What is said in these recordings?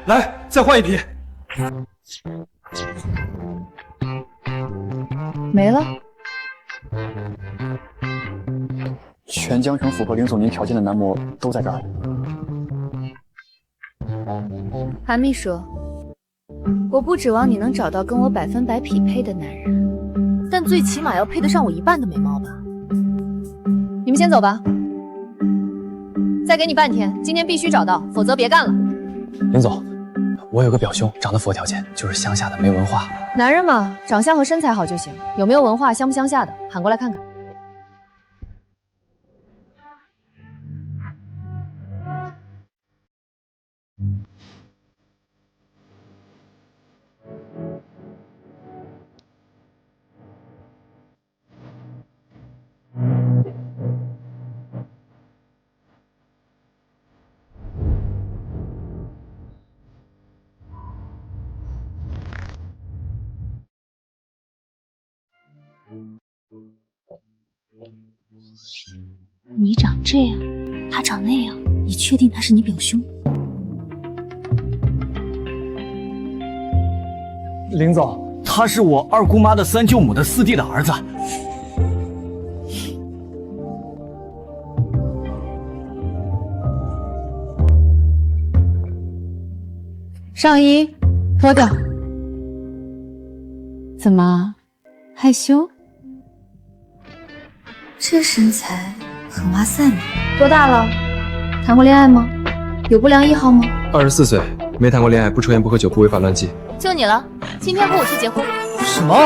来，再换一批。没了。全江城符合林总您条件的男模都在这儿。韩秘书，我不指望你能找到跟我100%匹配的男人，但最起码要配得上我一半的美貌吧。你们先走吧，再给你半天，今天必须找到，否则别干了。林总，我有个表兄，长得符合条件，就是乡下的，没文化。男人嘛，长相和身材好就行，有没有文化，乡不乡下的，喊过来看看。你长这样，他长那样，你确定他是你表兄？林总，他是我二姑妈的三舅母的四弟的儿子。上衣脱掉。怎么害羞？这身材很哇塞嘛。多大了？谈过恋爱吗？有不良嗜好吗24岁，没谈过恋爱，不抽烟不喝酒不违法乱纪。就你了，今天和我去结婚。什么？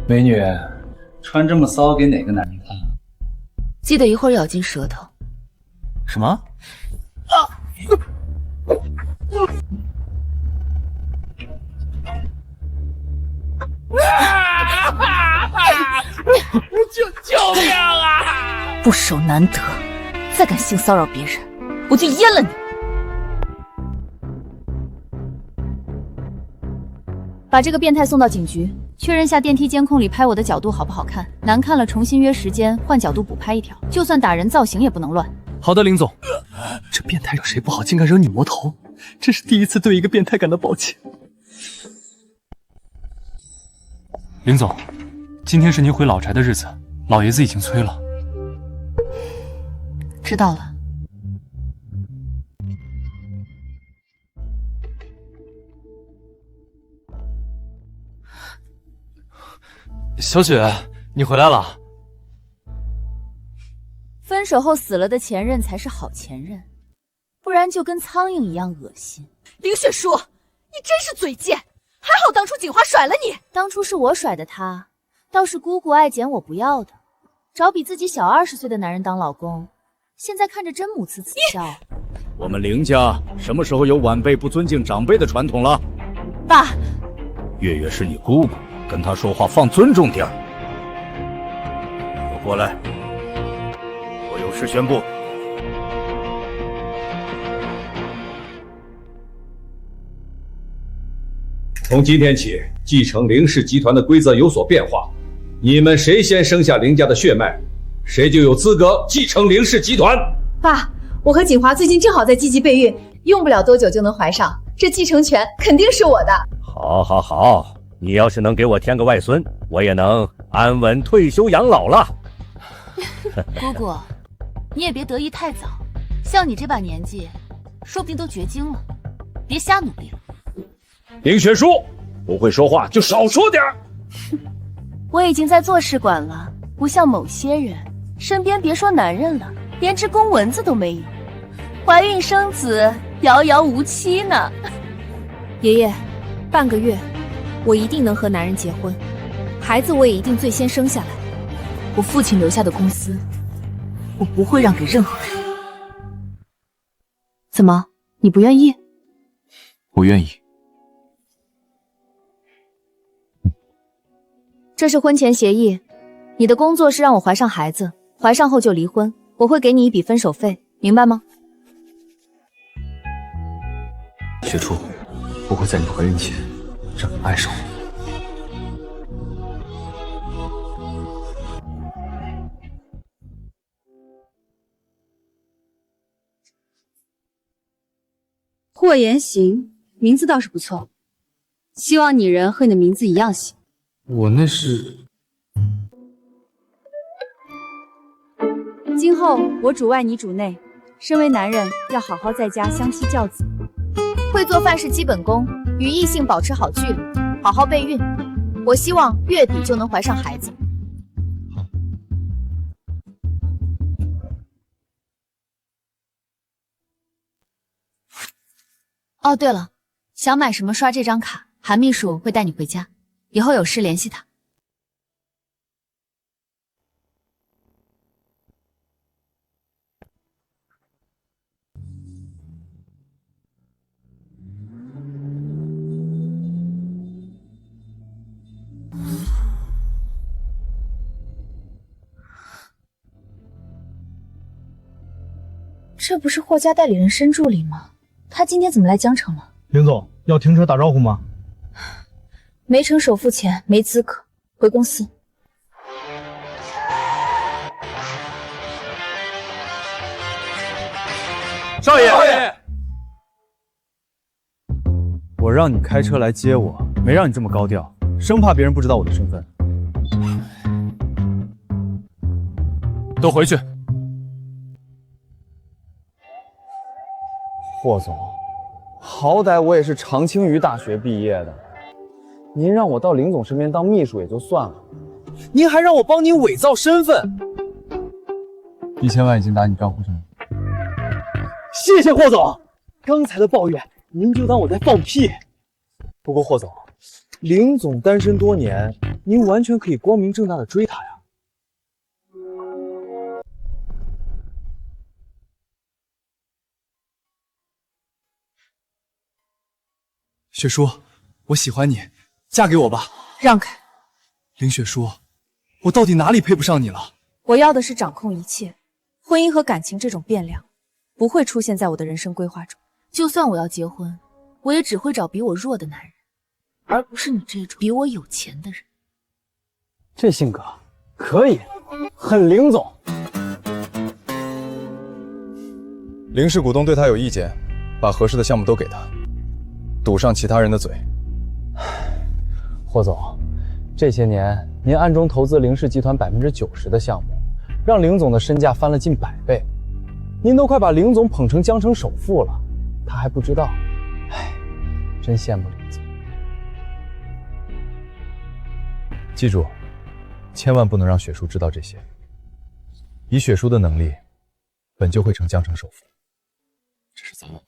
美女，穿这么骚给哪个男人看啊？记得一会儿咬紧舌头。什么？救命啊！不守难得，再敢性骚扰别人，我就阉了你！把这个变态送到警局，确认下电梯监控里拍我的角度好不好看，难看了重新约时间，换角度补拍一条。就算打人造型也不能乱。好的，林总。这变态惹谁不好，竟敢惹女魔头，真是第一次对一个变态感到抱歉。林总，今天是您回老宅的日子，老爷子已经催了。知道了。小雪，你回来了。分手后死了的前任才是好前任，不然就跟苍蝇一样恶心。林雪书，你真是嘴贱！还好当初锦华甩了你。当初是我甩的他，倒是姑姑爱捡我不要的，找比自己小20岁的男人当老公，现在看着真母慈子孝。我们林家什么时候有晚辈不尊敬长辈的传统了？爸，月月是你姑姑，跟她说话放尊重点儿。给我过来，我有事宣布。从今天起，继承林氏集团的规则有所变化，你们谁先生下林家的血脉，谁就有资格继承林氏集团。爸，我和锦华最近正好在积极备孕，用不了多久就能怀上，这继承权肯定是我的。好，好，好，你要是能给我添个外孙，我也能安稳退休养老了。姑姑，你也别得意太早，像你这把年纪，说不定都绝经了，别瞎努力了。林雪书，不会说话就少说点儿。我已经在做试管了，不像某些人，身边别说男人了，连只公蚊子都没有，怀孕生子遥遥无期呢。爷爷，半个月，我一定能和男人结婚，孩子我也一定最先生下来。我父亲留下的公司，我不会让给任何人。怎么，你不愿意？我愿意。这是婚前协议，你的工作是让我怀上孩子，怀上后就离婚，我会给你一笔分手费，明白吗？雪初，我会在你怀孕前让你爱上我。霍言行，名字倒是不错，希望拟人和你的名字一样行。我那是……今后我主外你主内，身为男人要好好在家相妻教子。会做饭是基本功，与异性保持好距离，好好备孕。我希望月底就能怀上孩子。哦，对了，想买什么刷这张卡，韩秘书会带你回家，以后有事联系他。这不是霍家代理人申助理吗？他今天怎么来江城了？林总，要停车打招呼吗？没成首付钱，没资格，回公司。少爷，我让你开车来接我，没让你这么高调，生怕别人不知道我的身份。都回去。霍总，好歹我也是长青鱼大学毕业的，您让我到林总身边当秘书也就算了，您还让我帮您伪造身份，1000万已经打你账户上了。谢谢霍总，刚才的抱怨您就当我在放屁。不过霍总，林总单身多年，您完全可以光明正大的追他呀。雪叔，我喜欢你，嫁给我吧。让开！林雪叔，我到底哪里配不上你了？我要的是掌控一切，婚姻和感情这种变量不会出现在我的人生规划中。就算我要结婚，我也只会找比我弱的男人，而不是你这种比我有钱的人。这性格可以，很林总。林氏股东对他有意见，把合适的项目都给他。堵上其他人的嘴。霍总，这些年您暗中投资林氏集团90%的项目，让林总的身价翻了近100倍，您都快把林总捧成江城首富了，他还不知道，唉，真羡慕林总。记住，千万不能让雪叔知道这些。以雪叔的能力，本就会成江城首富。这是咱们。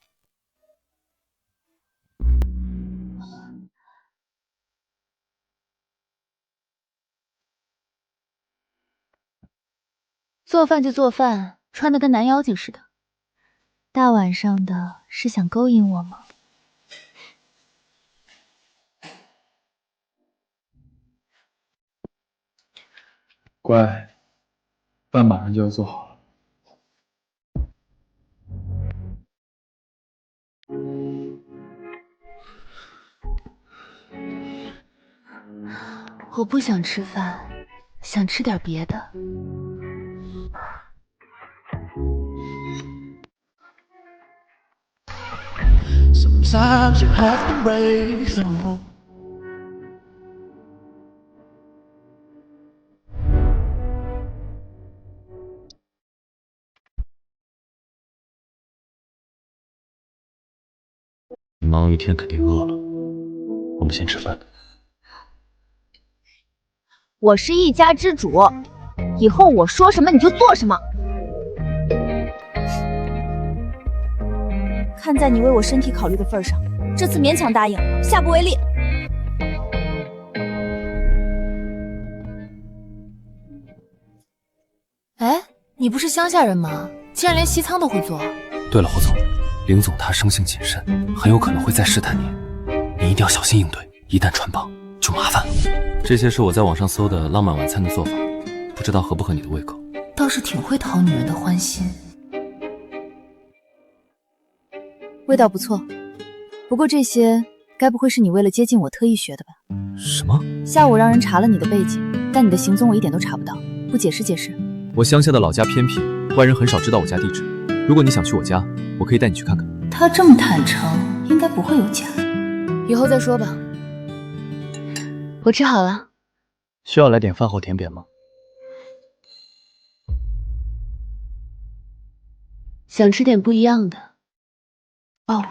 做饭就做饭，穿得跟男妖精似的。大晚上的是想勾引我吗？乖，饭马上就要做好了。我不想吃饭，想吃点别的。Sometimes you have to break through. “你忙一天肯定饿了，我们先吃饭。”我是一家之主，以后我说什么你就做什么。看在你为我身体考虑的份上，这次勉强答应，下不为例。哎，你不是乡下人吗？竟然连西餐都会做。对了，霍总，林总他生性谨慎，很有可能会再试探你，你一定要小心应对，一旦穿帮就麻烦了。这些是我在网上搜的浪漫晚餐的做法，不知道合不合你的胃口。倒是挺会讨女人的欢心，味道不错。不过这些该不会是你为了接近我特意学的吧？什么？下午让人查了你的背景，但你的行踪我一点都查不到，不解释解释？我乡下的老家偏僻，外人很少知道我家地址。如果你想去我家，我可以带你去看看。他这么坦诚，应该不会有假。以后再说吧。我吃好了。需要来点饭后甜点吗？想吃点不一样的。哦。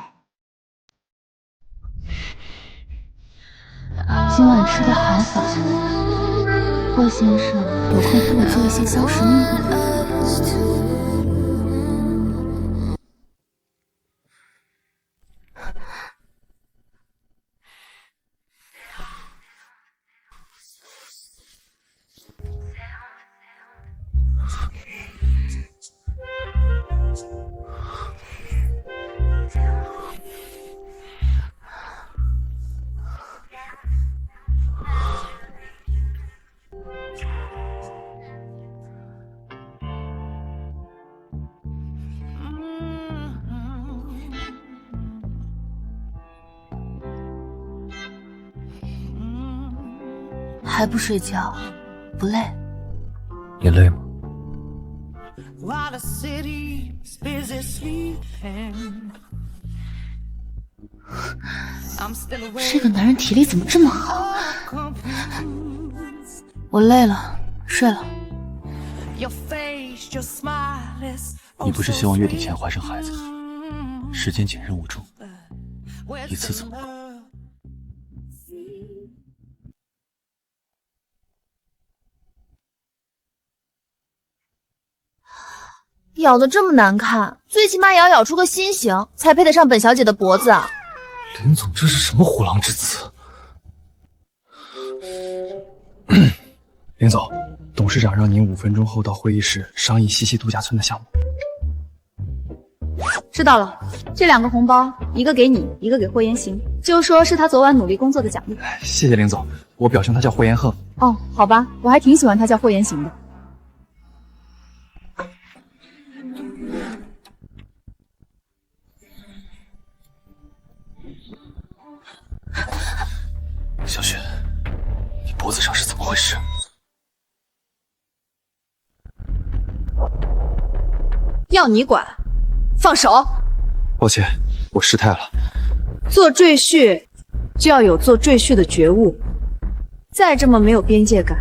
今晚吃的好饱，霍先生有空给我做一些小食吗？还不睡觉，不累？你累吗？这个男人体力怎么这么好？我累了，睡了。你不是希望月底前怀上孩子？时间紧任务重，一次怎么够？咬得这么难看，最起码也要咬出个心形，才配得上本小姐的脖子啊！林总，这是什么虎狼之词？林总，董事长让您5分钟后到会议室商议西溪度假村的项目。知道了，这2个红包，一个给你，一个给霍言行，就说是他昨晚努力工作的奖励。谢谢林总，我表兄他叫霍言鹤。哦，好吧，我还挺喜欢他叫霍言行的。小雪，你脖子上是怎么回事？要你管？放手！抱歉，我失态了。做赘婿就要有做赘婿的觉悟，再这么没有边界感，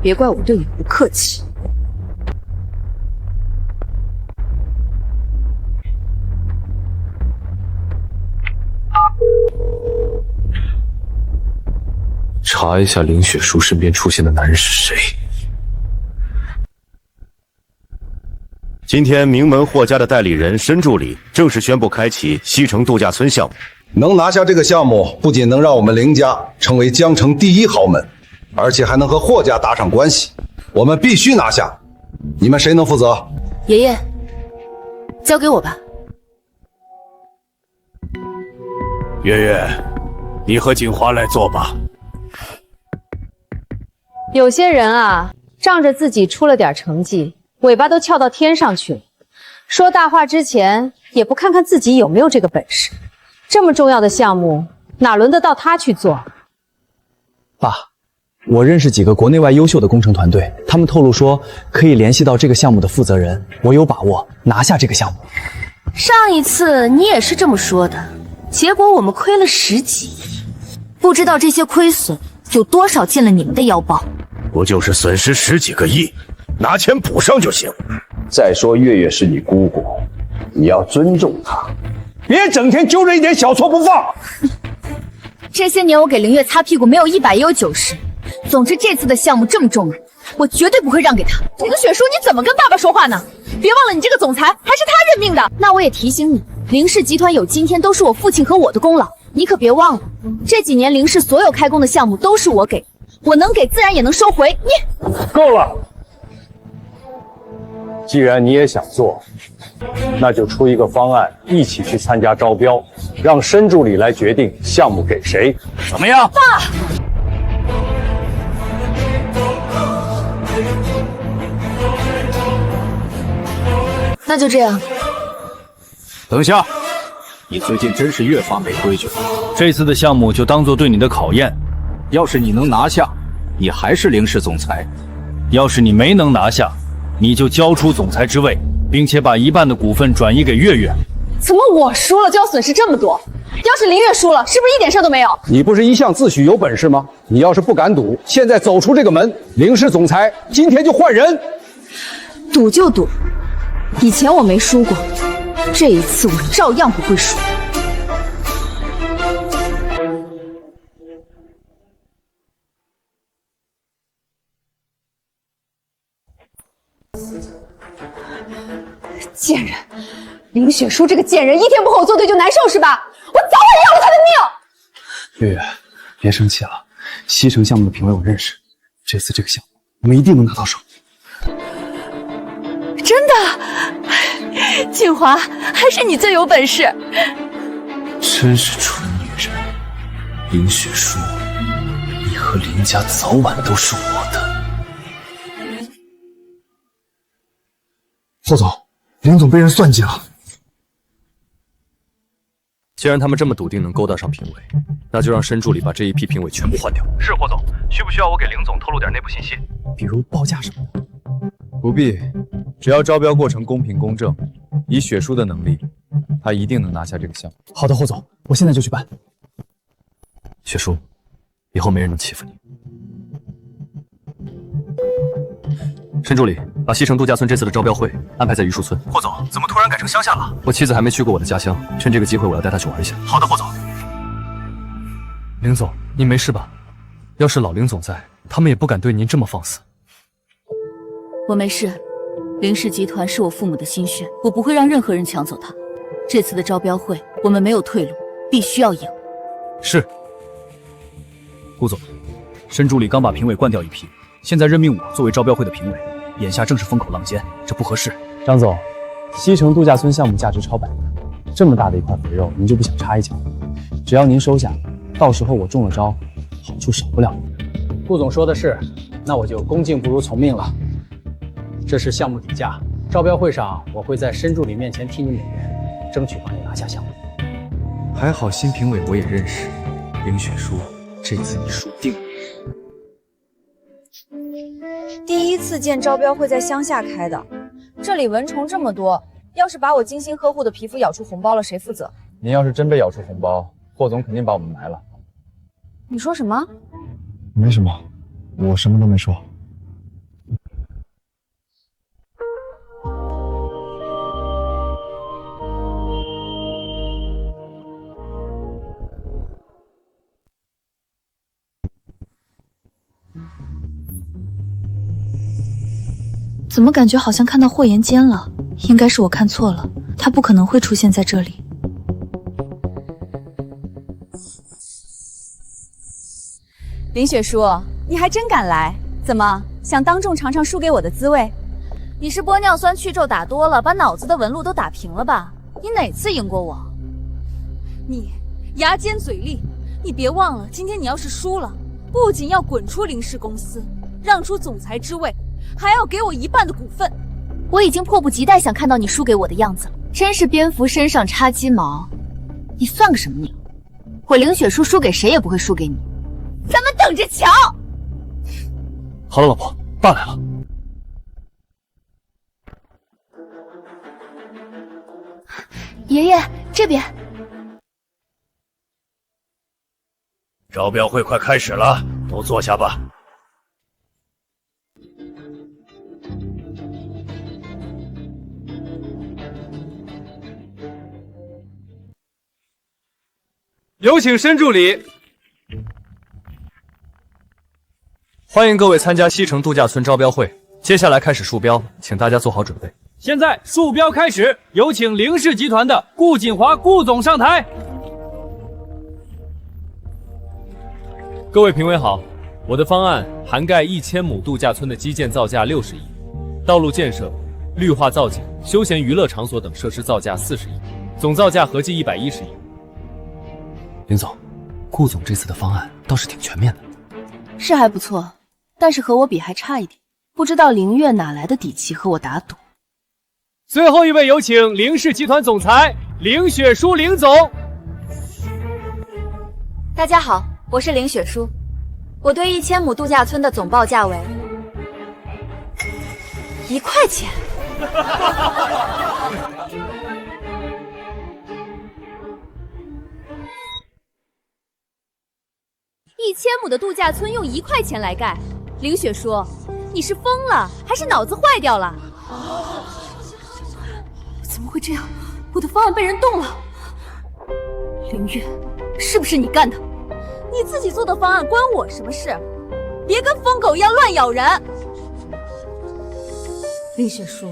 别怪我对你不客气。查一下林雪茹身边出现的男人是谁。今天名门霍家的代理人申助理正式宣布开启西城度假村项目。能拿下这个项目，不仅能让我们林家成为江城第1豪门，而且还能和霍家搭上关系。我们必须拿下。你们谁能负责？爷爷，交给我吧。月月，你和锦华来做吧。有些人啊，仗着自己出了点成绩，尾巴都翘到天上去了。说大话之前，也不看看自己有没有这个本事。这么重要的项目，哪轮得到他去做？爸，我认识几个国内外优秀的工程团队，他们透露说可以联系到这个项目的负责人，我有把握拿下这个项目。上一次你也是这么说的，结果我们亏了10几亿，不知道这些亏损有多少进了你们的腰包。不就是损失10几个亿，拿钱补上就行。再说月月是你姑姑，你要尊重她，别整天揪着一点小错不放。这些年我给凌月擦屁股，没有100也有90。总之这次的项目这么重要，我绝对不会让给他。这个雪叔，你怎么跟爸爸说话呢？别忘了，你这个总裁还是他任命的。那我也提醒你，凌氏集团有今天都是我父亲和我的功劳，你可别忘了。这几年凌氏所有开工的项目都是我给，我能给自然也能收回。你够了。既然你也想做，那就出一个方案，一起去参加招标，让申助理来决定项目给谁，怎么样？爸，那就这样。等下，你最近真是越发没规矩了。这次的项目就当做对你的考验，要是你能拿下，你还是凌氏总裁；要是你没能拿下，你就交出总裁之位，并且把1半的股份转移给月月。怎么我输了就要损失这么多？要是林月输了，是不是一点事都没有？你不是一向自诩有本事吗？你要是不敢赌，现在走出这个门，凌氏总裁今天就换人。赌就赌，以前我没输过，这一次我照样不会输。贱人，林雪书这个贱人，一天不和我作对就难受是吧？我早晚要了他的命！月月，别生气了，西城项目的评委我认识，这次这个项目我们一定能拿到手。真的，锦华，还是你最有本事。真是蠢女人，林雪书，你和林家早晚都是我的。霍总，林总被人算计了。既然他们这么笃定能勾搭上评委，那就让申助理把这一批评委全部换掉。是霍总，需不需要我给林总透露点内部信息？比如报价什么的？不必，只要招标过程公平公正，以雪书的能力，他一定能拿下这个项目。好的，霍总，我现在就去办。雪书，以后没人能欺负你。申助理，把西城度假村这次的招标会安排在榆树村。霍总，怎么突然改成乡下了？我妻子还没去过我的家乡，趁这个机会我要带她去玩一下。好的，霍总。林总，您没事吧？要是老林总在，他们也不敢对您这么放肆。我没事，林氏集团是我父母的心血，我不会让任何人抢走它。这次的招标会，我们没有退路，必须要赢。是。顾总，申助理刚把评委换掉一批，现在任命我作为招标会的评委，眼下正是风口浪尖，这不合适。张总，西城度假村项目价值超100万，这么大的一块肥肉，您就不想插一脚？只要您收下，到时候我中了招，好处少不了。顾总说的是，那我就恭敬不如从命了。这是项目底价，招标会上我会在申助理面前替你美言，争取帮你拿下项目。还好新评委我也认识，林雪书，这次你输定了。第一次见招标会在乡下开的，这里蚊虫这么多，要是把我精心呵护的皮肤咬出红包了，谁负责？您要是真被咬出红包，霍总肯定把我们埋了。你说什么？没什么，我什么都没说。怎么感觉好像看到霍言间了？应该是我看错了，他不可能会出现在这里。林雪书，你还真敢来？怎么想当众尝尝输给我的滋味？你是玻尿酸去皱打多了，把脑子的纹路都打平了吧？你哪次赢过我？你牙尖嘴利，你别忘了，今天你要是输了，不仅要滚出林氏公司，让出总裁之位，还要给我1半的股份。我已经迫不及待想看到你输给我的样子了，真是蝙蝠身上插鸡毛。你算个什么鸟？我凌雪书输给谁也不会输给你，咱们等着瞧。好了，老婆，爸来了。爷爷，这边。招标会快开始了，都坐下吧。有请申助理。欢迎各位参加西城度假村招标会，接下来开始数标，请大家做好准备。现在数标开始，有请凌氏集团的顾锦华顾总上台。各位评委好，我的方案涵盖1000亩度假村的基建造价60亿，道路建设绿化造景、休闲娱乐场所等设施造价40亿，总造价合计110亿。林总，顾总这次的方案倒是挺全面的，是还不错，但是和我比还差一点。不知道凌月哪来的底气和我打赌。最后一位有请凌氏集团总裁凌雪书凌总。大家好，我是凌雪书。我对1000亩度假村的总报价为1块钱。1000亩的度假村用1块钱来盖，凌雪书，你是疯了还是脑子坏掉了？怎么会这样？我的方案被人动了。凌月，是不是你干的？你自己做的方案关我什么事？别跟疯狗一样乱咬人。凌雪书，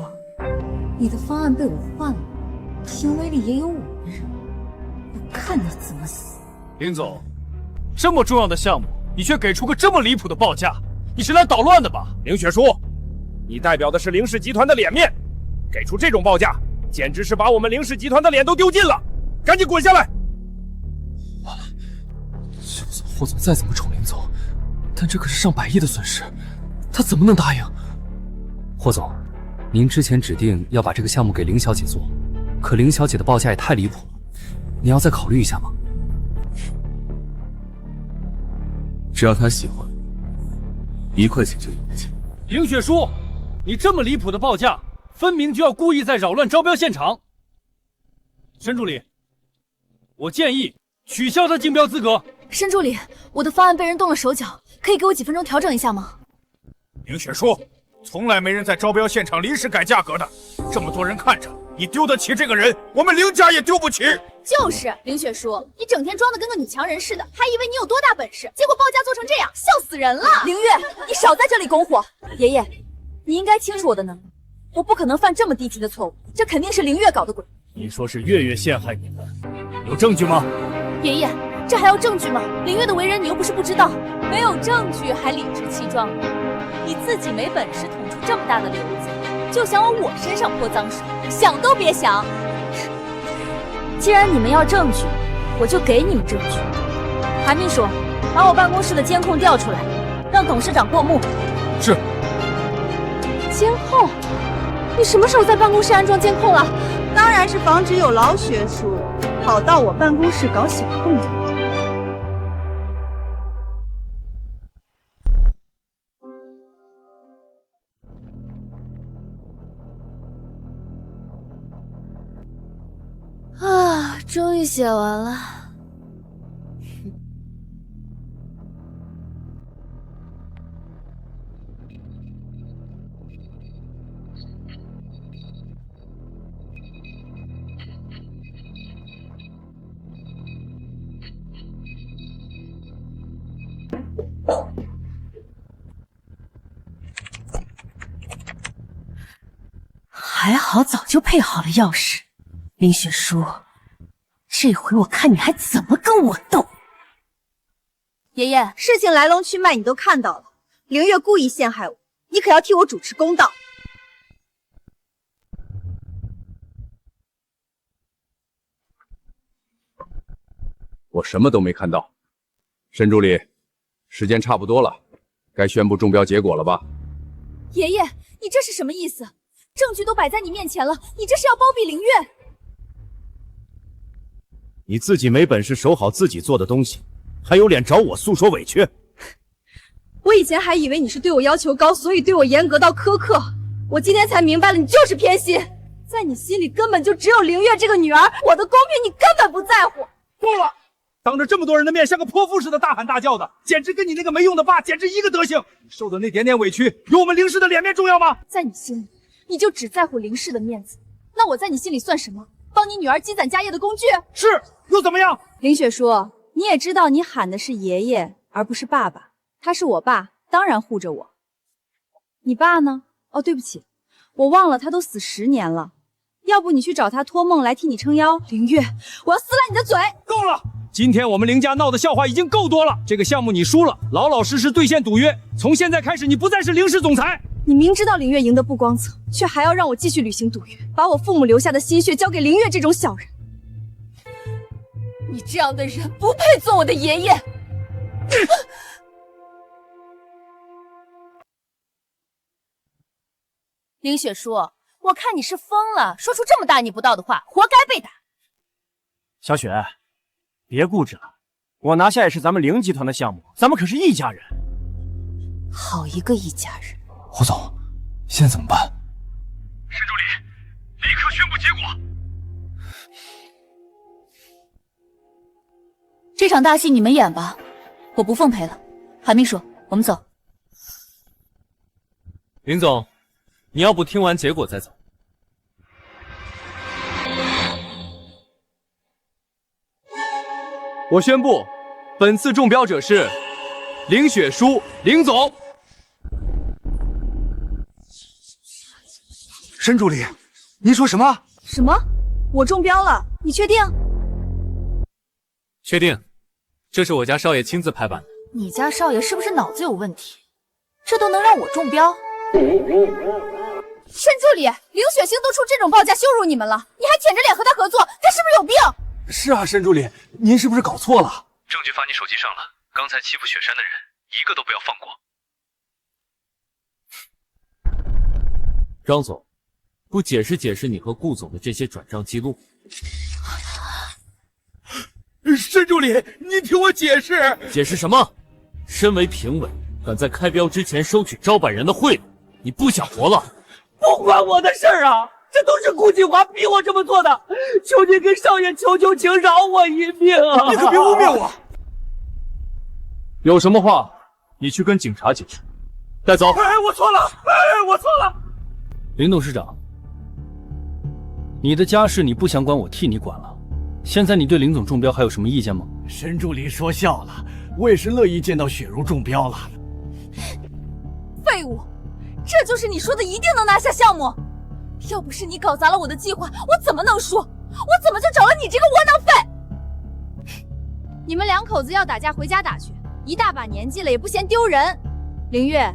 你的方案被我换了，行为里也有我的人，我看你怎么死。凌总，这么重要的项目，你却给出个这么离谱的报价，你是来捣乱的吧？凌雪书，你代表的是凌氏集团的脸面，给出这种报价，简直是把我们凌氏集团的脸都丢尽了！赶紧滚下来！就算霍总再怎么宠林总，但这可是上百亿的损失，他怎么能答应？霍总，您之前指定要把这个项目给凌小姐做，可凌小姐的报价也太离谱了，你要再考虑一下吗？只要他喜欢，1块钱就1块钱。凌雪书，你这么离谱的报价，分明就要故意在扰乱招标现场。申助理，我建议取消他竞标资格。申助理，我的方案被人动了手脚，可以给我几分钟调整一下吗？凌雪书，从来没人在招标现场临时改价格的，这么多人看着，你丢得起这个人，我们凌家也丢不起。就是凌雪书，你整天装的跟个女强人似的，还以为你有多大本事，结果报价做成这样，笑死人了。凌月，你少在这里拱火。爷爷，你应该清楚我的能力，我不可能犯这么低级的错误，这肯定是凌月搞的鬼。你说是月月陷害你的，有证据吗？爷爷，这还要证据吗？凌月的为人你又不是不知道，没有证据还理直气壮的，你自己没本事捅出这么大的瘤子，就想往我身上泼脏水，想都别想。既然你们要证据，我就给你们证据。韩秘书，把我办公室的监控调出来，让董事长过目。是。监控？你什么时候在办公室安装监控了？当然是防止有老学术跑到我办公室搞小动作。啊，终于写完了。还好早就配好了钥匙。林雪书，这回我看你还怎么跟我斗。爷爷，事情来龙去脉你都看到了，凌月故意陷害我，你可要替我主持公道。我什么都没看到。申助理，时间差不多了，该宣布中标结果了吧？爷爷，你这是什么意思？证据都摆在你面前了，你这是要包庇凌月？你自己没本事守好自己做的东西，还有脸找我诉说委屈？我以前还以为你是对我要求高，所以对我严格到苛刻，我今天才明白了，你就是偏心，在你心里根本就只有凌月这个女儿，我的公平你根本不在乎。够了！当着这么多人的面，像个泼妇似的大喊大叫的，简直跟你那个没用的爸简直一个德行。你受的那点点委屈，有我们凌氏的脸面重要吗？在你心里，你就只在乎凌氏的面子，那我在你心里算什么？帮你女儿积攒家业的工具？是，又怎么样？林雪书，你也知道你喊的是爷爷，而不是爸爸。他是我爸，当然护着我。你爸呢？哦，对不起，我忘了他都死10年了。要不你去找他托梦来替你撑腰。凌月，我要撕烂你的嘴！够了！今天我们凌家闹的笑话已经够多了，这个项目你输了，老老实实兑现赌约。从现在开始，你不再是凌氏总裁。你明知道凌月赢得不光彩，却还要让我继续履行赌约，把我父母留下的心血交给凌月这种小人。你这样的人不配做我的爷爷。林雪书，我看你是疯了，说出这么大逆不道的话，活该被打。小雪，别固执了，我拿下也是咱们凌集团的项目，咱们可是一家人。好一个一家人！胡总，现在怎么办？沈助理，立刻宣布结果。这场大戏你们演吧，我不奉陪了。韩秘书，我们走。林总，你要不听完结果再走？我宣布，本次中标者是凌雪书凌总。沈助理，您说什么？什么？我中标了？你确定？确定，这是我家少爷亲自拍板的。你家少爷是不是脑子有问题？这都能让我中标？沈助理，凌雪星都出这种报价羞辱你们了，你还舔着脸和他合作，他是不是有病？是啊，沈助理，您是不是搞错了？证据发你手机上了，刚才欺负雪山的人，一个都不要放过。张总，不解释解释你和顾总的这些转账记录？沈助理，你听我解释。解释什么？身为评委，敢在开标之前收取招百人的贿赂，你不想活了？不关我的事儿啊！这都是顾锦华逼我这么做的，求你跟少爷求求情，饶我一命啊！你可别污蔑我！有什么话，你去跟警察解释。带走。哎，我错了，哎，我错了。林董事长，你的家事你不想管，我替你管了。现在你对林总中标还有什么意见吗？沈助理说笑了，我也是乐意见到雪茹中标了。废物，这就是你说的一定能拿下项目？要不是你搞砸了我的计划，我怎么能输？我怎么就找了你这个窝囊废？你们两口子要打架回家打去，一大把年纪了也不嫌丢人。凌月，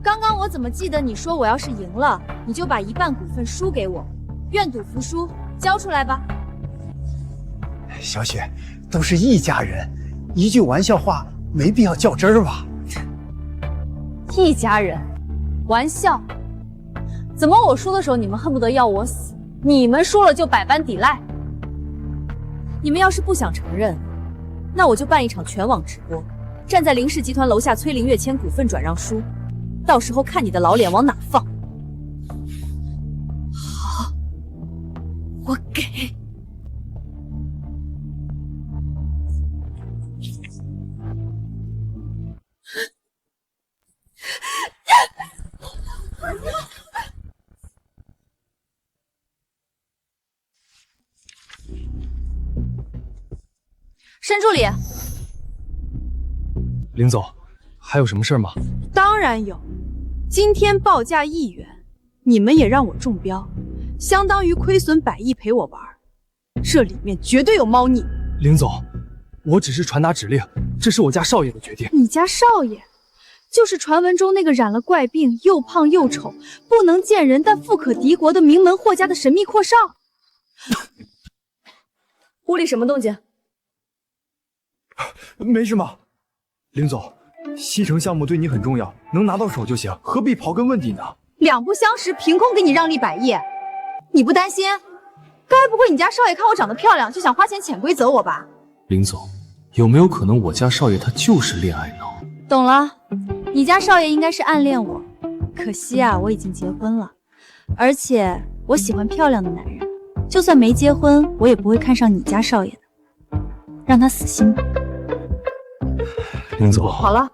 刚刚我怎么记得你说我要是赢了，你就把1半股份输给我，愿赌服输，交出来吧。小雪，都是一家人，一句玩笑话没必要较真儿吧？一家人，玩笑？怎么我输的时候你们恨不得要我死，你们输了就百般抵赖？你们要是不想承认，那我就办一场全网直播，站在凌氏集团楼下催凌月签股份转让书，到时候看你的老脸往哪放。好，我给。沈助理，林总，还有什么事吗？当然有。今天报价1元，你们也让我中标，相当于亏损100亿陪我玩，这里面绝对有猫腻。林总，我只是传达指令，这是我家少爷的决定。你家少爷，就是传闻中那个染了怪病、又胖又丑、不能见人但富可敌国的名门霍家的神秘阔少。屋里什么动静？没什么，林总，西城项目对你很重要，能拿到手就行，何必刨根问底呢？两不相识，凭空给你让利100亿，你不担心？该不会你家少爷看我长得漂亮，就想花钱潜规则我吧？林总，有没有可能我家少爷他就是恋爱脑？懂了，你家少爷应该是暗恋我，可惜啊，我已经结婚了，而且我喜欢漂亮的男人，就算没结婚，我也不会看上你家少爷的，让他死心吧。林总，好了，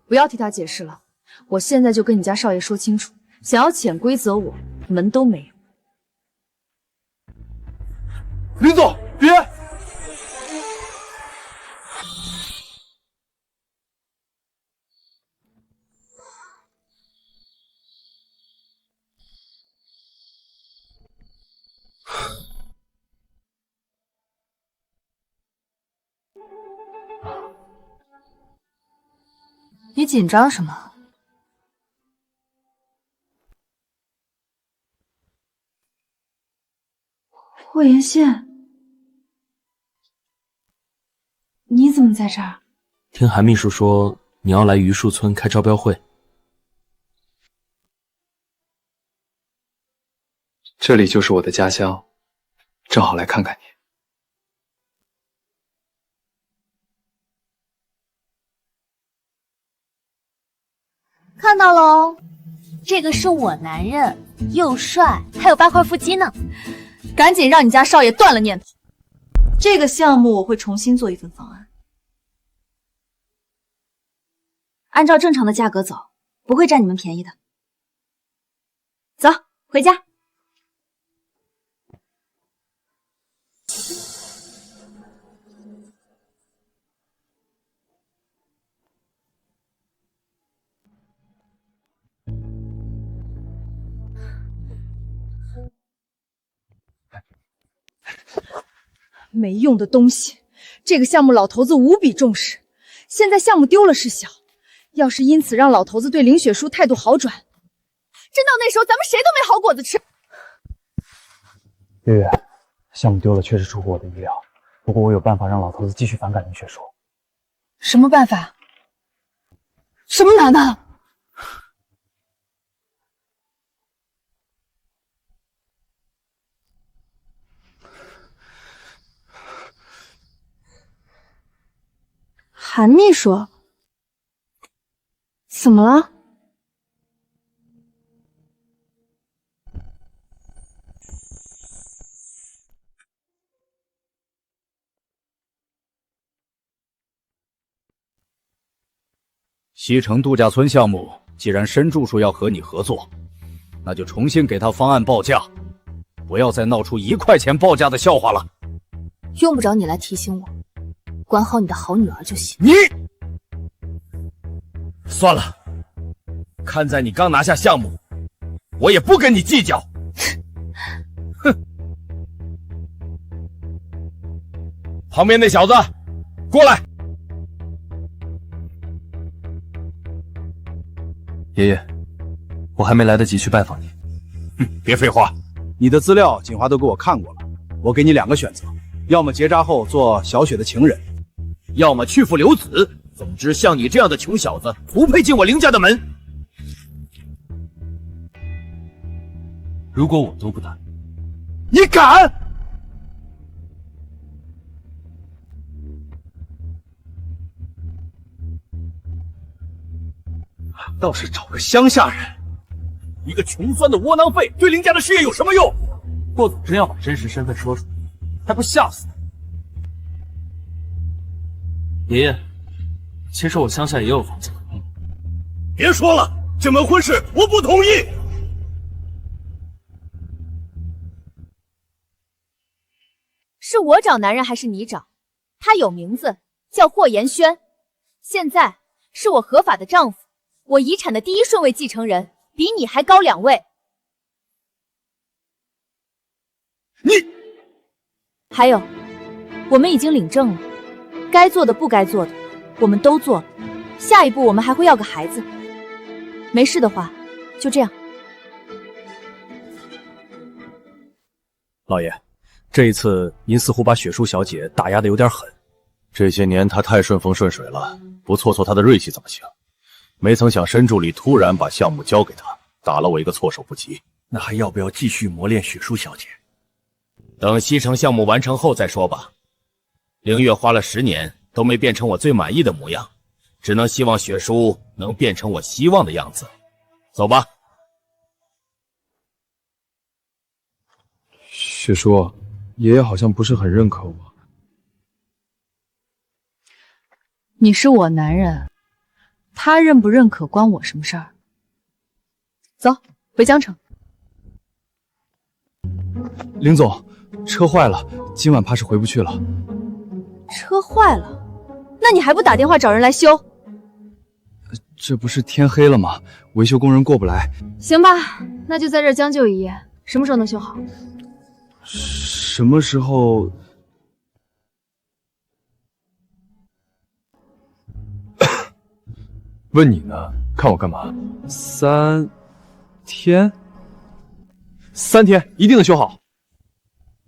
不要替他解释了，我现在就跟你家少爷说清楚，想要潜规则我，门都没有。林总，别！你紧张什么？霍元宪，你怎么在这儿？听韩秘书说你要来榆树村开招标会，这里就是我的家乡，正好来看看你。看到喽，这个是我男人，又帅，还有8块腹肌呢。赶紧让你家少爷断了念头。这个项目我会重新做一份方案，按照正常的价格走，不会占你们便宜的。走，回家。没用的东西！这个项目老头子无比重视，现在项目丢了是小，要是因此让老头子对林雪书态度好转，真到那时候咱们谁都没好果子吃。月月，项目丢了确实出乎我的意料，不过我有办法让老头子继续反感林雪书。什么办法？什么难的？韩秘书，怎么了？西城度假村项目，既然申柱说要和你合作，那就重新给他方案报价，不要再闹出1块钱报价的笑话了。用不着你来提醒我，管好你的好女儿就行。你算了，看在你刚拿下项目，我也不跟你计较。哼！旁边那小子，过来！爷爷，我还没来得及去拜访你。别废话，你的资料锦华都给我看过了，我给你2个选择，要么结扎后做小雪的情人，要么去父留子。总之，像你这样的穷小子，不配进我林家的门。如果我都不答应，你敢？倒是找个乡下人，一个穷酸的窝囊废，对林家的事业有什么用？霍总真要把真实身份说出来，还不吓死你！爷爷，其实我乡下也有房子。别说了，这门婚事我不同意。是我找男人还是你找？他有名字，叫霍延轩，现在是我合法的丈夫，我遗产的第1顺位继承人，比你还高2位。你还有，我们已经领证了，该做的不该做的我们都做了，下一步我们还会要个孩子。没事的话，就这样。老爷，这一次您似乎把雪书小姐打压的有点狠。这些年她太顺风顺水了，不挫挫她的锐气怎么行？没曾想申助理突然把项目交给她，打了我一个措手不及。那还要不要继续磨练雪书小姐？等西城项目完成后再说吧。凌月花了10年都没变成我最满意的模样，只能希望雪书能变成我希望的样子。走吧。雪叔，爷爷好像不是很认可我。你是我男人，他认不认可关我什么事儿？走，回江城。林总，车坏了，今晚怕是回不去了。车坏了，那你还不打电话找人来修？这不是天黑了吗？维修工人过不来。行吧，那就在这儿将就一夜，什么时候能修好？什么时候？问你呢，看我干嘛？3天，一定能修好。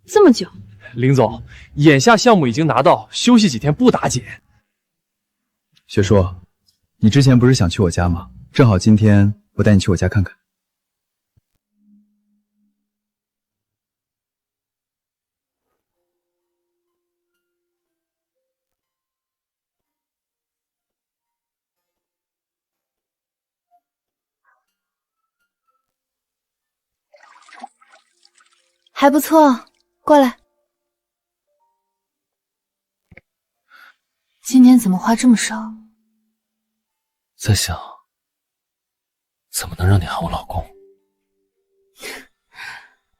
这么久。林总，眼下项目已经拿到，休息几天不打紧。雪叔，你之前不是想去我家吗？正好今天我带你去我家看看。还不错，过来。今年怎么花这么少？在想，怎么能让你喊我老公？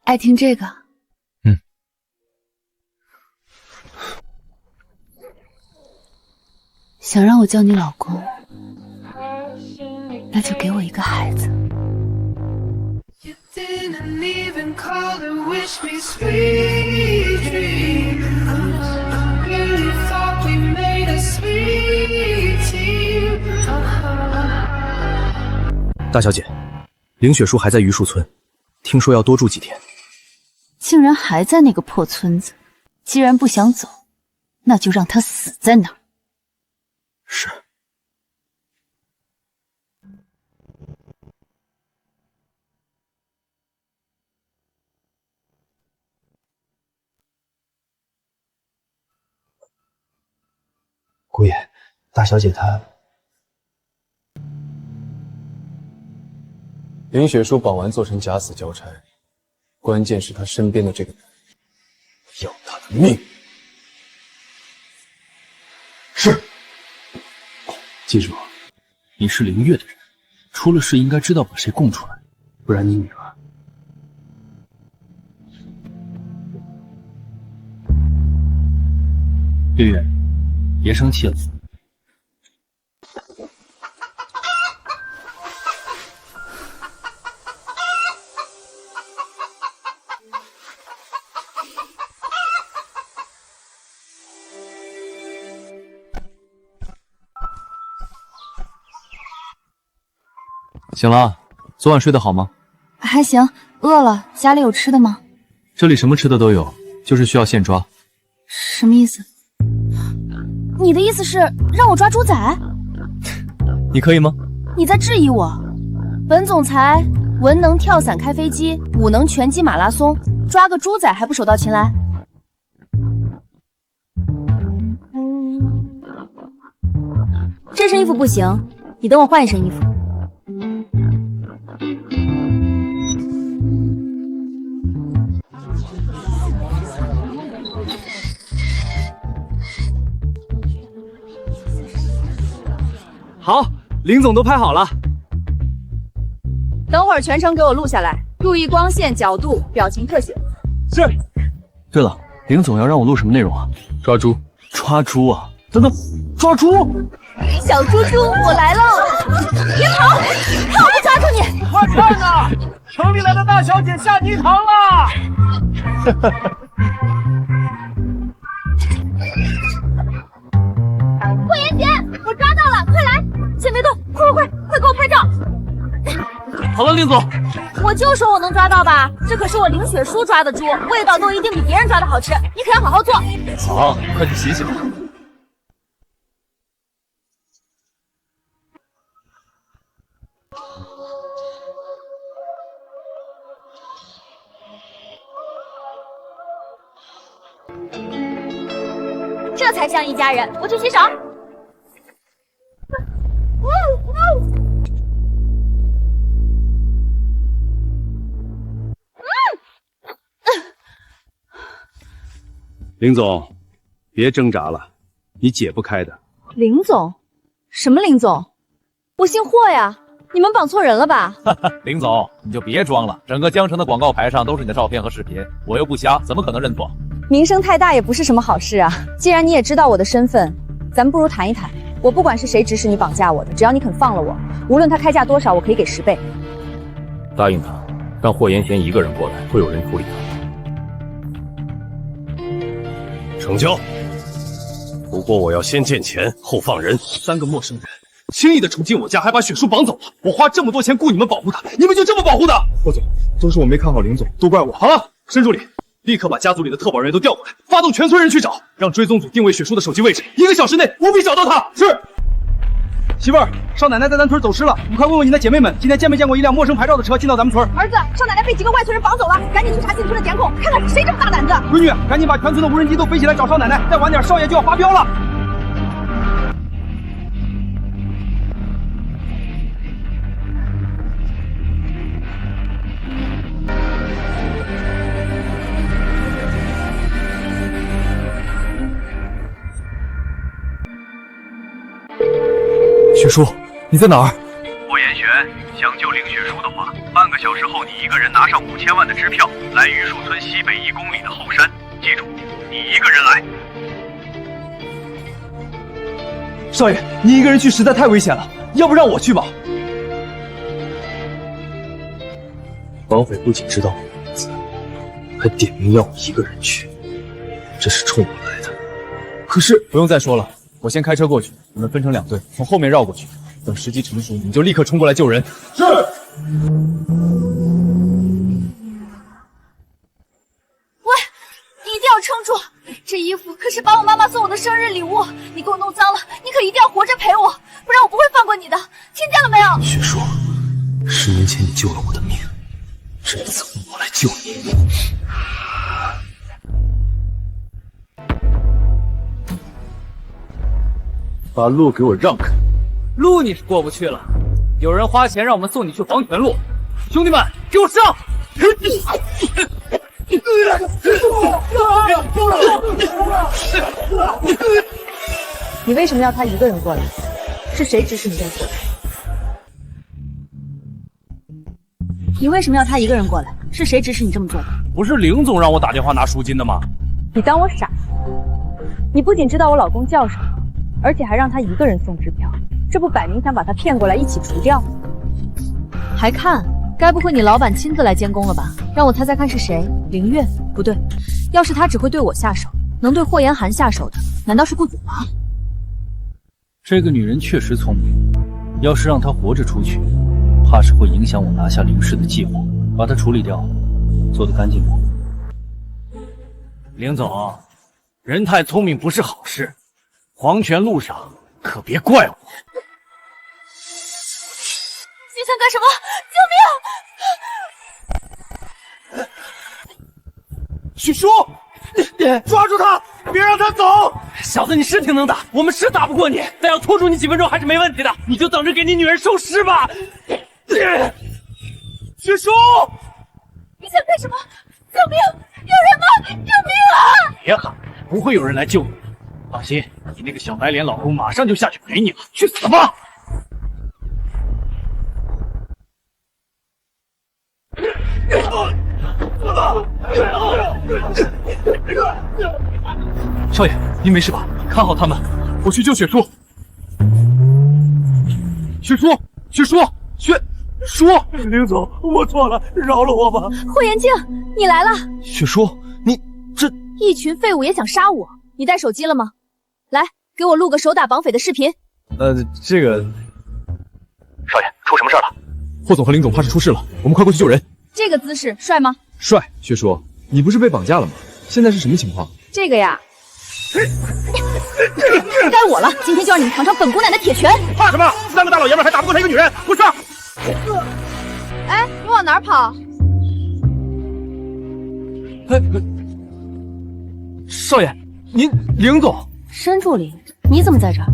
爱听这个？嗯。想让我叫你老公，那就给我一个孩子。Didn't even call to wish me sweet dreams. Really thought we made a sweet team. 大小姐，凌雪叔还在榆树村，听说要多住几天。竟然还在那个破村子，既然不想走，那就让他死在那儿。是。姑爷，大小姐她……林雪书保完做成假死交差，关键是他身边的这个人要他的命。是。记住，你是凌月的人，出了事应该知道把谁供出来，不然你女儿……月月，别生气了。醒了，昨晚睡得好吗？还行，饿了。家里有吃的吗？这里什么吃的都有，就是需要现抓。什么意思？你的意思是让我抓猪仔？你可以吗？你在质疑我？本总裁文能跳伞开飞机，武能拳击马拉松，抓个猪仔还不手到擒来？这身衣服不行，你等我换一身衣服。好，林总都拍好了。等会儿全程给我录下来，注意光线、角度、表情特写。是。对了，林总要让我录什么内容啊？抓猪。抓猪啊？等等，抓猪！小猪猪，我来了！别跑，看我抓住你！快看呐，城里来的大小姐下泥塘了！霍妍姐，我抓到了，快来！先别动，快给我拍照！好了，林总，我就说我能抓到吧，这可是我凌雪书抓的猪，味道都一定比别人抓的好吃，你可要好好做。好，快去洗洗吧。这才像一家人，我去洗手。林总，别挣扎了，你解不开的。林总？什么林总？我姓霍呀，你们绑错人了吧？林总，你就别装了，整个江城的广告牌上都是你的照片和视频，我又不瞎，怎么可能认错？名声太大也不是什么好事啊。既然你也知道我的身份，咱们不如谈一谈。我不管是谁指使你绑架我的，只要你肯放了我，无论他开价多少，我可以给10倍。答应他，让霍妍贤一个人过来，会有人处理他。成交。不过我要先见钱，后放人。3个陌生人轻易的闯进我家，还把雪叔绑走了。我花这么多钱雇你们保护他，你们就这么保护他？霍总，都是我没看好林总，都怪我。好了，申助理，立刻把家族里的特保人员都调过来，发动全村人去找，让追踪组定位雪叔的手机位置，1个小时内务必找到他。是。媳妇儿，少奶奶在咱村走失了，你快问问你的姐妹们，今天见没见过一辆陌生牌照的车进到咱们村？儿子，少奶奶被几个外村人绑走了，赶紧去查进村的监控，看看是谁这么大胆子。闺女，赶紧把全村的无人机都飞起来找少奶奶，再晚点少爷就要发飙了。雪叔，你在哪儿？霍延玄，想救林雪书的话，半个小时后你一个人拿上5000万的支票，来榆树村西北1公里的后山。记住，你一个人来。少爷，你一个人去实在太危险了，要不让我去吧？绑匪不仅知道我的名字，还点名要我一个人去，这是冲我来的。可是不用再说了。我先开车过去，你们分成2队，从后面绕过去。等时机成熟，你们就立刻冲过来救人。是。喂，你一定要撑住！这衣服可是把我妈妈送我的生日礼物，你给我弄脏了，你可一定要活着陪我，不然我不会放过你的，听见了没有？雪叔，10年前你救了我的命，这一次我来救你。把路给我让开！路你是过不去了，有人花钱让我们送你去黄泉路，兄弟们，给我上！你为什么要他一个人过来？是谁指使你这么做？你为什么要他一个人过来？是谁指使你这么做的？不是林总让我打电话拿赎金的吗？你当我傻？你不仅知道我老公叫什么，而且还让他一个人送支票，这不摆明想把他骗过来一起除掉？还看？该不会你老板亲自来监工了吧？让我猜猜看是谁？凌月？不对，要是他只会对我下手，能对霍言寒下手的，难道是顾祖吗？这个女人确实聪明，要是让她活着出去，怕是会影响我拿下凌氏的计划。把她处理掉，做得干净点。凌总，人太聪明不是好事，黄泉路上可别怪我。你想干什么？救命！许叔，抓住他，别让他走！小子，你是挺能打，我们是打不过你，但要拖住你几分钟还是没问题的。你就等着给你女人收尸吧。许叔，你想干什么？救命！有人吗？救命啊！别喊，不会有人来救你。放心，你那个小白脸老公马上就下去陪你了，去死吧！少爷，您没事吧？看好他们，我去救雪叔。雪叔，林总，我错了，饶了我吧。霍延静，你来了。雪叔，你这一群废物也想杀我？你带手机了吗？来，给我录个手打绑匪的视频。这个，少爷，出什么事了？霍总和林总怕是出事了，我们快过去救人。这个姿势帅吗？帅。雪叔，你不是被绑架了吗？现在是什么情况？这个呀，该我了，今天就让你们尝尝本姑奶奶铁拳。怕什么？3个大老爷们还打不过她一个女人，给我上！哎，你往哪儿跑？少爷，您凌总。申柱林，你怎么在这儿？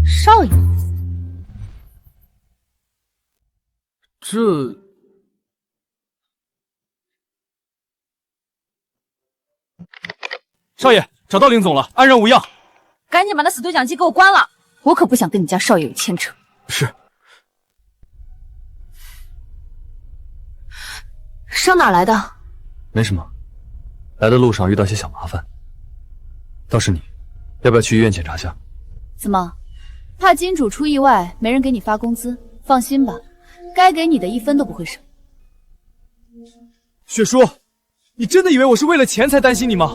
少爷，少爷，找到林总了，安然无恙。赶紧把那死对讲机给我关了，我可不想跟你家少爷有牵扯。是。伤哪来的？没什么，来的路上遇到些小麻烦。倒是你，要不要去医院检查下？怎么，怕金主出意外没人给你发工资？放心吧，该给你的1分都不会少。雪叔，你真的以为我是为了钱才担心你吗？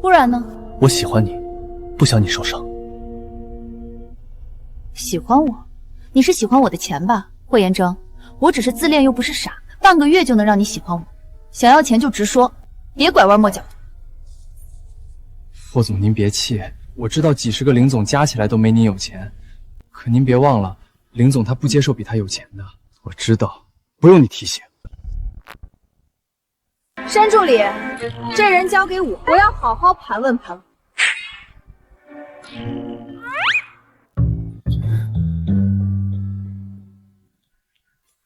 不然呢？我喜欢你，不想你受伤。喜欢我？你是喜欢我的钱吧，霍延征？我只是自恋又不是傻，半个月就能让你喜欢我。想要钱就直说，别拐弯抹角。霍总，您别气，我知道几十个林总加起来都没您有钱，可您别忘了，林总他不接受比他有钱的。我知道，不用你提醒。山助理，这人交给我，我要好好盘问盘问。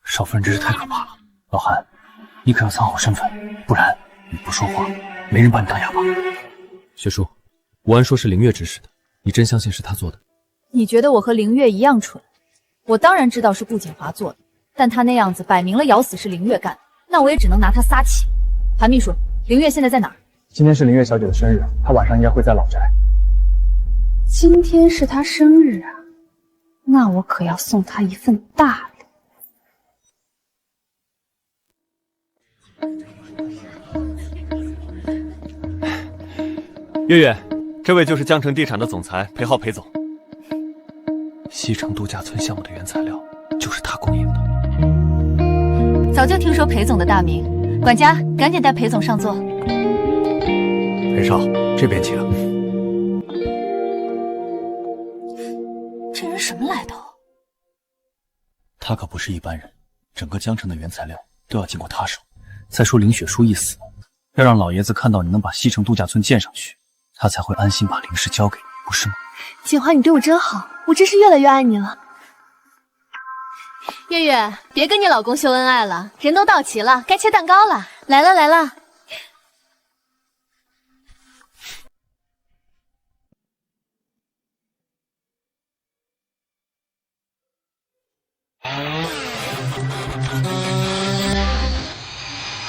少夫人真是太可怕了。老韩，你可要藏好身份，不然你不说话，没人把你当哑巴。雪叔，吴安说是凌月指使的，你真相信是他做的？你觉得我和凌月一样蠢？我当然知道是顾锦华做的，但他那样子摆明了咬死是凌月干的，那我也只能拿他撒气。韩秘书，凌月现在在哪儿？今天是凌月小姐的生日，她晚上应该会在老宅。今天是她生日啊，那我可要送她一份大礼。月月，这位就是江城地产的总裁裴浩裴总。西城度假村项目的原材料就是他供应的。早就听说裴总的大名，管家赶紧带裴总上座。裴少，这边请。这人什么来头？他可不是一般人，整个江城的原材料都要经过他手。再说林雪书一死，要让老爷子看到你能把西城度假村建上去，他才会安心把林氏交给你，不是吗？锦华，你对我真好，我真是越来越爱你了。月月，别跟你老公秀恩爱了，人都到齐了，该切蛋糕了。来了来了。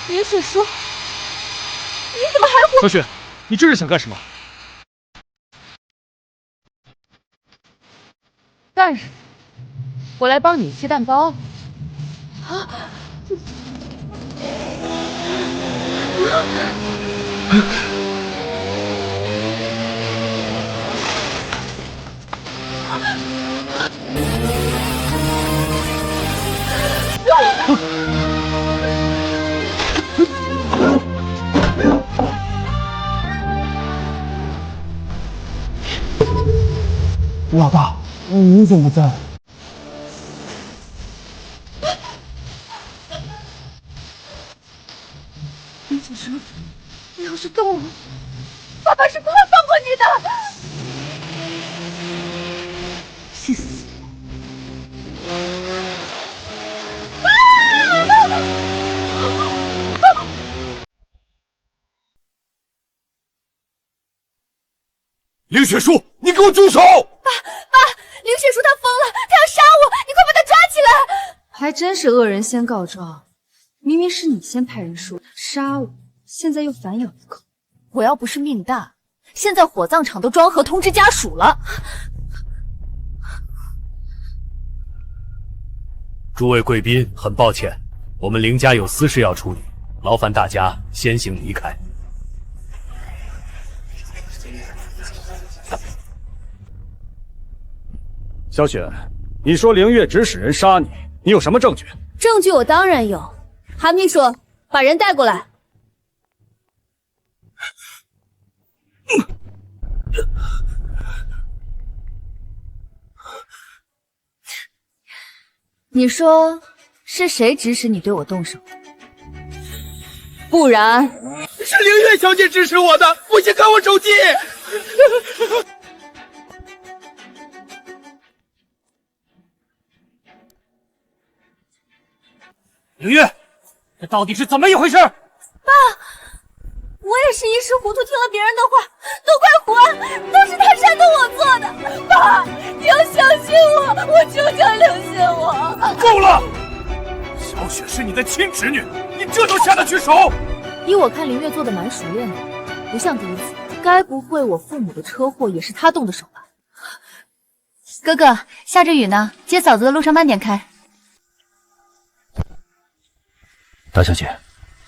林雪书，你怎么还活？小雪，你这是想干什么？干什么？我来帮你切蛋糕。啊！老大，你怎么在？林雪书，你要是动了，爸爸是不会放过你的。去死！林雪书，你给我住手！爸，林雪书她疯了，她要杀我，你快把她抓起来！还真是恶人先告状，明明是你先派人说杀我，现在又反咬一口。我要不是命大，现在火葬场都装盒通知家属了。诸位贵宾，很抱歉，我们林家有私事要处理，劳烦大家先行离开。小雪，你说凌月指使人杀你，你有什么证据？证据我当然有。韩秘书，把人带过来。你说是谁指使你对我动手？不然是凌月小姐指使我的。我先看我手机。凌月，这到底是怎么一回事？爸，我也是一时糊涂，听了别人的话，都怪胡安，都是他煽动我做的。爸，你要相信我，我求求相信我。够了！小雪是你的亲侄女，你这都下得去手？依我看，凌月做的蛮熟练的，不像第一次。该不会我父母的车祸也是他动的手吧？哥哥，下着雨呢，接嫂子的路上慢点开。大小姐，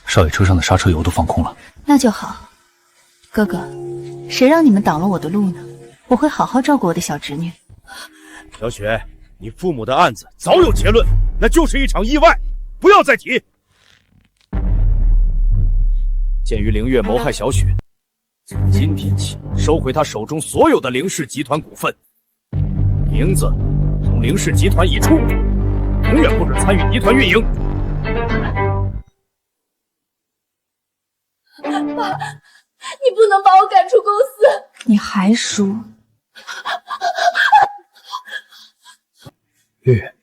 少爷车上的刹车油都放空了。那就好。哥哥，谁让你们挡了我的路呢？我会好好照顾我的小侄女。小雪，你父母的案子早有结论，那就是一场意外，不要再提。鉴于凌月谋害小雪，从今天起收回他手中所有的凌氏集团股份，名字从凌氏集团移出，永远不准参与集团运营。爸，你不能把我赶出公司！你还输？月月，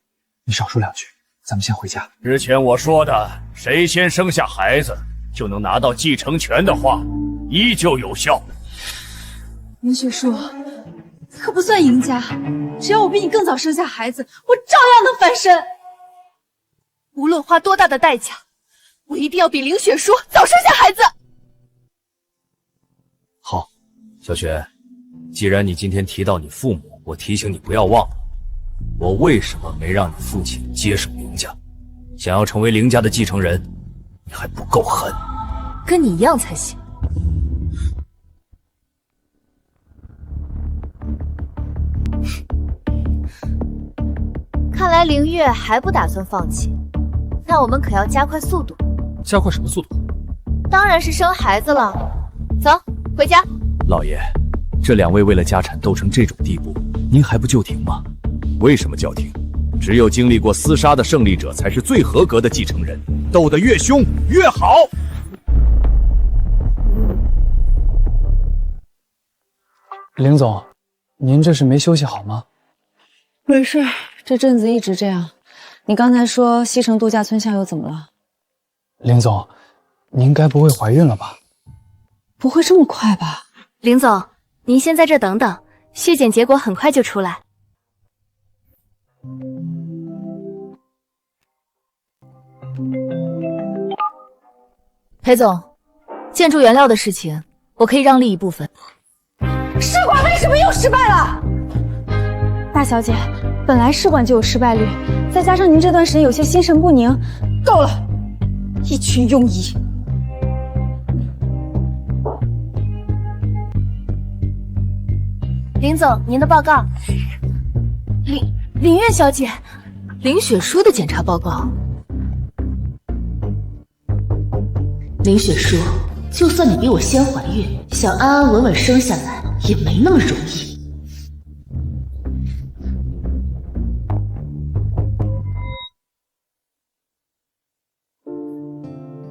你少说两句，咱们先回家。之前我说的，谁先生下孩子就能拿到继承权的话，依旧有效。林雪树，可不算赢家，只要我比你更早生下孩子，我照样能翻身。无论花多大的代价，我一定要比凌雪书早生下孩子。好，小雪，既然你今天提到你父母，我提醒你不要忘了，我为什么没让你父亲接手凌家？想要成为凌家的继承人，你还不够狠。跟你一样才行。看来凌月还不打算放弃，那我们可要加快速度。加快什么速度？当然是生孩子了。走，回家。老爷，这两位为了家产斗成这种地步，您还不就停吗？为什么叫停？只有经历过厮杀的胜利者才是最合格的继承人，斗得越凶越好。凌总，您这是没休息好吗？没事，这阵子一直这样。你刚才说西城度假村下游怎么了？凌总，您该不会怀孕了吧？不会这么快吧？凌总，您先在这等等，血检结果很快就出来。裴总，建筑原料的事情，我可以让利一部分。试管为什么又失败了？大小姐，本来试管就有失败率，再加上您这段时间有些心神不宁，够了，一群庸医。林总，您的报告。林月小姐，林雪书的检查报告。林雪书，就算你比我先怀孕，想安安稳稳生下来也没那么容易。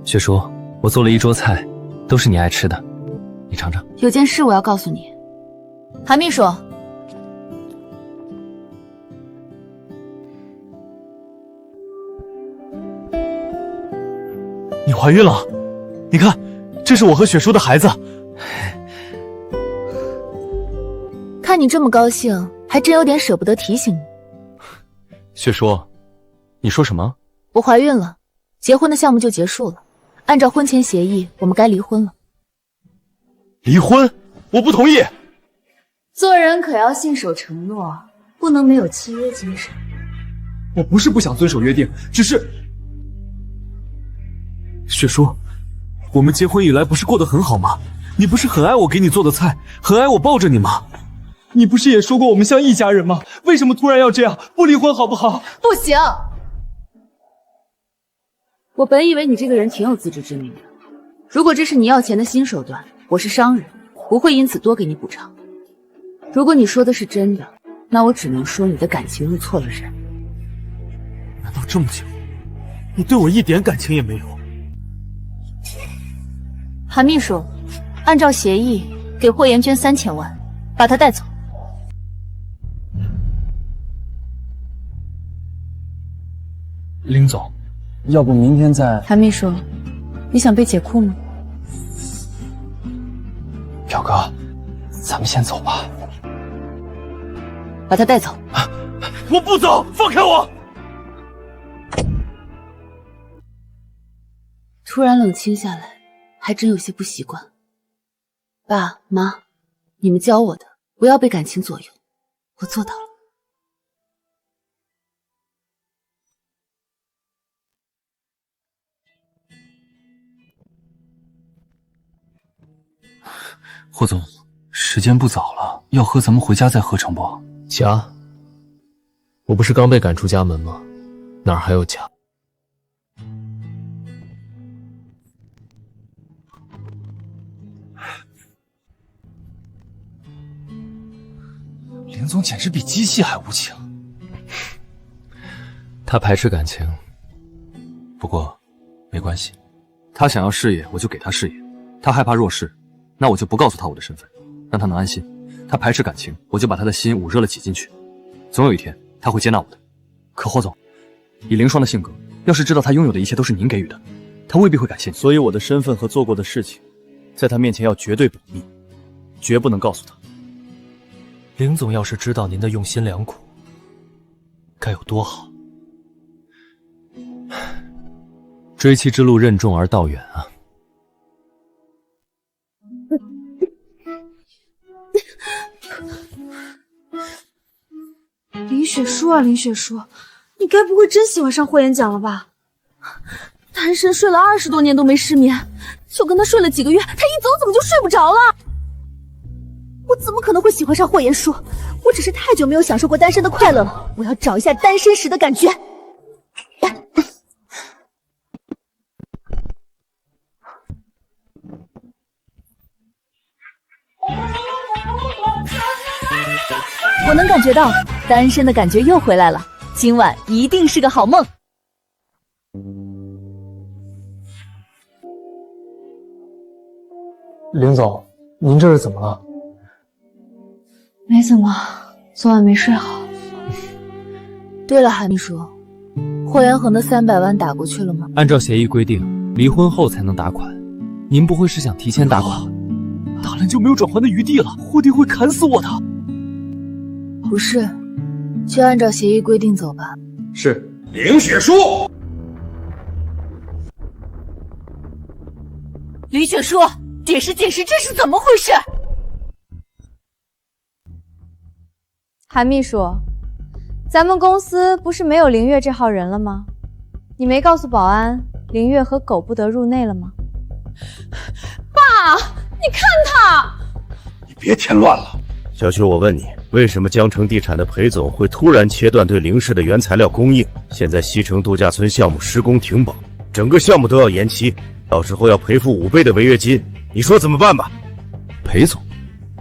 雪叔，我做了一桌菜，都是你爱吃的，你尝尝。有件事我要告诉你，韩秘书。你怀孕了，你看，这是我和雪叔的孩子。看你这么高兴，还真有点舍不得提醒你。雪叔，你说什么？我怀孕了，结婚的项目就结束了。按照婚前协议，我们该离婚了。离婚？我不同意。做人可要信守承诺，不能没有契约精神。我不是不想遵守约定，只是……雪叔，我们结婚以来不是过得很好吗？你不是很爱我给你做的菜，很爱我抱着你吗？你不是也说过我们像一家人吗？为什么突然要这样？不离婚好不好？不行！我本以为你这个人挺有自知之明的，如果这是你要钱的新手段，我是商人，不会因此多给你补偿。如果你说的是真的，那我只能说你的感情入错了人。难道这么久，你对我一点感情也没有？韩秘书，按照协议给霍妍娟3000万，把她带走。林总，要不明天再……韩秘书，你想被解雇吗？表哥，咱们先走吧。把她带走。我不走，放开我！突然冷清下来，还真有些不习惯。爸妈，你们教我的，不要被感情左右，我做到了。霍总，时间不早了，要喝咱们回家再喝成不？家？我不是刚被赶出家门吗？哪儿还有家？林总简直比机器还无情。他排斥感情，不过没关系，他想要事业，我就给他事业；他害怕弱势，那我就不告诉他我的身份，让他能安心。他排斥感情，我就把他的心捂热了挤进去，总有一天他会接纳我的。可霍总，以凌霜的性格，要是知道他拥有的一切都是您给予的，他未必会感谢你。所以我的身份和做过的事情，在他面前要绝对保密，绝不能告诉他。林总要是知道您的用心良苦，该有多好。追妻之路任重而道远啊。林雪书啊，林雪书，你该不会真喜欢上霍元甲了吧？单身睡了20多年都没失眠，就跟他睡了几个月，他一走怎么就睡不着了？我怎么可能会喜欢上霍元书？我只是太久没有享受过单身的快乐了，我要找一下单身时的感觉。我能感觉到单身的感觉又回来了，今晚一定是个好梦。林总，您这是怎么了？没怎么，昨晚没睡好。对了，韩秘书，霍元衡的300万打过去了吗？按照协议规定，离婚后才能打款。您不会是想提前打款？打了就没有转还的余地了，霍弟会砍死我的。不是，就按照协议规定走吧。是。凌雪书，林雪书，解释解释，这是怎么回事？韩秘书，咱们公司不是没有凌月这号人了吗？你没告诉保安凌月和狗不得入内了吗？爸，你看他！你别添乱了。小秋，我问你，为什么江城地产的裴总会突然切断对凌氏的原材料供应？现在西城度假村项目施工停保，整个项目都要延期，到时候要赔付5倍的违约金，你说怎么办吧？裴总，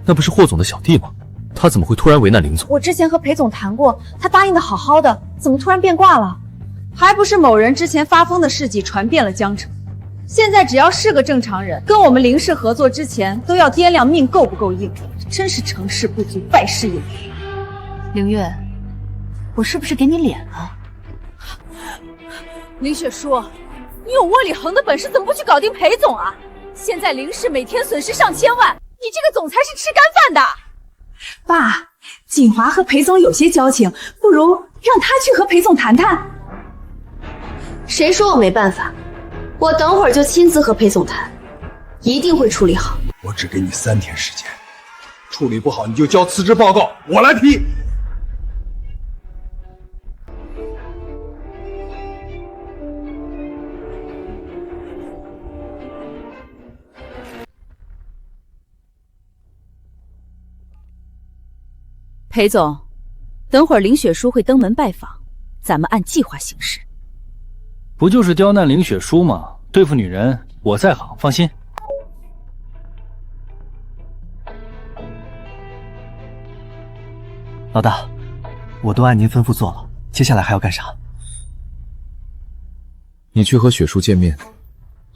那不是霍总的小弟吗？他怎么会突然为难凌总？我之前和裴总谈过，他答应的好好的，怎么突然变卦了？还不是某人之前发疯的事迹传遍了江城。现在只要是个正常人，跟我们凌氏合作之前，都要掂量命够不够硬，真是成事不足败事有余。凌月，我是不是给你脸了？林雪书，你有窝里横的本事，怎么不去搞定裴总啊？现在凌氏每天损失上千万，你这个总裁是吃干饭的。爸，锦华和裴总有些交情，不如让他去和裴总谈谈。谁说我没办法？我等会儿就亲自和裴总谈，一定会处理好。我只给你3天时间，处理不好你就交辞职报告，我来批。裴总，等会儿林雪书会登门拜访，咱们按计划行事。不就是刁难凌雪书吗？对付女人我在行，放心。老大，我都按您吩咐做了，接下来还要干啥？你去和雪书见面，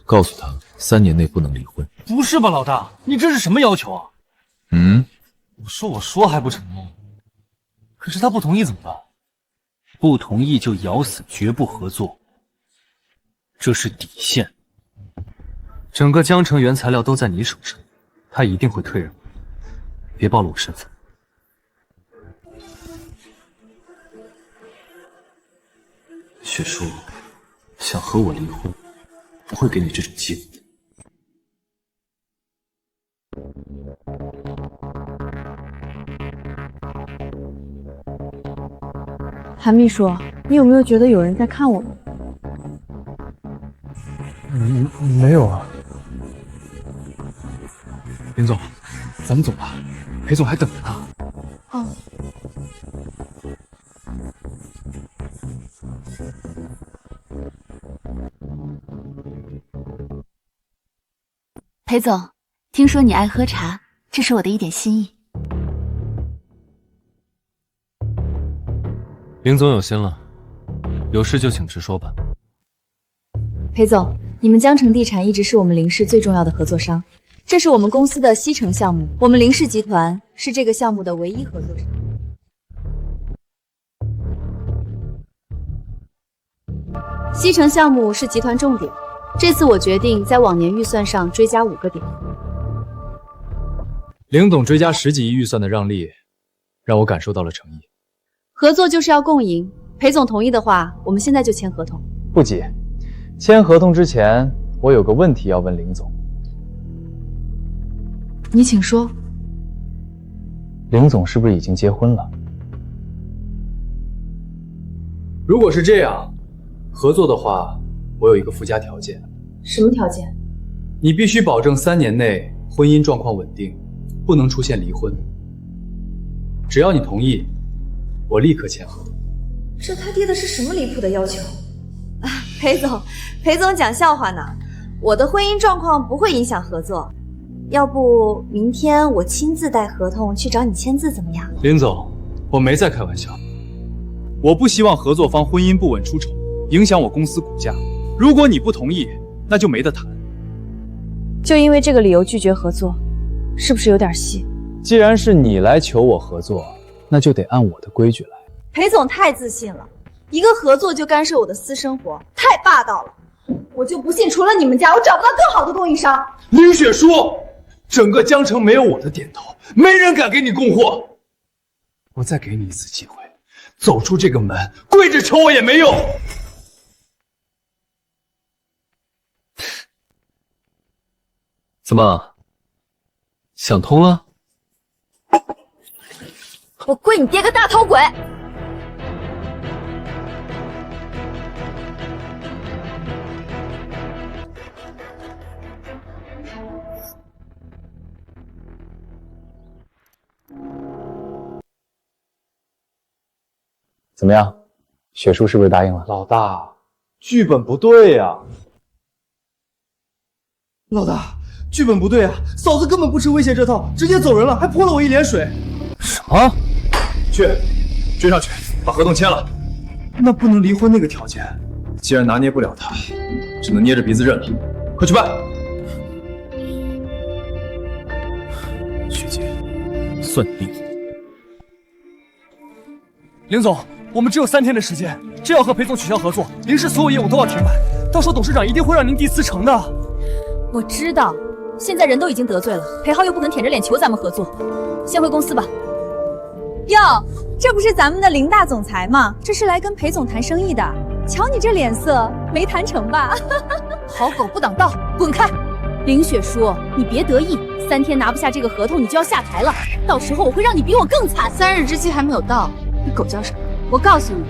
告诉他3年内不能离婚。不是吧，老大，你这是什么要求啊？我说还不成吗？可是他不同意怎么办？不同意就咬死绝不合作，这是底线。整个江城原材料都在你手上，他一定会退让。别暴露我身份。雪书想和我离婚，不会给你这种机会的。韩秘书，你有没有觉得有人在看我们？没有啊。林总，咱们走吧，裴总还等着呢。哦。裴总，听说你爱喝茶，这是我的一点心意。林总有心了，有事就请直说吧。裴总，你们江城地产一直是我们林氏最重要的合作商，这是我们公司的西城项目，我们林氏集团是这个项目的唯一合作商。西城项目是集团重点，这次我决定在往年预算上追加5个点。林总追加10几亿预算的让利，让我感受到了诚意。合作就是要共赢，裴总同意的话，我们现在就签合同。不急，签合同之前，我有个问题要问林总。你请说。林总是不是已经结婚了？如果是这样，合作的话，我有一个附加条件。什么条件？你必须保证3年内婚姻状况稳定，不能出现离婚。只要你同意，我立刻签合同。这他爹的是什么离谱的要求？裴总讲笑话呢。我的婚姻状况不会影响合作，要不明天我亲自带合同去找你签字怎么样？林总，我没在开玩笑。我不希望合作方婚姻不稳出丑，影响我公司股价。如果你不同意，那就没得谈。就因为这个理由拒绝合作，是不是有点戏？既然是你来求我合作，那就得按我的规矩来。裴总太自信了，一个合作就干涉我的私生活，太霸道了。我就不信除了你们家，我找不到更好的供应商。林雪书，整个江城没有我的点头，没人敢给你供货。我再给你一次机会，走出这个门，跪着求我也没用。怎么，想通了？我跪你爹个大头鬼！怎么样，雪叔是不是答应了？老大，剧本不对呀！老大，剧本不对啊！嫂子根本不吃威胁这套，直接走人了，还泼了我一脸水。什么？追上去，把合同签了。那不能离婚那个条件，既然拿捏不了他，只能捏着鼻子认了。快去办！学姐，算你厉害。林总，我们只有3天的时间，这要和裴总取消合作，林氏所有业务都要停摆，到时候董事长一定会让您弟辞呈的。我知道，现在人都已经得罪了，裴浩又不肯舔着脸求咱们合作，先回公司吧。哟，这不是咱们的林大总裁吗？这是来跟裴总谈生意的。瞧你这脸色，没谈成吧？好狗不挡道，滚开！林雪书，你别得意，3天拿不下这个合同，你就要下台了。到时候我会让你比我更惨。3日之期还没有到，你狗叫什么？我告诉你，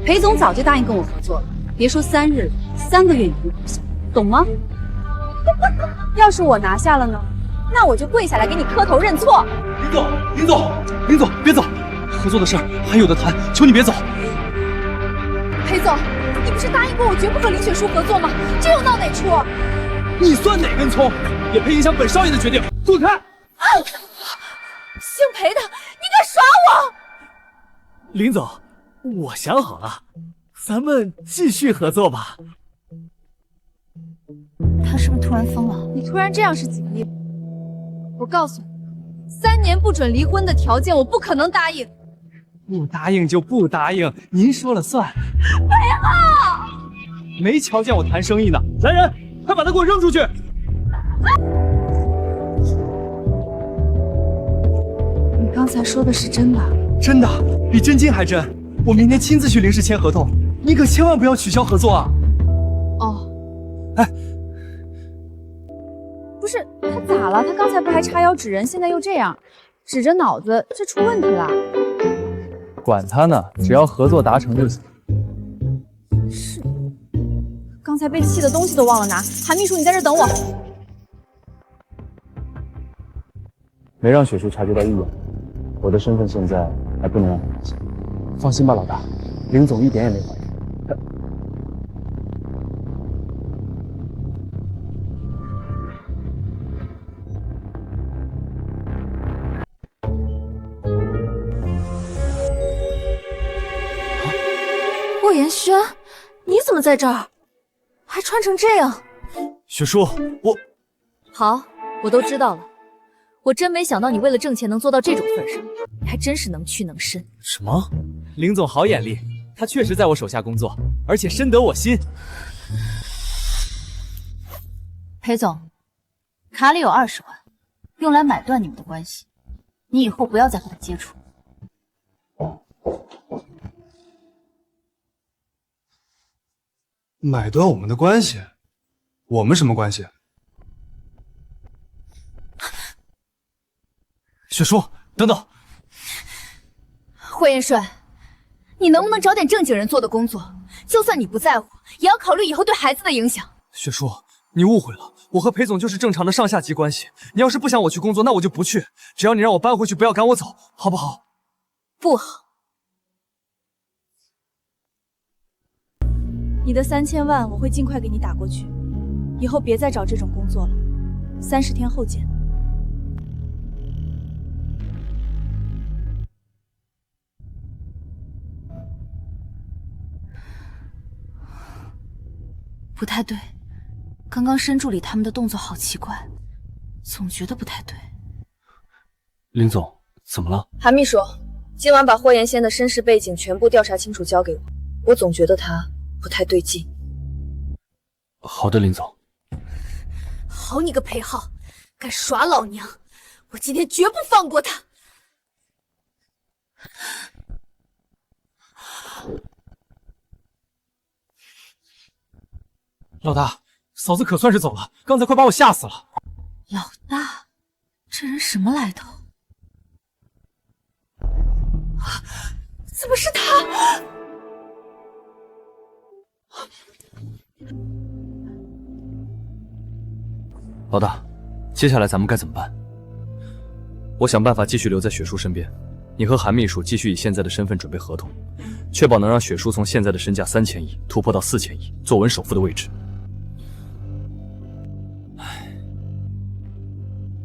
裴总早就答应跟我合作了，别说3日，3个月你都不行，懂吗？要是我拿下了呢，那我就跪下来给你磕头认错。林总，别走，合作的事儿还有的谈，求你别走。裴总，你不是答应过我绝不和林雪书合作吗？这又闹哪出？你算哪根葱？也配影响本少爷的决定？滚开！姓裴的，你敢耍我！林总，我想好了，咱们继续合作吧。他是不是突然疯了？你突然这样是几个意？我告诉你，3年不准离婚的条件我不可能答应。不答应就不答应，您说了算。裴浩，没瞧见我谈生意呢？来人，快把他给我扔出去！你刚才说的是真的？真的，比真金还真。我明天亲自去林氏签合同，你可千万不要取消合作啊！哦，哎，不是他咋了？他刚才不还叉腰指人，现在又这样，指着脑子，这出问题了。管他呢，只要合作达成就行。是，刚才被气的东西都忘了拿。韩秘书，你在这等我。没让雪叔察觉到异样，我的身份现在还不能让他发现。放心吧，老大，林总一点也没怀疑。你怎么在这儿？还穿成这样？雪叔，我……好，我都知道了。我真没想到你为了挣钱能做到这种份上，你还真是能屈能伸。什么？林总好眼力，他确实在我手下工作，而且深得我心。裴总，卡里有20万，用来买断你们的关系，你以后不要再和他接触。买断我们的关系？我们什么关系？雪叔，等等！霍元帅，你能不能找点正经人做的工作？就算你不在乎，也要考虑以后对孩子的影响。雪叔，你误会了，我和裴总就是正常的上下级关系。你要是不想我去工作，那我就不去。只要你让我搬回去，不要赶我走，好不好？不好。你的3000万我会尽快给你打过去，以后别再找这种工作了。30天后见。不太对，刚刚申助理他们的动作好奇怪，总觉得不太对。林总，怎么了？韩秘书，今晚把霍延仙的身世背景全部调查清楚交给我，我总觉得他不太对劲。好的，林总。好你个裴浩，敢耍老娘，我今天绝不放过他！老大，嫂子可算是走了，刚才快把我吓死了。老大，这人什么来头？怎么是他？老大，接下来咱们该怎么办？我想办法继续留在雪叔身边，你和韩秘书继续以现在的身份准备合同，确保能让雪叔从现在的身价3000亿突破到4000亿，坐稳首富的位置。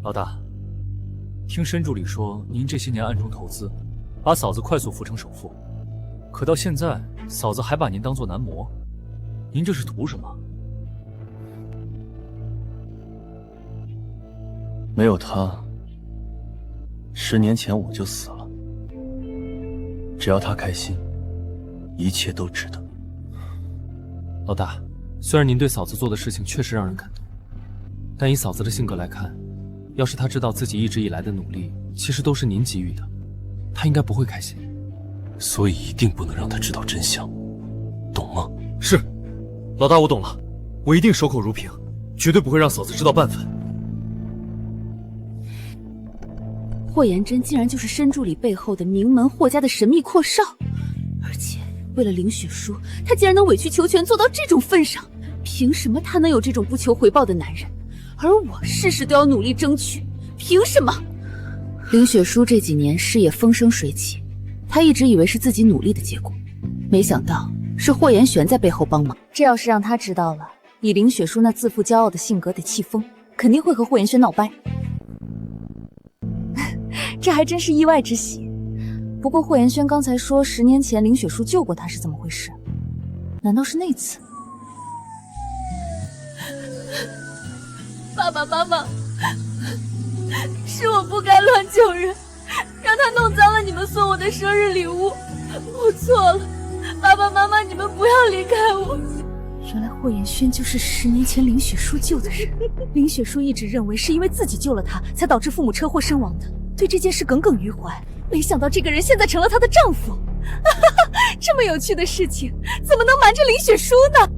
老大，听申助理说，您这些年暗中投资，把嫂子快速扶成首富，可到现在，嫂子还把您当作男模，您这是图什么？没有他，10年前我就死了。只要他开心，一切都值得。老大，虽然您对嫂子做的事情确实让人感动，但以嫂子的性格来看，要是她知道自己一直以来的努力其实都是您给予的，她应该不会开心。所以一定不能让他知道真相，懂吗？是，老大，我懂了，我一定守口如瓶，绝对不会让嫂子知道半分。霍延真竟然就是申助理背后的名门霍家的神秘阔少，而且为了林雪书，他竟然能委曲求全做到这种份上，凭什么他能有这种不求回报的男人，而我事事都要努力争取？凭什么？林雪书这几年事业风生水起，他一直以为是自己努力的结果，没想到是霍延玄在背后帮忙。这要是让他知道了，以林雪书那自负骄傲的性格得气疯，肯定会和霍延轩闹掰。这还真是意外之喜。不过霍延轩刚才说10年前林雪书救过他是怎么回事？难道是那次？爸爸妈妈，是我不该乱救人，让他弄脏了你们送我的生日礼物，我错了。爸爸妈妈，你们不要离开我。原来霍延轩就是10年前林雪书救的人。林雪书一直认为是因为自己救了他，才导致父母车祸身亡的，对这件事耿耿于怀。没想到这个人现在成了她的丈夫。这么有趣的事情，怎么能瞒着林雪书呢？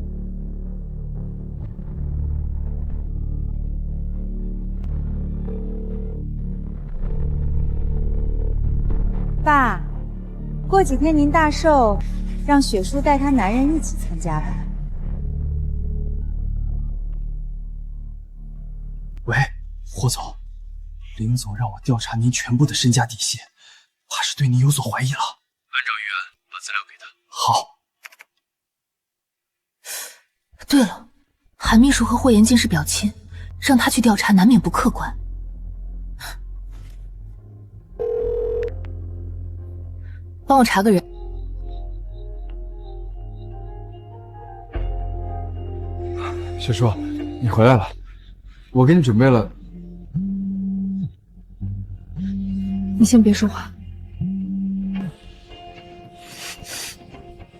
爸，过几天您大寿，让雪叔带她男人一起参加吧。喂，霍总，林总让我调查您全部的身家底细，怕是对您有所怀疑了。按照预案，把资料给他。好。对了，韩秘书和霍延静是表亲，让他去调查难免不客观。帮我查个人。雪叔，你回来了，我给你准备了。你先别说话。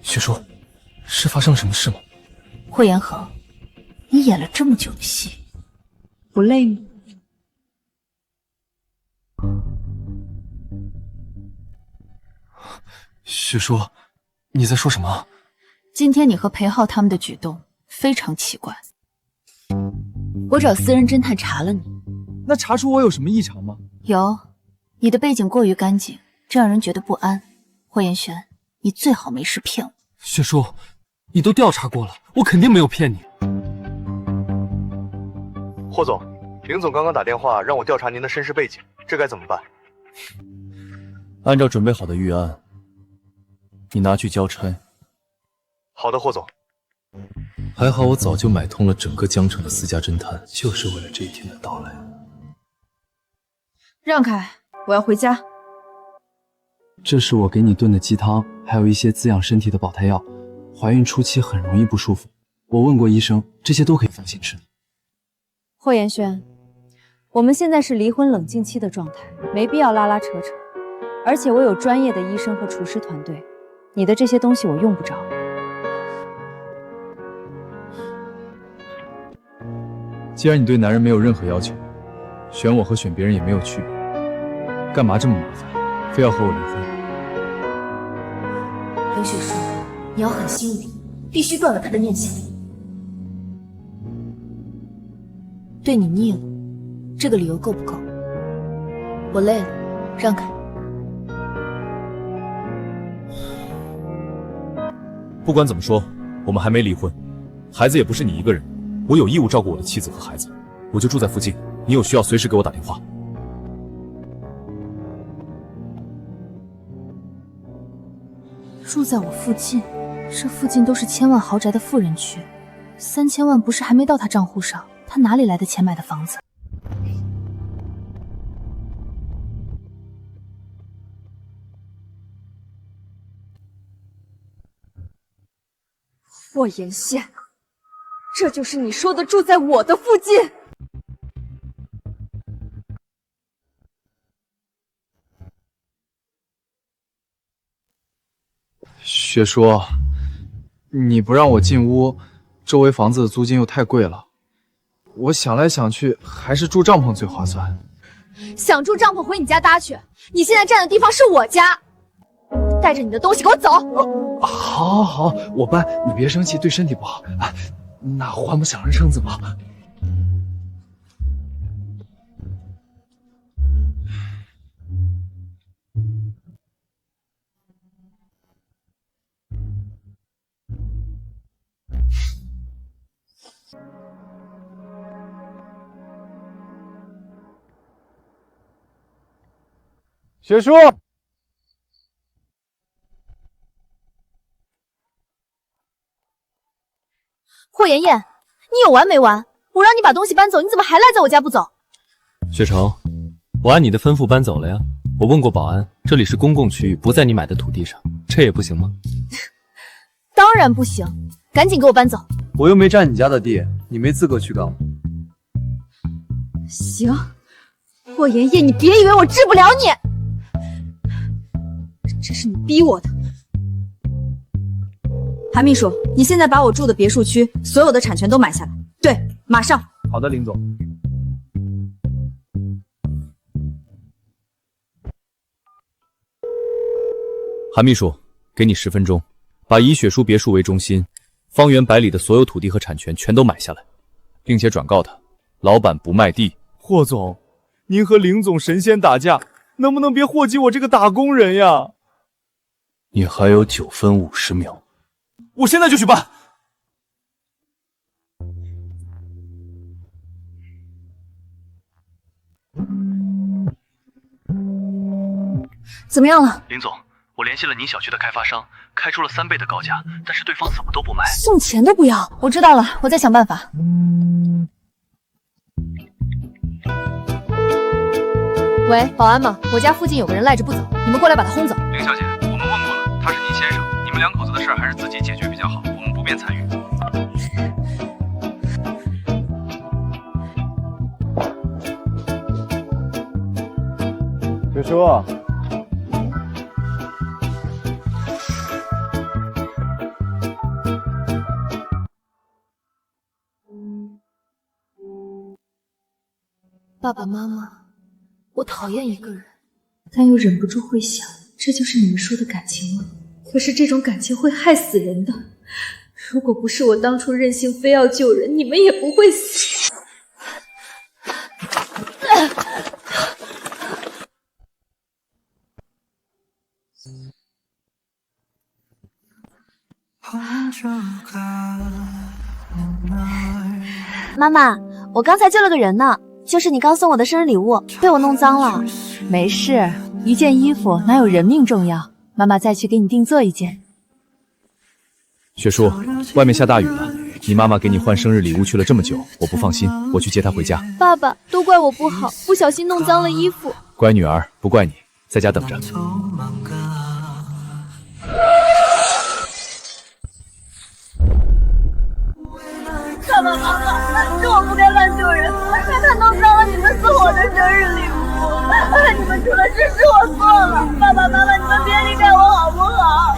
雪叔，是发生了什么事吗？霍言恒，你演了这么久的戏，不累吗？雪叔，你在说什么？今天你和裴浩他们的举动非常奇怪。我找私人侦探查了你，那查出我有什么异常吗？有，你的背景过于干净，这让人觉得不安。霍言轩，你最好没事骗我。雪叔，你都调查过了，我肯定没有骗你。霍总，林总刚刚打电话让我调查您的身世背景，这该怎么办？按照准备好的预案，你拿去交差。好的，霍总。还好我早就买通了整个江城的私家侦探，就是为了这一天的到来。让开，我要回家。这是我给你炖的鸡汤，还有一些滋养身体的保胎药。怀孕初期很容易不舒服，我问过医生，这些都可以放心吃。霍言轩，我们现在是离婚冷静期的状态，没必要拉拉扯扯。而且我有专业的医生和厨师团队，你的这些东西我用不着。既然你对男人没有任何要求，选我和选别人也没有区别，干嘛这么麻烦，非要和我离婚？刘雪叔，你要很幸运，必须断了他的念想。对你腻了，这个理由够不够？我累了，让开。不管怎么说，我们还没离婚，孩子也不是你一个人，我有义务照顾我的妻子和孩子，我就住在附近，你有需要随时给我打电话。住在我附近，这附近都是千万豪宅的富人区，3000万不是还没到他账户上，他哪里来的钱买的房子？霍言轩，这就是你说的住在我的附近？雪叔，你不让我进屋，周围房子的租金又太贵了，我想来想去，还是住帐篷最划算。想住帐篷回你家搭去，你现在站的地方是我家，带着你的东西给我走。好，好，我搬，你别生气，对身体不好。啊，那换不想人绳子吧。雪叔，霍妍妍，你有完没完？我让你把东西搬走，你怎么还赖在我家不走？雪城，我按你的吩咐搬走了呀。我问过保安，这里是公共区域，不在你买的土地上，这也不行吗？当然不行，赶紧给我搬走！我又没占你家的地，你没资格去告我。行，霍妍妍，你别以为我治不了你，这是你逼我的。韩秘书，你现在把我住的别墅区所有的产权都买下来，对，马上。好的，林总。韩秘书，给你10分钟，把以雪叔别墅为中心，方圆100里的所有土地和产权全都买下来，并且转告他，老板不卖地。霍总，您和林总神仙打架，能不能别祸及我这个打工人呀？你还有9分50秒，我现在就去办。怎么样了？林总，我联系了您小区的开发商，开出了3倍的高价，但是对方怎么都不卖，送钱都不要。我知道了，我再想办法。喂，保安吗？我家附近有个人赖着不走，你们过来把他轰走。林小姐，我们问过了，他是您先生，你们2口子的事还是自己解决比较好，我们不便参与。叔。爸爸妈妈，我讨厌一个人，但又忍不住会想，这就是你们说的感情吗？可是这种感情会害死人的。如果不是我当初任性非要救人，你们也不会死。妈妈，我刚才救了个人呢，就是你刚送我的生日礼物，被我弄脏了。没事，一件衣服哪有人命重要？妈妈再去给你定做一件。雪叔，外面下大雨了，你妈妈给你换生日礼物去了这么久，我不放心，我去接她回家。爸爸，都怪我不好，不小心弄脏了衣服。乖女儿，不怪你，在家等着。爸爸妈妈，是我不该乱救人，是他弄脏了你们送我的生日礼物。你们出了事是我错了，爸爸妈妈，你们别离开我好不好？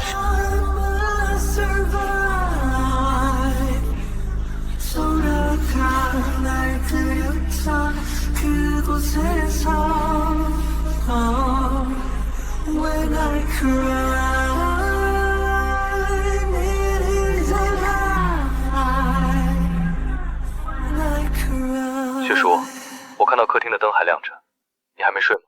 雪叔，我看到客厅的灯还亮着，你还没睡吗？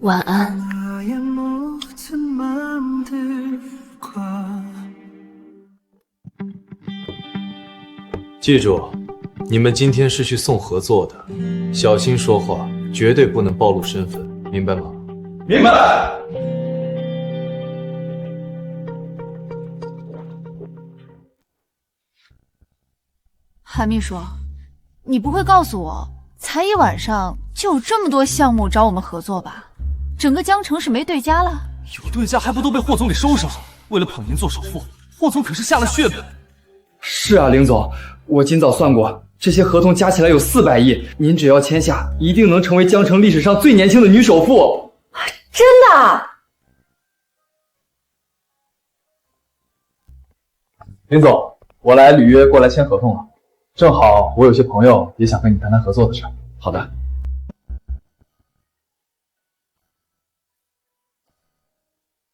晚安。记住，你们今天是去送合作的，小心说话，绝对不能暴露身份，明白吗？明白。韩秘书，你不会告诉我，才一晚上就有这么多项目找我们合作吧？整个江城是没对家了？有对家还不都被霍总给收拾了？为了捧您做首富，霍总可是下了血本。是啊，林总，我今早算过，这些合同加起来有400亿，您只要签下，一定能成为江城历史上最年轻的女首富。真的？林总，我来履约过来签合同了，正好我有些朋友也想跟你谈谈合作的事。好的。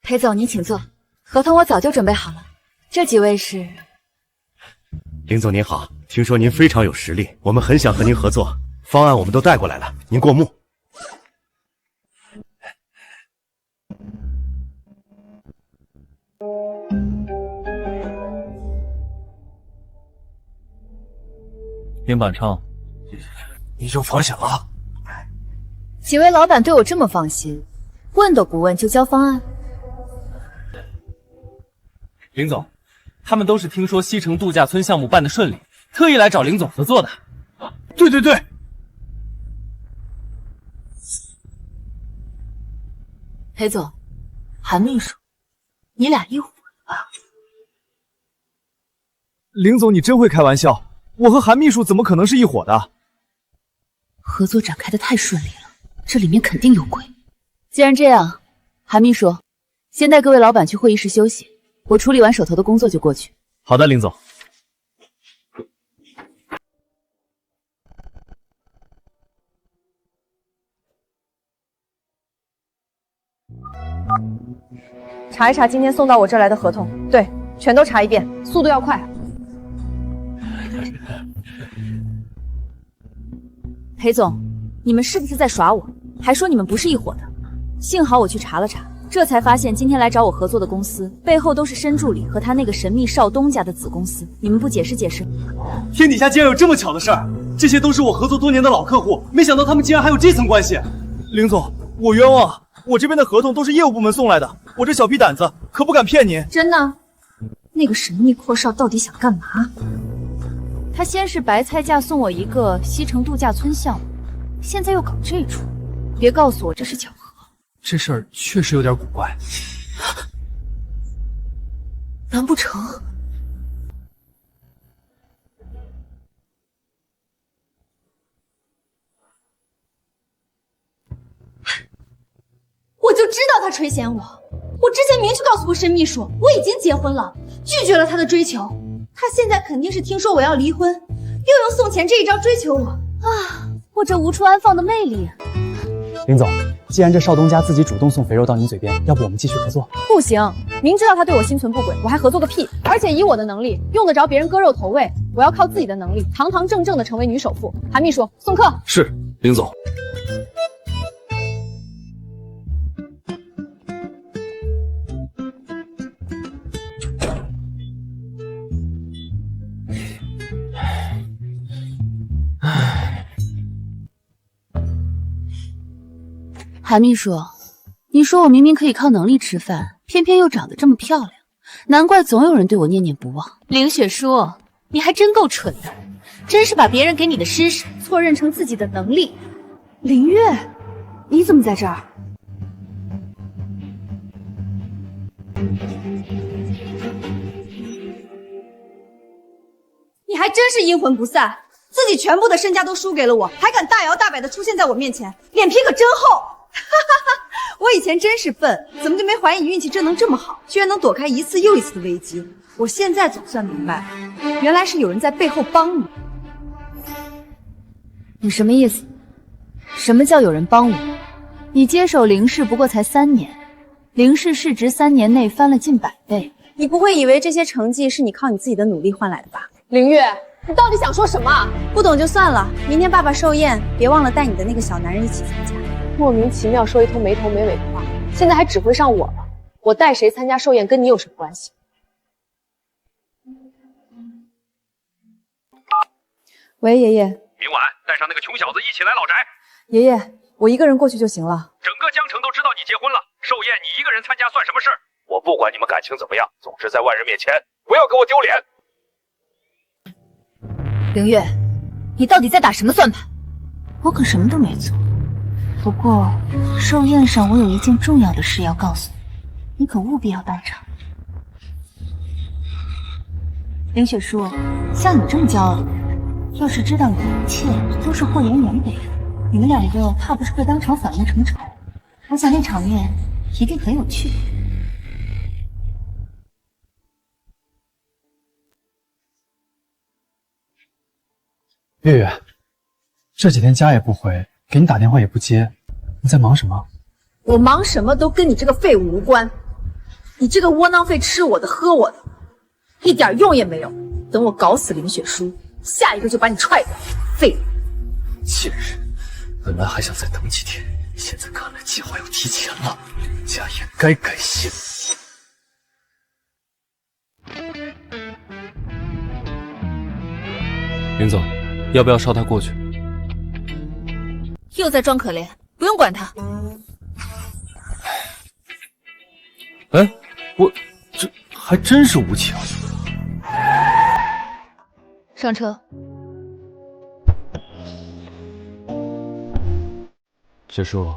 裴总，您请坐，合同我早就准备好了。这几位是？林总您好，听说您非常有实力，我们很想和您合作，方案我们都带过来了，您过目。林板昌，你就放下了。几位老板对我这么放心，问都不问就交方案？林总，他们都是听说西城度假村项目办得顺利，特意来找林总合作的。对对对，裴总，韩秘书，你俩一伙的吧？林总，你真会开玩笑，我和韩秘书怎么可能是一伙的？合作展开的太顺利了，这里面肯定有鬼。既然这样，韩秘书，先带各位老板去会议室休息，我处理完手头的工作就过去。好的，林总。查一查今天送到我这儿来的合同，对，全都查一遍，速度要快。裴总，你们是不是在耍我？还说你们不是一伙的。幸好我去查了查，这才发现今天来找我合作的公司背后都是申助理和他那个神秘少东家的子公司。你们不解释解释？天底下竟然有这么巧的事儿！这些都是我合作多年的老客户，没想到他们竟然还有这层关系。林总，我冤枉，我这边的合同都是业务部门送来的，我这小屁胆子可不敢骗您。真的？那个神秘阔少到底想干嘛？他先是白菜价送我一个西城度假村项目，现在又搞这出，别告诉我这是巧合。这事儿确实有点古怪。难不成？我就知道他垂涎我。我之前明确告诉过申秘书，我已经结婚了，拒绝了他的追求。他现在肯定是听说我要离婚，又用送钱这一招追求我啊！我这无处安放的魅力。林总，既然这少东家自己主动送肥肉到您嘴边，要不我们继续合作？不行，明知道他对我心存不轨，我还合作个屁！而且以我的能力，用得着别人割肉投喂？我要靠自己的能力，堂堂正正的成为女首富。韩秘书，送客。是，林总。韩秘书，你说我明明可以靠能力吃饭，偏偏又长得这么漂亮，难怪总有人对我念念不忘。凌雪书，你还真够蠢的，真是把别人给你的施舍错认成自己的能力。林月，你怎么在这儿？你还真是阴魂不散，自己全部的身家都输给了我，还敢大摇大摆的出现在我面前，脸皮可真厚。哈哈，我以前真是笨，怎么就没怀疑你运气真能这么好，居然能躲开一次又一次的危机。我现在总算明白，原来是有人在背后帮你。你什么意思？什么叫有人帮我？你接手凌氏不过才3年，凌氏市值3年内翻了近100倍。你不会以为这些成绩是你靠你自己的努力换来的吧？凌月，你到底想说什么？不懂就算了，明天爸爸寿宴，别忘了带你的那个小男人一起参加。莫名其妙说一通没头没尾的话，现在还指挥上我了。我带谁参加寿宴跟你有什么关系？喂，爷爷。明晚带上那个穷小子一起来老宅。爷爷，我一个人过去就行了。整个江城都知道你结婚了，寿宴你一个人参加算什么事？我不管你们感情怎么样，总之在外人面前不要给我丢脸。凌月，你到底在打什么算盘？我可什么都没做。不过寿宴上我有一件重要的事要告诉你，你可务必要到场。凌雪书，像你这么骄傲的人，要是知道你的一切都是霍妍妍给的，你们2个怕不是会当场反目成仇？我想那场面一定很有趣。月月，这几天家也不回，给你打电话也不接，你在忙什么？我忙什么都跟你这个废物无关，你这个窝囊废吃我的喝我的，一点用也没有。等我搞死林雪书，下一个就把你踹掉，废物！贱人，本来还想再等几天，现在看来计划要提前了，人家也该改姓。林总，要不要捎他过去？又在装可怜，不用管他。哎，我这还真是无情。上车。雪叔，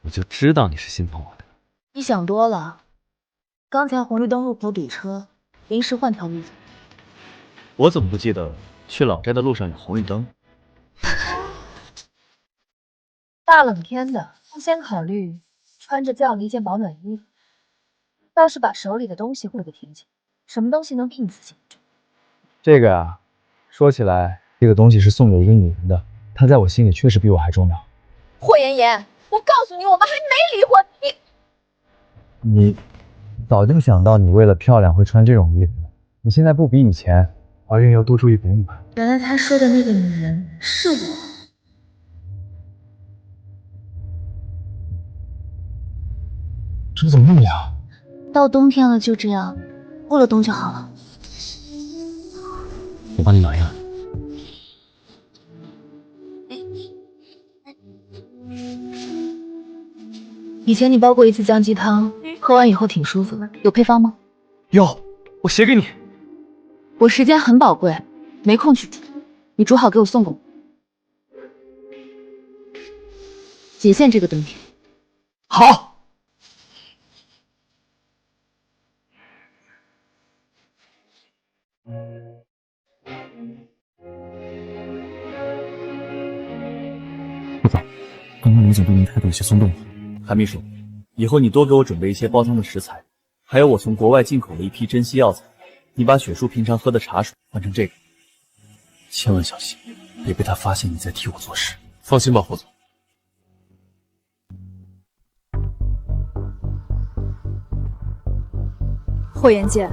我就知道你是心疼我的。你想多了，刚才红绿灯路口堵车，临时换条路走。我怎么不记得去老宅的路上有红绿灯？大冷天的，先考虑穿着这样的一件保暖衣服，倒是把手里的东西会给提起。什么东西能替你自己？这个呀，说起来，这个东西是送给一个女人的，她在我心里确实比我还重要。霍妍妍，我告诉你，我们还没离婚。你早就想到你为了漂亮会穿这种衣服，你现在不比以前，怀孕要多注意保暖。原来他说的那个女人是我。这怎么那么凉？到冬天了就这样，过了冬就好了。我帮你暖一暖。以前你煲过一次姜鸡汤，喝完以后挺舒服的，有配方吗？有，我写给你。我时间很宝贵，没空去煮，你煮好给我送过来。仅限这个冬天。好。刚刚林总对您态度有些松动了。韩秘书，以后你多给我准备一些煲汤的食材，还有我从国外进口的一批珍稀药材。你把雪叔平常喝的茶水换成这个，千万小心，别被他发现你在替我做事。放心吧，霍总。霍元剑，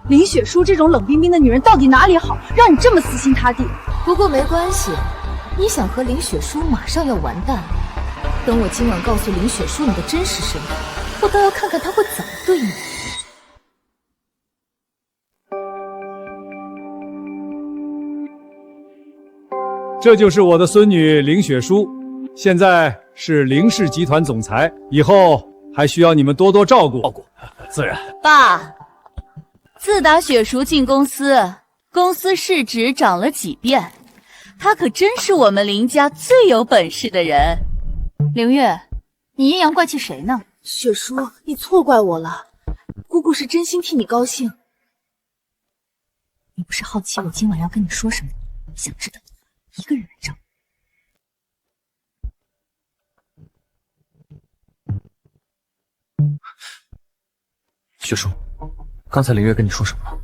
林雪书这种冷冰冰的女人到底哪里好，让你这么死心塌地？不过没关系，你想和林雪书马上要完蛋了。等我今晚告诉林雪书你的真实身份，我倒要看看她会怎么对你。这就是我的孙女林雪书，现在是林氏集团总裁，以后还需要你们多多照顾。自然。爸，自打雪叔进公司，公司市值涨了几遍，他可真是我们林家最有本事的人。凌月，你阴阳怪气谁呢？雪叔，你错怪我了，姑姑是真心替你高兴。你不是好奇我今晚要跟你说什么，想知道一个人来找雪叔，刚才林月跟你说什么了？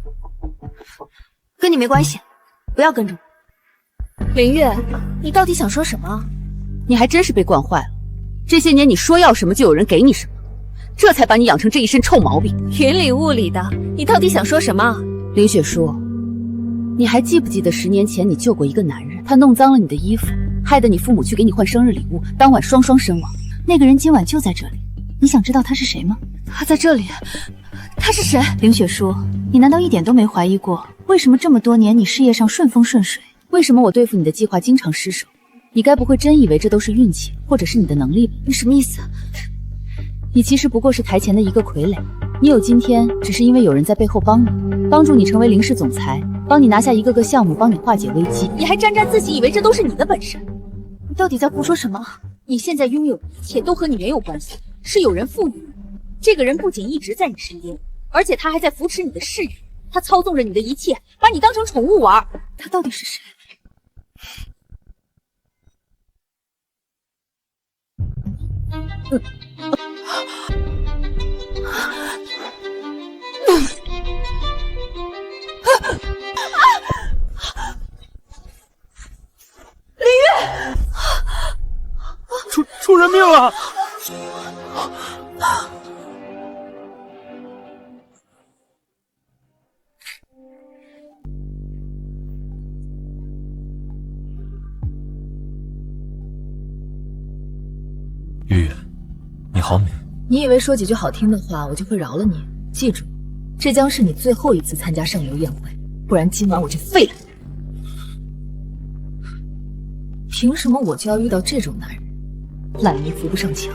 跟你没关系，不要跟着我。林月，你到底想说什么？你还真是被惯坏了。这些年你说要什么就有人给你什么，这才把你养成这一身臭毛病。云里雾里的，你到底想说什么？林雪书，你还记不记得10年前你救过一个男人，他弄脏了你的衣服，害得你父母去给你换生日礼物，当晚双双身亡。那个人今晚就在这里，你想知道他是谁吗？他在这里，他是谁？林雪书，你难道一点都没怀疑过，为什么这么多年你事业上顺风顺水？为什么我对付你的计划经常失手？你该不会真以为这都是运气，或者是你的能力吧？你什么意思？你其实不过是台前的一个傀儡，你有今天只是因为有人在背后帮你，帮助你成为林氏总裁，帮你拿下一个个项目，帮你化解危机。你还沾沾自喜，以为这都是你的本事？你到底在胡说什么？你现在拥有的一切都和你没有关系，是有人赋予的。这个人不仅一直在你身边，而且他还在扶持你的事业，他操纵着你的一切，把你当成宠物玩。他到底是谁？林月，出人命了！月月，你好美。你以为说几句好听的话，我就会饶了你？记住，这将是你最后一次参加上流宴会，不然今晚我就废了你。凭什么我就要遇到这种男人？烂泥扶不上墙。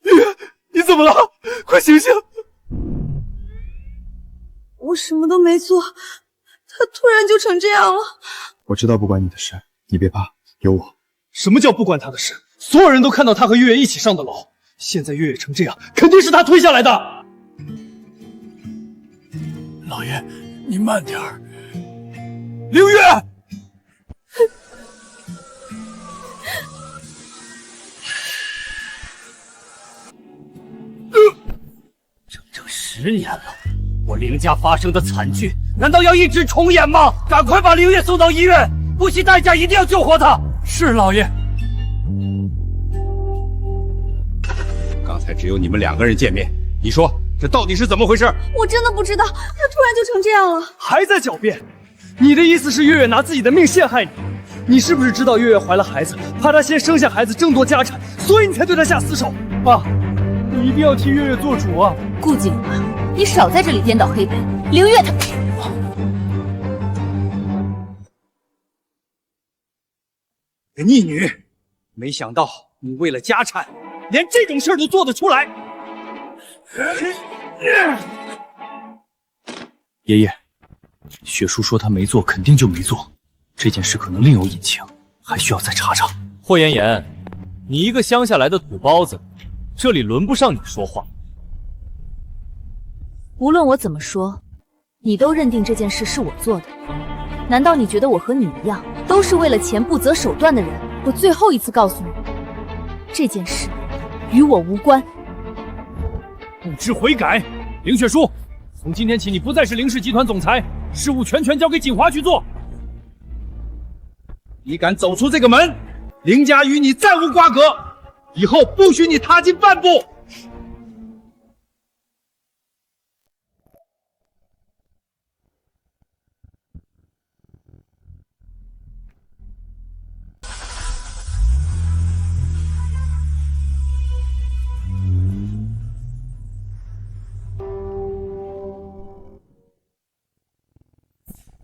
月月，你怎么了？快醒醒！我什么都没做，他突然就成这样了。我知道不关你的事，你别怕，有我。什么叫不关他的事？所有人都看到他和月月一起上的牢，现在月月成这样，肯定是他推下来的。老爷，你慢点儿。凌月，整整10年了。我凌家发生的惨剧，难道要一直重演吗？赶快把凌月送到医院，不惜代价一定要救活她。是老爷。刚才只有你们2个人见面，你说这到底是怎么回事？我真的不知道，他突然就成这样了。还在狡辩？你的意思是月月拿自己的命陷害你？你是不是知道月月怀了孩子，怕她先生下孩子争夺家产，所以你才对她下死手？爸，你一定要替月月做主啊！顾景华，你少在这里颠倒黑白。凌月她个逆女，没想到你为了家产，连这种事儿都做得出来。爷爷，雪叔说他没做，肯定就没做。这件事可能另有隐情，还需要再查查。霍妍妍，你一个乡下来的土包子，这里轮不上你说话。无论我怎么说，你都认定这件事是我做的。难道你觉得我和你一样，都是为了钱不择手段的人？我最后一次告诉你，这件事与我无关。不知悔改，凌雪书，从今天起你不再是凌氏集团总裁，事务全权交给锦华去做。你敢走出这个门，凌家与你再无瓜葛，以后不许你踏进半步。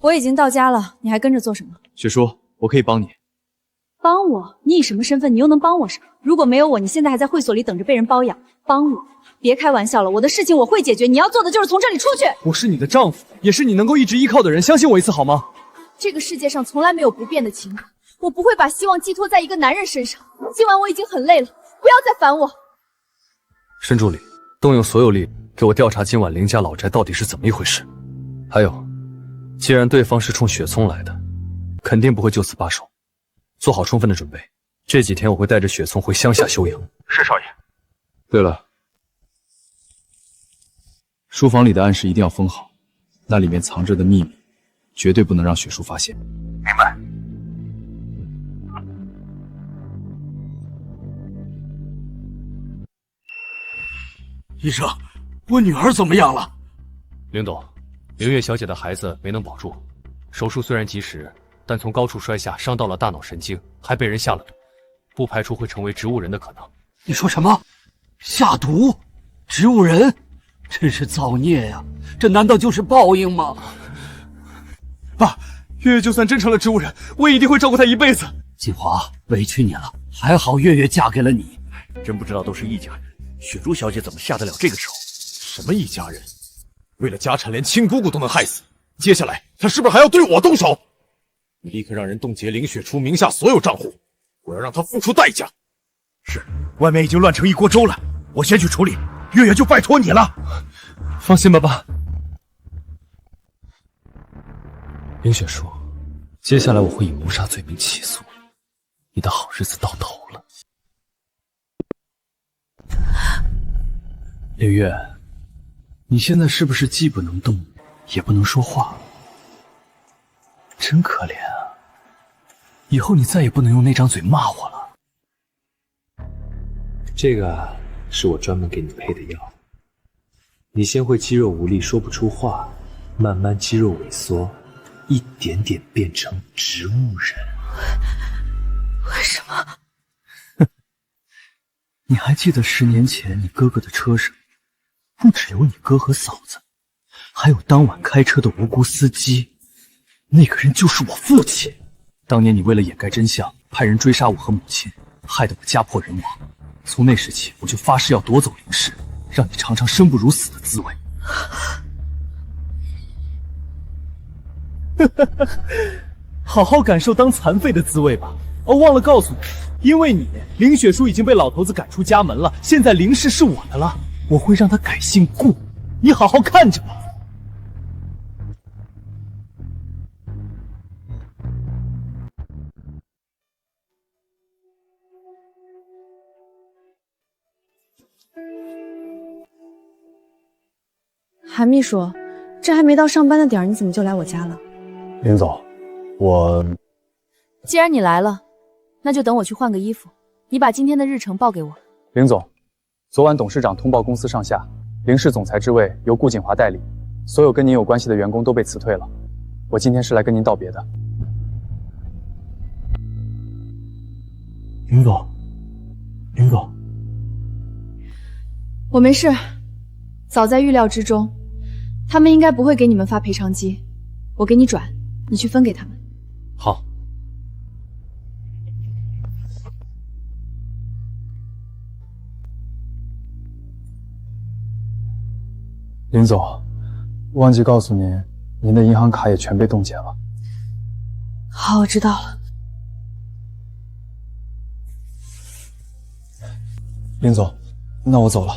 我已经到家了，你还跟着做什么？雪叔，我可以帮你。帮我？你以什么身份？你又能帮我什么？如果没有我，你现在还在会所里等着被人包养。帮我？别开玩笑了，我的事情我会解决。你要做的就是从这里出去。我是你的丈夫，也是你能够一直依靠的人，相信我一次好吗？这个世界上从来没有不变的情感，我不会把希望寄托在一个男人身上。今晚我已经很累了，不要再烦我。申助理，动用所有力给我调查今晚凌家老宅到底是怎么一回事。还有，既然对方是冲雪聪来的，肯定不会就此罢手，做好充分的准备。这几天我会带着雪聪回乡下休养。是少爷。对了，书房里的暗室一定要封好，那里面藏着的秘密，绝对不能让雪叔发现。明白。医生，我女儿怎么样了？凌董，凌月小姐的孩子没能保住，手术虽然及时，但从高处摔下伤到了大脑神经，还被人下了毒，不排除会成为植物人的可能。你说什么？下毒？植物人？真是造孽呀！这难道就是报应吗？爸，月月就算真成了植物人，我也一定会照顾她一辈子。锦华，委屈你了，还好月月嫁给了你。真不知道都是一家人，雪珠小姐怎么下得了这个手？什么一家人？为了家产，连亲姑姑都能害死。接下来，他是不是还要对我动手？你立刻让人冻结林雪初名下所有账户，我要让他付出代价。是，外面已经乱成一锅粥了，我先去处理，月月就拜托你了。放心吧，爸。林雪初，接下来我会以谋杀罪名起诉你，你的好日子到头了。凌月，你现在是不是既不能动，也不能说话？真可怜啊！以后你再也不能用那张嘴骂我了。这个是我专门给你配的药，你先会肌肉无力，说不出话，慢慢肌肉萎缩，一点点变成植物人。为什么？你还记得10年前你哥哥的车上，不只有你哥和嫂子，还有当晚开车的无辜司机，那个人就是我父亲。当年你为了掩盖真相，派人追杀我和母亲，害得我家破人亡。从那时起，我就发誓要夺走凌氏，让你尝尝生不如死的滋味。好好感受当残废的滋味吧。哦，忘了告诉你，因为你，凌雪书已经被老头子赶出家门了，现在凌氏是我的了，我会让他改姓顾，你好好看着吧。韩秘书，这还没到上班的点儿，你怎么就来我家了？林总，我……既然你来了，那就等我去换个衣服。你把今天的日程报给我。林总，昨晚董事长通报公司上下，凌氏总裁之位由顾锦华代理，所有跟您有关系的员工都被辞退了。我今天是来跟您道别的。林总，林总，我没事，早在预料之中。他们应该不会给你们发赔偿金，我给你转，你去分给他们。好。林总，忘记告诉您，您的银行卡也全被冻结了。好，我知道了。林总，那我走了，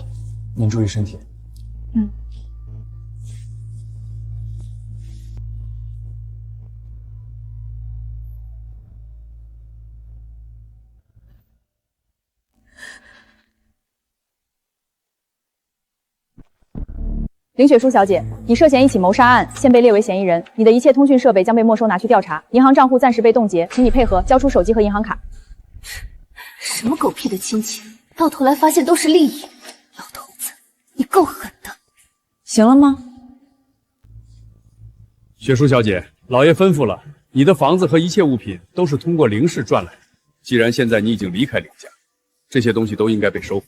您注意身体。林雪书小姐，你涉嫌一起谋杀案，现被列为嫌疑人，你的一切通讯设备将被没收拿去调查，银行账户暂时被冻结，请你配合交出手机和银行卡。什么狗屁的亲情，到头来发现都是利益。老头子，你够狠的。行了吗？雪书小姐，老爷吩咐了，你的房子和一切物品都是通过林氏赚来的。既然现在你已经离开林家，这些东西都应该被收回。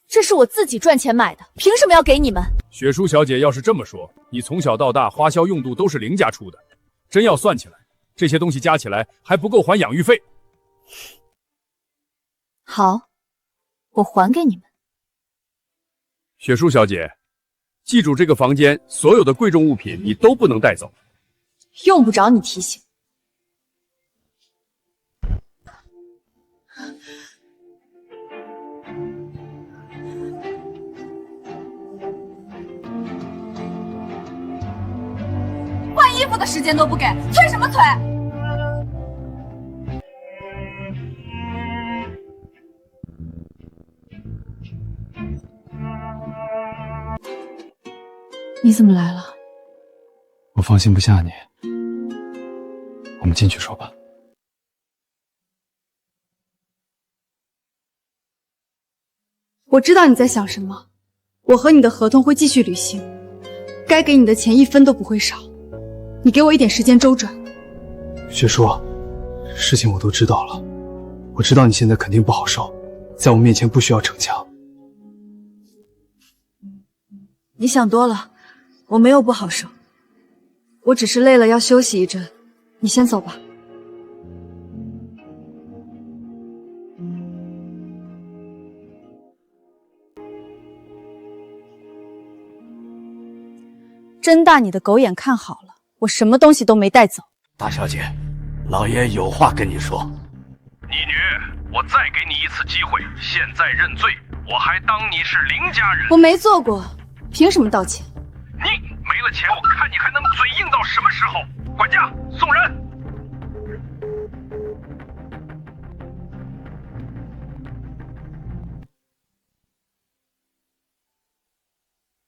这是我自己赚钱买的，凭什么要给你们？雪书小姐要是这么说，你从小到大花销用度都是林家出的，真要算起来，这些东西加起来还不够还养育费。好，我还给你们。雪书小姐，记住这个房间所有的贵重物品你都不能带走。用不着你提醒。换衣服的时间都不给，催什么催？你怎么来了？我放心不下你，我们进去说吧。我知道你在想什么，我和你的合同会继续履行，该给你的钱1分都不会少，你给我一点时间周转。雪叔，事情我都知道了，我知道你现在肯定不好受，在我面前不需要逞强。你想多了，我没有不好受，我只是累了要休息一阵，你先走吧。睁大你的狗眼看好了，我什么东西都没带走。大小姐，老爷有话跟你说。你女，我再给你一次机会，现在认罪，我还当你是林家人。我没做过，凭什么道歉？你没了钱，我看你还能嘴硬到什么时候？管家，送人。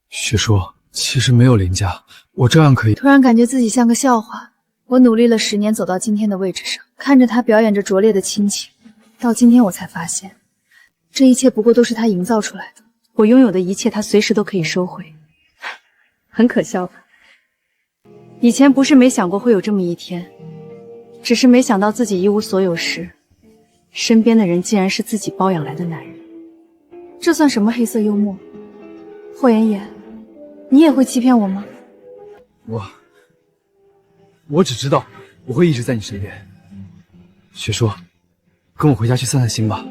雪叔，其实没有林家，我照样可以。突然感觉自己像个笑话。我努力了10年走到今天的位置上，看着他表演着拙劣的亲情，到今天我才发现，这一切不过都是他营造出来的。我拥有的一切，他随时都可以收回。很可笑吧？以前不是没想过会有这么一天，只是没想到自己一无所有时，身边的人竟然是自己包养来的男人。这算什么黑色幽默？霍妍妍，你也会欺骗我吗？我只知道我会一直在你身边。雪叔，跟我回家去散散心吧。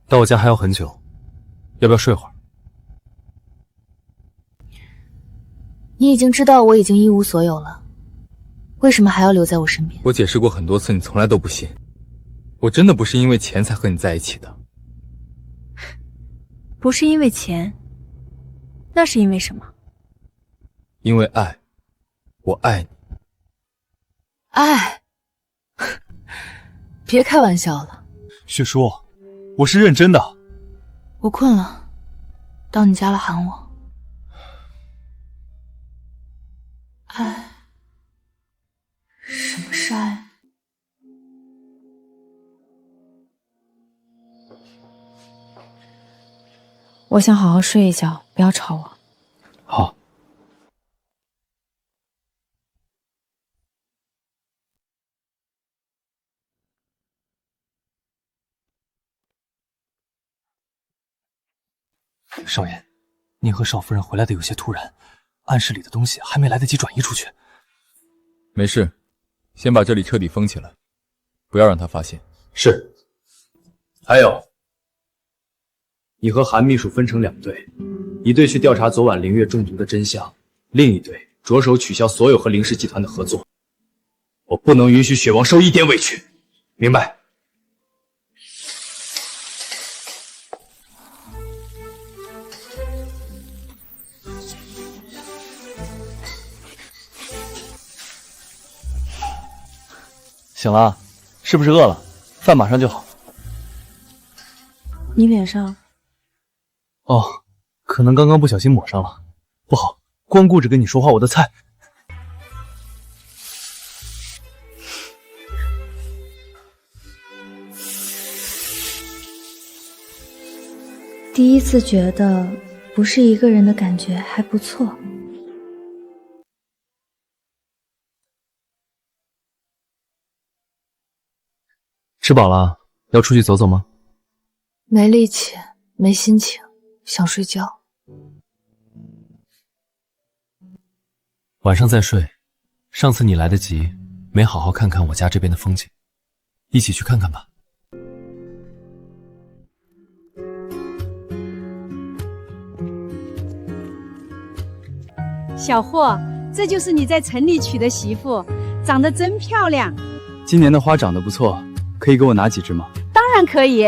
到我家还要很久，要不要睡会儿？你已经知道我已经一无所有了，为什么还要留在我身边？我解释过很多次，你从来都不信。我真的不是因为钱才和你在一起的。不是因为钱，那是因为什么？因为爱，我爱你。爱？别开玩笑了。雪叔，我是认真的。我困了，到你家了喊我。爱？什么是爱？我想好好睡一觉，不要吵我。好。少爷，您和少夫人回来的有些突然，暗室里的东西还没来得及转移出去。没事，先把这里彻底封起来，不要让他发现。是。还有，你和韩秘书分成2队，一队去调查昨晚凌月中毒的真相，另一队着手取消所有和林氏集团的合作。我不能允许雪王受一点委屈，明白？醒了？是不是饿了？饭马上就好。你脸上……哦，可能刚刚不小心抹上了，不好，光顾着跟你说话，我的菜……第一次觉得不是一个人的感觉还不错。吃饱了，要出去走走吗？没力气，没心情，想睡觉。晚上再睡。上次你来得及，没好好看看我家这边的风景，一起去看看吧。小霍，这就是你在城里娶的媳妇，长得真漂亮。今年的花长得不错，可以给我拿几枝吗？当然可以，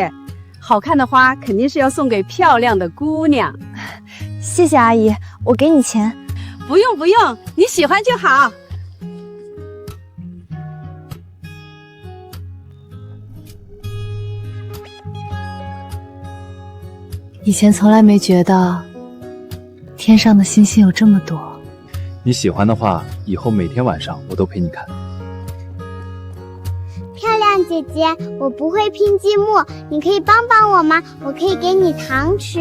好看的花肯定是要送给漂亮的姑娘。谢谢阿姨，我给你钱。不用不用，你喜欢就好。以前从来没觉得天上的星星有这么多。你喜欢的话，以后每天晚上我都陪你看。漂亮姐姐，我不会拼积木，你可以帮帮我吗？我可以给你糖吃。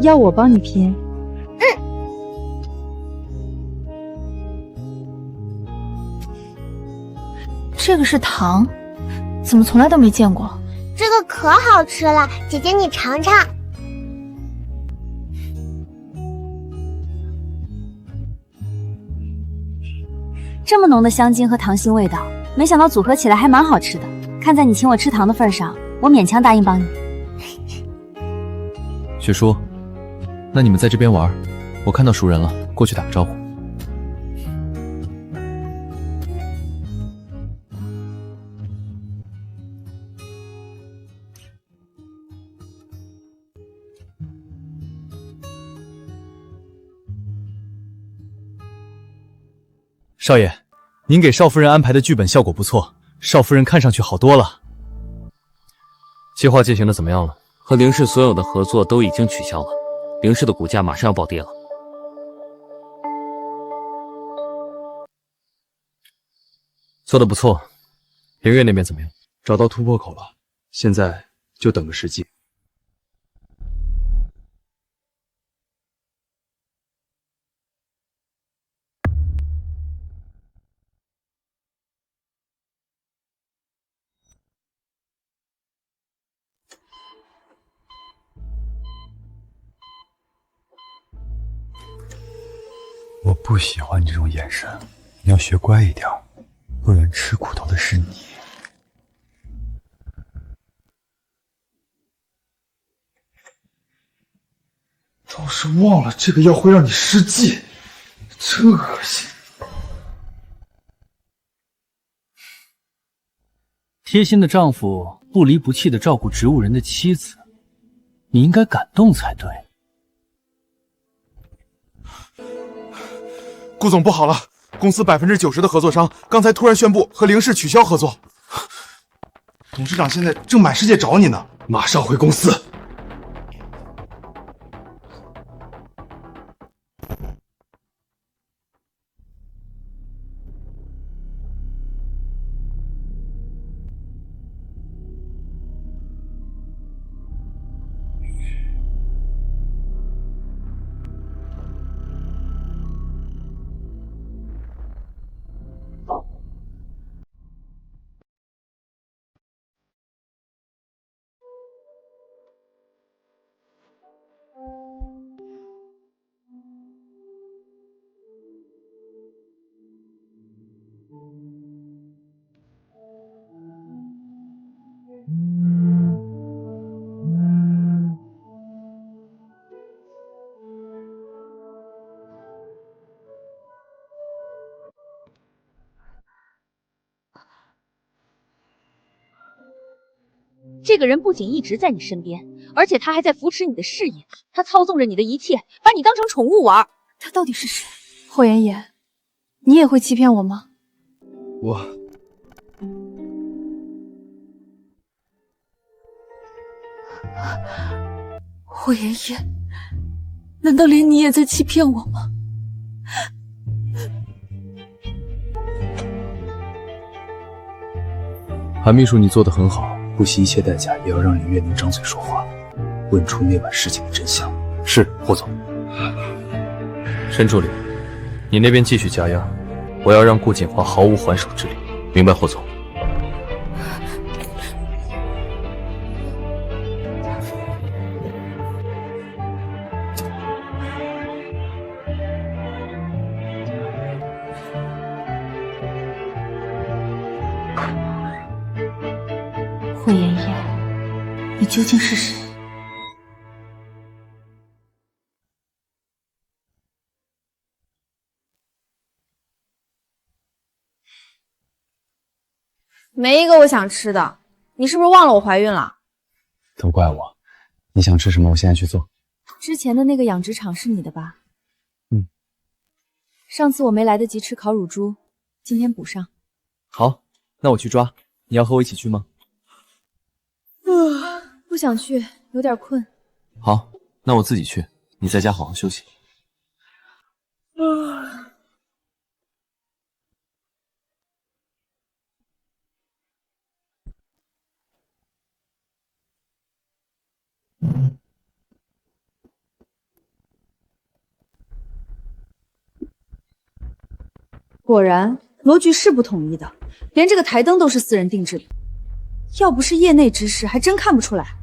要我帮你拼？这个是糖，怎么从来都没见过？这个可好吃了，姐姐你尝尝。这么浓的香精和糖心味道，没想到组合起来还蛮好吃的。看在你请我吃糖的份上，我勉强答应帮你。雪叔，那你们在这边玩，我看到熟人了，过去打个招呼。少爷，您给少夫人安排的剧本效果不错，少夫人看上去好多了。计划进行的怎么样了？和凌氏所有的合作都已经取消了，凌氏的股价马上要暴跌了。做得不错，凌月那边怎么样？找到突破口了，现在就等个时机。我不喜欢这种眼神，你要学乖一点，不然吃苦头的是你。倒是忘了这个药会让你失禁，真恶心。贴心的丈夫不离不弃的照顾植物人的妻子，你应该感动才对。顾总，不好了，公司90%的合作商刚才突然宣布和凌氏取消合作。董事长现在正满世界找你呢，马上回公司。这个人不仅一直在你身边，而且他还在扶持你的事业，他操纵着你的一切，把你当成宠物玩。他到底是谁？霍妍妍，你也会欺骗我吗？霍妍妍，难道连你也在欺骗我吗？韩秘书，你做得很好，不惜一切代价也要让林月能张嘴说话，问出那晚事情的真相。是，霍总。申助理，你那边继续加压，我要让顾锦华毫无还手之力，明白，霍总？霍妍妍，你究竟是谁？没一个我想吃的，你是不是忘了我怀孕了？都怪我，你想吃什么，我现在去做。之前的那个养殖场是你的吧？嗯。上次我没来得及吃烤乳猪，今天补上。好，那我去抓，你要和我一起去吗？不想去，有点困。好，那我自己去，你在家好好休息。果然，罗局是不统一的，连这个台灯都是私人定制的。要不是业内之士，还真看不出来。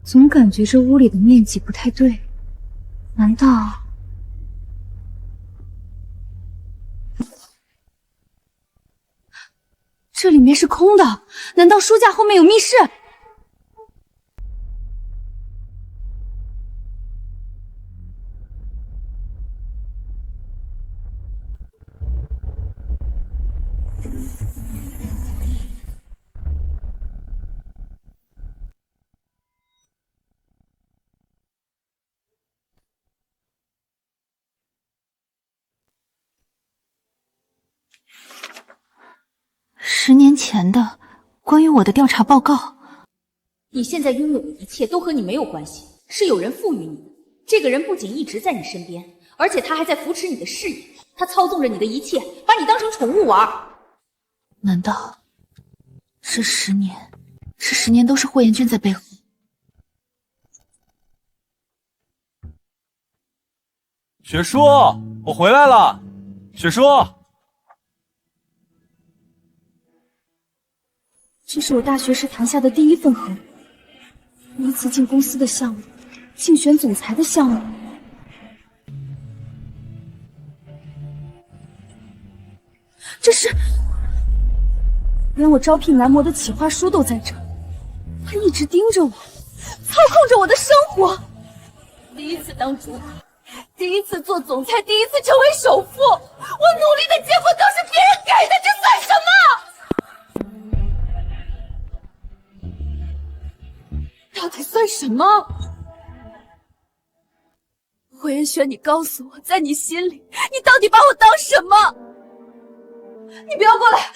总感觉这屋里的面积不太对，难道……这里面是空的？难道书架后面有密室？10年前的关于我的调查报告。你现在拥有的一切都和你没有关系，是有人赋予你的。这个人不仅一直在你身边，而且他还在扶持你的事业，他操纵着你的一切，把你当成宠物玩。难道这10年都是霍妍娟在背后？雪叔，我回来了。雪叔，这是我大学时谈下的第一份合同，第一次进公司的项目，竞选总裁的项目。这是连我招聘男模的企划书都在这，他一直盯着我，操控着我的生活。第一次当主管，第一次做总裁，第一次成为首富，我努力的结果都是别人给的，这算什么？到底算什么？霍妍轩，你告诉我，在你心里，你到底把我当什么？你不要过来！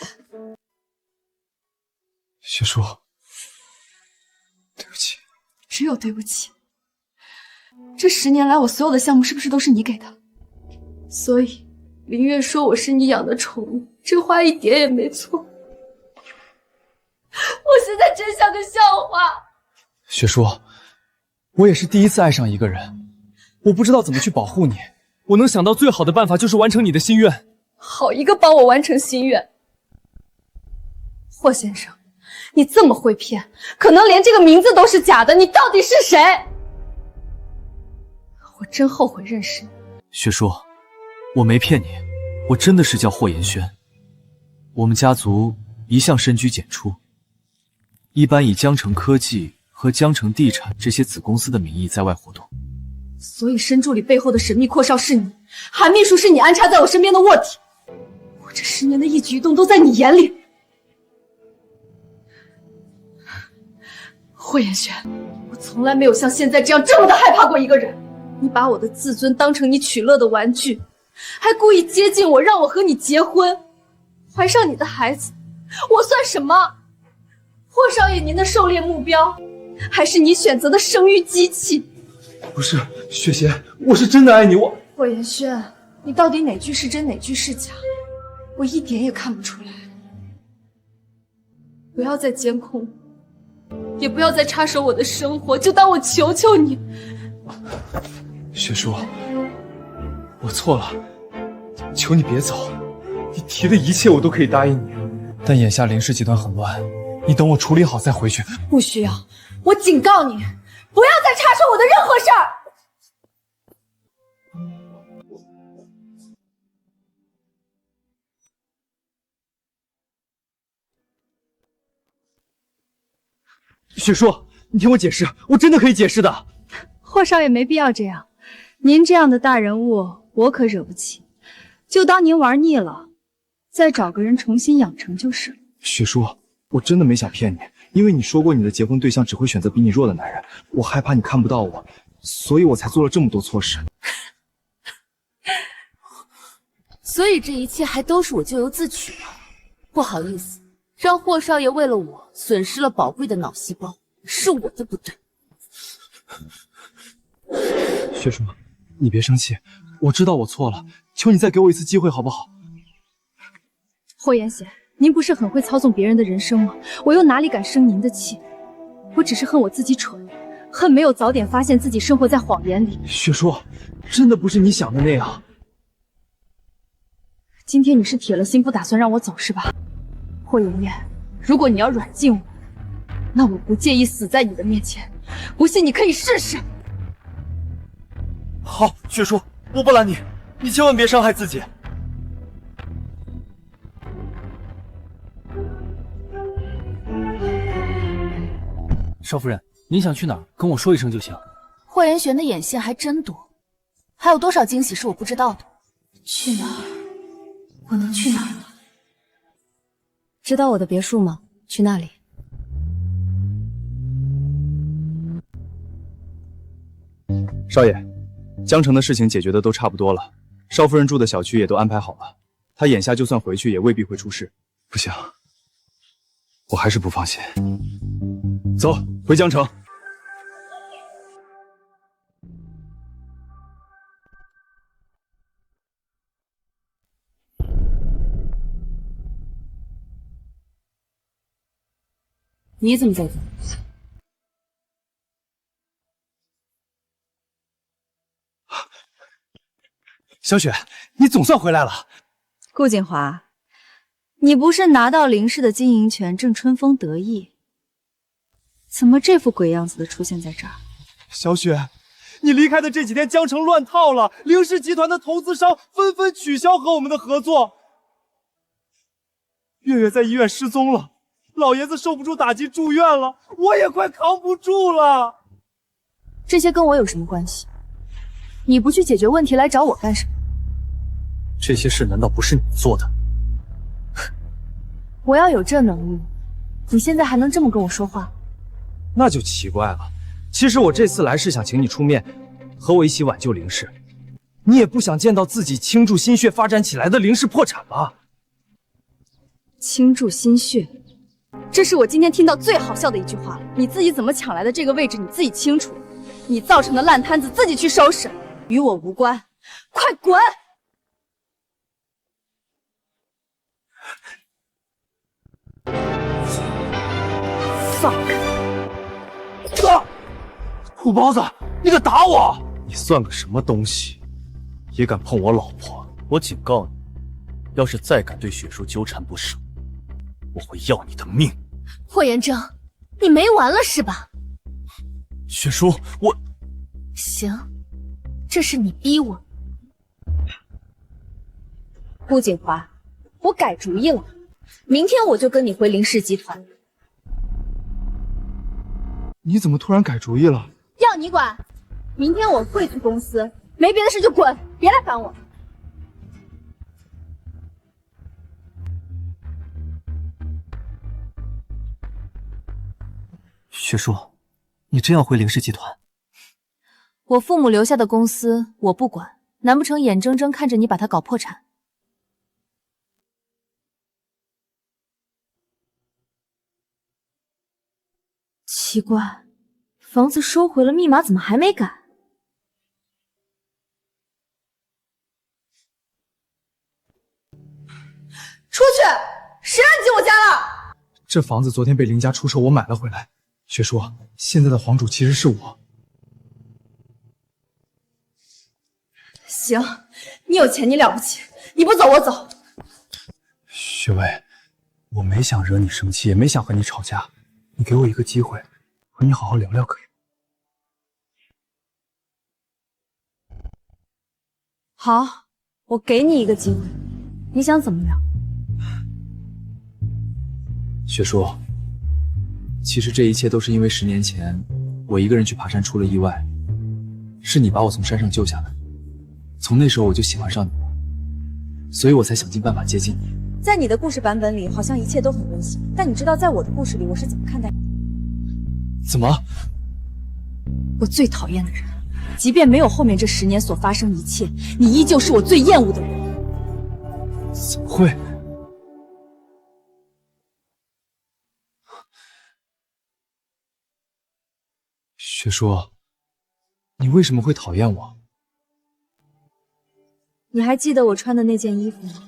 雪叔，对不起。只有对不起。这10年来，我所有的项目是不是都是你给的？所以林月说我是你养的宠物，这话一点也没错。我现在真像个笑话。雪叔，我也是第一次爱上一个人，我不知道怎么去保护你，我能想到最好的办法就是完成你的心愿。好一个帮我完成心愿！霍先生，你这么会骗，可能连这个名字都是假的，你到底是谁？我真后悔认识你。雪叔，我没骗你，我真的是叫霍妍轩。我们家族一向深居简出，一般以江城科技和江城地产这些子公司的名义在外活动。所以申助理背后的神秘阔少是你，韩秘书是你安插在我身边的卧底。我这10年的一举一动都在你眼里。霍妍轩，我从来没有像现在这样这么的害怕过一个人。你把我的自尊当成你取乐的玩具，还故意接近我，让我和你结婚，怀上你的孩子，我算什么？霍少爷，您的狩猎目标，还是你选择的生育机器？不是，雪贤，我是真的爱你，我。霍元轩，你到底哪句是真，哪句是假？我一点也看不出来。不要再监控我，也不要再插手我的生活，就当我求求你。雪叔，我错了，求你别走，你提的一切我都可以答应你。但眼下林氏集团很乱，你等我处理好再回去。不需要，我警告你，不要再插手我的任何事儿。雪叔，你听我解释，我真的可以解释的。霍少爷没必要这样，您这样的大人物，我可惹不起。就当您玩腻了，再找个人重新养成就是了。雪叔，我真的没想骗你，因为你说过你的结婚对象只会选择比你弱的男人，我害怕你看不到我，所以我才做了这么多错事。所以这一切还都是我咎由自取吗？不好意思，让霍少爷为了我损失了宝贵的脑细胞，是我的不对。雪叔，你别生气，我知道我错了，求你再给我一次机会好不好？霍元贤，您不是很会操纵别人的人生吗？我又哪里敢生您的气？我只是恨我自己蠢，恨没有早点发现自己生活在谎言里。雪叔，真的不是你想的那样。今天你是铁了心不打算让我走是吧？霍妍妍，如果你要软禁我，那我不介意死在你的面前，不信你可以试试。好，雪叔，我不拦你，你千万别伤害自己。少夫人，您想去哪儿，跟我说一声就行。霍元玄的眼线还真多，还有多少惊喜是我不知道的？去哪儿？我能去哪儿呢？知道我的别墅吗？去那里。少爷，江城的事情解决的都差不多了，少夫人住的小区也都安排好了，她眼下就算回去也未必会出事。不行，我还是不放心。走，回江城。你怎么在这？小雪，你总算回来了。顾景华，你不是拿到林氏的经营权，正春风得意，怎么这副鬼样子的出现在这儿？小雪，你离开的这几天，江城乱套了，林氏集团的投资商纷纷取消和我们的合作。月月在医院失踪了，老爷子受不住打击住院了，我也快扛不住了。这些跟我有什么关系？你不去解决问题来找我干什么？这些事难道不是你做的？我要有这能力，你现在还能这么跟我说话？那就奇怪了。其实我这次来是想请你出面，和我一起挽救林氏。你也不想见到自己倾注心血发展起来的林氏破产吧？倾注心血，这是我今天听到最好笑的一句话了。你自己怎么抢来的这个位置，你自己清楚。你造成的烂摊子自己去收拾，与我无关。快滚！fuck！ 虎包子，你敢打我？你算个什么东西，也敢碰我老婆？我警告你，要是再敢对雪叔纠缠不舍，我会要你的命！霍元征，你没完了是吧？雪叔，我……行，这是你逼我。顾景华，我改主意了，明天我就跟你回林氏集团。你怎么突然改主意了？要你管！明天我会去公司，没别的事就滚，别来烦我。雪叔，你真要回林氏集团？我父母留下的公司我不管，难不成眼睁睁看着你把它搞破产？奇怪，房子收回了，密码怎么还没改？出去！谁让你进我家了？这房子昨天被林家出售，我买了回来。雪叔，现在的房主其实是我。行，你有钱，你了不起，你不走我走。雪薇，我没想惹你生气，也没想和你吵架，你给我一个机会，和你好好聊聊可以吗？好，我给你一个机会，你想怎么聊？雪叔，其实这一切都是因为10年前我一个人去爬山出了意外，是你把我从山上救下来。从那时候我就喜欢上你了，所以我才想尽办法接近你。在你的故事版本里，好像一切都很温馨，但你知道在我的故事里，我是怎么看待你？怎么？我最讨厌的人，即便没有后面这10年所发生一切，你依旧是我最厌恶的人。怎么会？雪叔，你为什么会讨厌我？你还记得我穿的那件衣服吗？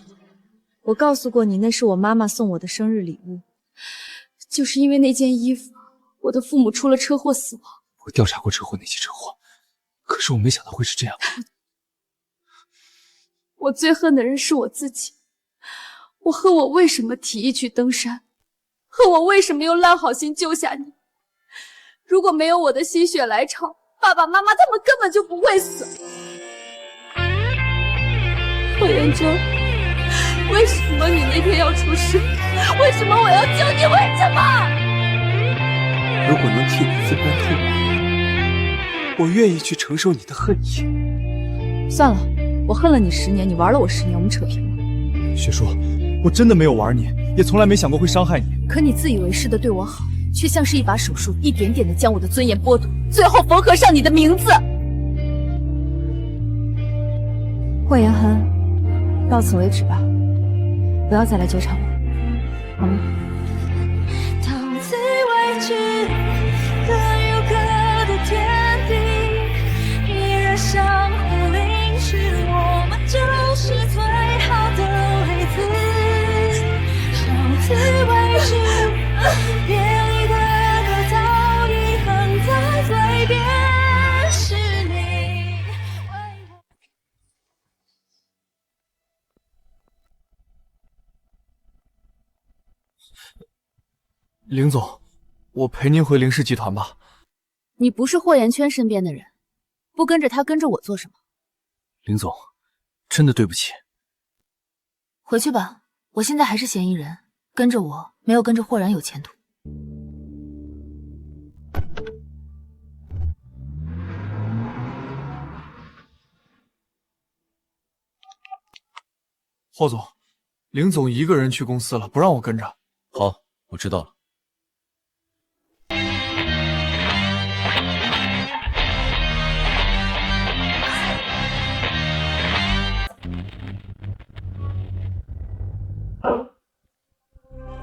我告诉过你，那是我妈妈送我的生日礼物。就是因为那件衣服，我的父母出了车祸死亡。我调查过车祸那起车祸，可是我没想到会是这样。我最恨的人是我自己。我恨我为什么提议去登山，恨我为什么又烂好心救下你。如果没有我的心血来潮，爸爸妈妈他们根本就不会死。霍元真，为什么你那天要出事？为什么我要救你？为什么？如果能替你分担痛苦，我愿意去承受你的恨意。算了，我恨了你10年，你玩了我10年，我们扯平了。雪叔，我真的没有玩你，也从来没想过会伤害你。可你自以为是的对我好，却像是一把手术，一点点的将我的尊严剥夺，最后缝合上你的名字。霍言恒，到此为止吧，不要再来纠缠我，好吗？到此为止，各有各的天地，依然相互凝视，我们就是最好的例子。到此为止，别离的歌早已哼在嘴边，是你。林总，我陪您回林氏集团吧。你不是霍元圈身边的人，不跟着他跟着我做什么？林总，真的对不起。回去吧，我现在还是嫌疑人，跟着我没有跟着霍然有前途。霍总，林总一个人去公司了，不让我跟着。好，我知道了。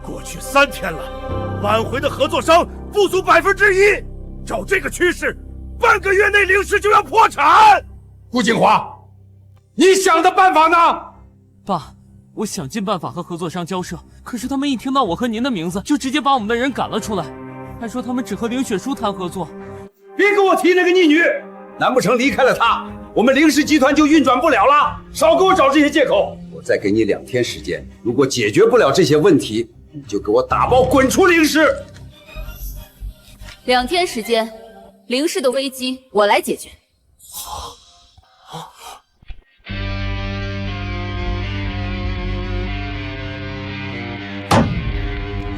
过去3天了，挽回的合作商不足1%。照这个趋势，半个月内凌氏就要破产。顾景华，你想的办法呢？爸，我想尽办法和合作商交涉，可是他们一听到我和您的名字，就直接把我们的人赶了出来，还说他们只和凌雪书谈合作。别给我提那个逆女，难不成离开了她，我们凌氏集团就运转不了了？少给我找这些借口！我再给你2天时间，如果解决不了这些问题，你就给我打包滚出凌氏。2天时间，凌氏的危机我来解决。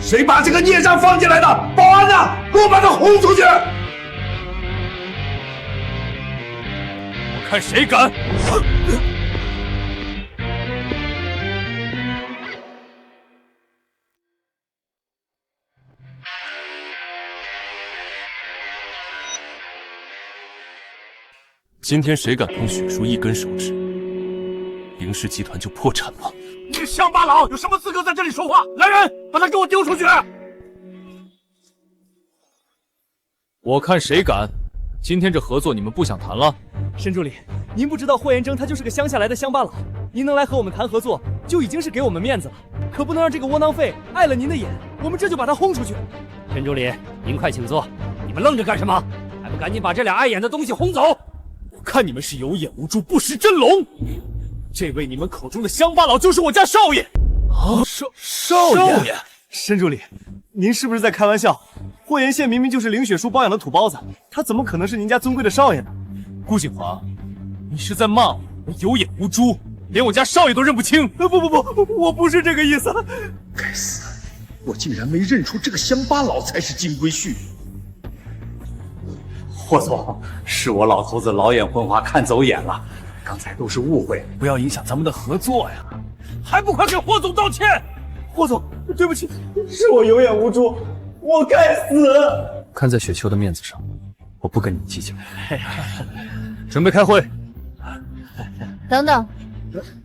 谁把这个孽障放进来的？保安呢？给我把他轰出去！我看谁敢！今天谁敢碰血叔一根手指，凌氏集团就破产了。你个乡巴佬，有什么资格在这里说话？来人，把他给我丢出去！我看谁敢！今天这合作你们不想谈了？申助理，您不知道霍元征他就是个乡下来的乡巴佬，您能来和我们谈合作，就已经是给我们面子了，可不能让这个窝囊废碍了您的眼，我们这就把他轰出去。申助理，您快请坐。你们愣着干什么？还不赶紧把这俩碍眼的东西轰走！我看你们是有眼无珠，不识真龙。这位你们口中的乡巴佬就是我家少爷。啊，少爷，申助理，您是不是在开玩笑？霍岩县明明就是凌雪书包养的土包子，他怎么可能是您家尊贵的少爷呢？顾景华，你是在骂我有眼无珠，连我家少爷都认不清？不，我不是这个意思。该死，我竟然没认出这个乡巴佬才是金龟婿。霍总，是我老头子老眼昏花，看走眼了，刚才都是误会，不要影响咱们的合作呀！还不快给霍总道歉！霍总，对不起，是我有眼无珠，我该死。看在雪秋的面子上，我不跟你计较。准备开会。等等，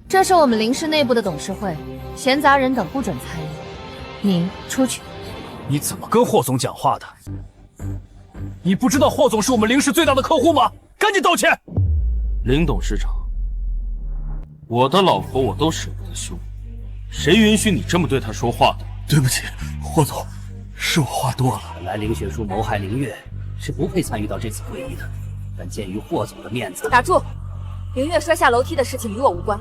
这是我们凌氏内部的董事会，闲杂人等不准参与。您出去。你怎么跟霍总讲话的？你不知道霍总是我们凌氏最大的客户吗？赶紧道歉！凌董事长，我的老婆我都舍不得休，谁允许你这么对她说话的？对不起，霍总，是我话多了。本来凌雪书谋害凌月是不配参与到这次会议的，但鉴于霍总的面子，打住！凌月摔下楼梯的事情与我无关，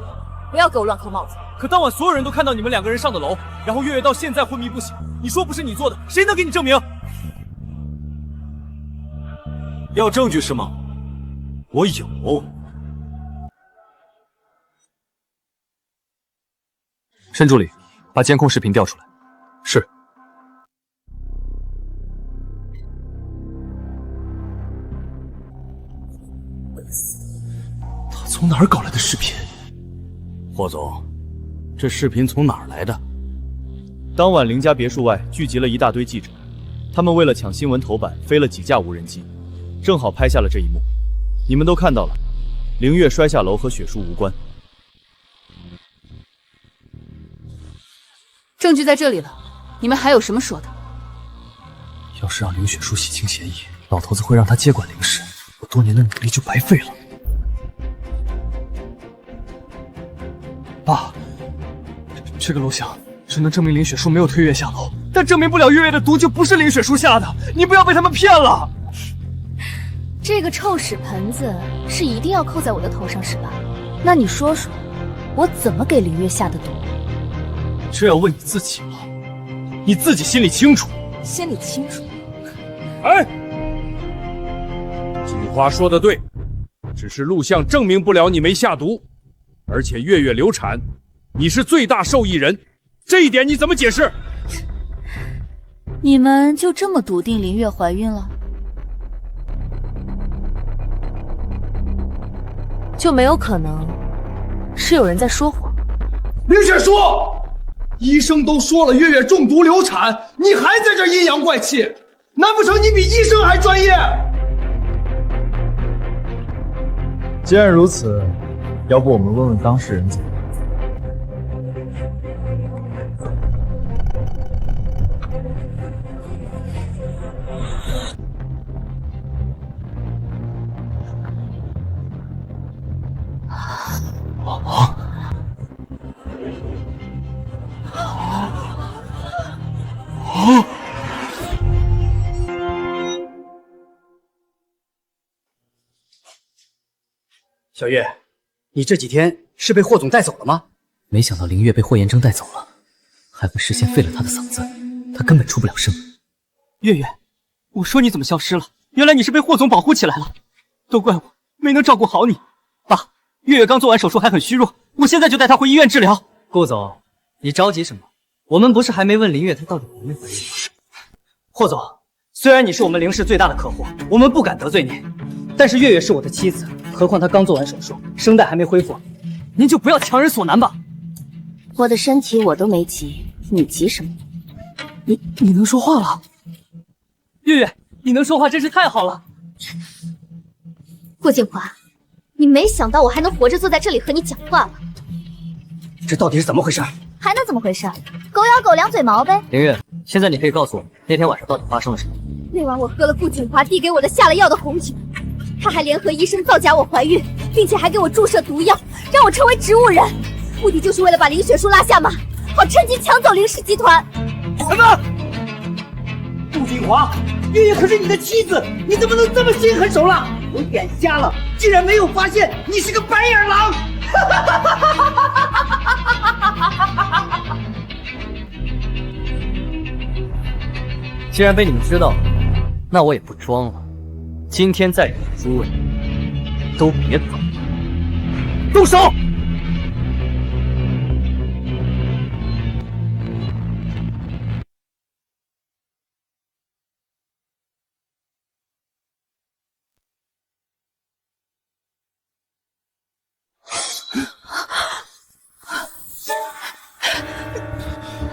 不要给我乱扣帽子。可当晚所有人都看到你们两个人上的楼，然后月月到现在昏迷不醒，你说不是你做的，谁能给你证明？要证据是吗？我有。申助理，把监控视频调出来。是。他从哪儿搞来的视频？霍总，这视频从哪儿来的？当晚凌家别墅外聚集了一大堆记者，他们为了抢新闻头版，飞了几架无人机，正好拍下了这一幕。你们都看到了，凌月摔下楼和雪叔无关。证据在这里了，你们还有什么说的？要是让凌雪书洗清嫌疑，老头子会让他接管凌氏，我多年的努力就白费了。爸，这个录像只能证明凌雪书没有推月下楼，但证明不了月月的毒就不是凌雪书下的。你不要被他们骗了。这个臭屎盆子是一定要扣在我的头上是吧？那你说说，我怎么给凌月下的毒？这要问你自己了，你自己心里清楚。心里清楚。哎，锦花说的对，只是录像证明不了你没下毒，而且月月流产，你是最大受益人，这一点你怎么解释？你们就这么笃定凌月怀孕了？就没有可能是有人在说谎？凌雪书，医生都说了月月中毒流产，你还在这阴阳怪气，难不成你比医生还专业？既然如此，要不我们问问当事人怎么样？小月，你这几天是被霍总带走了吗？没想到凌月被霍延征带走了，还会事先废了他的嗓子，他根本出不了声。月月，我说你怎么消失了？原来你是被霍总保护起来了，都怪我没能照顾好你。爸，月月刚做完手术还很虚弱，我现在就带她回医院治疗。顾总，你着急什么？我们不是还没问凌月她到底怀没怀孕？霍总，虽然你是我们凌氏最大的客户，我们不敢得罪您，但是月月是我的妻子，何况她刚做完手术，声带还没恢复，您就不要强人所难吧。我的身体我都没急，你急什么？你能说话了？月月，你能说话真是太好了。顾静华，你没想到我还能活着坐在这里和你讲话吧？这到底是怎么回事？还能怎么回事？狗咬狗，两嘴毛呗。凌月，现在你可以告诉我那天晚上到底发生了什么？那晚我喝了顾景华递给我的下了药的红酒，他还联合医生造假我怀孕，并且还给我注射毒药，让我成为植物人，目的就是为了把林雪书拉下马，好趁机抢走林氏集团。什么？顾景华，月月可是你的妻子，你怎么能这么心狠手辣？我眼瞎了，竟然没有发现你是个白眼狼！既然被你们知道了，那我也不装了。今天在场的诸位都别走，动手！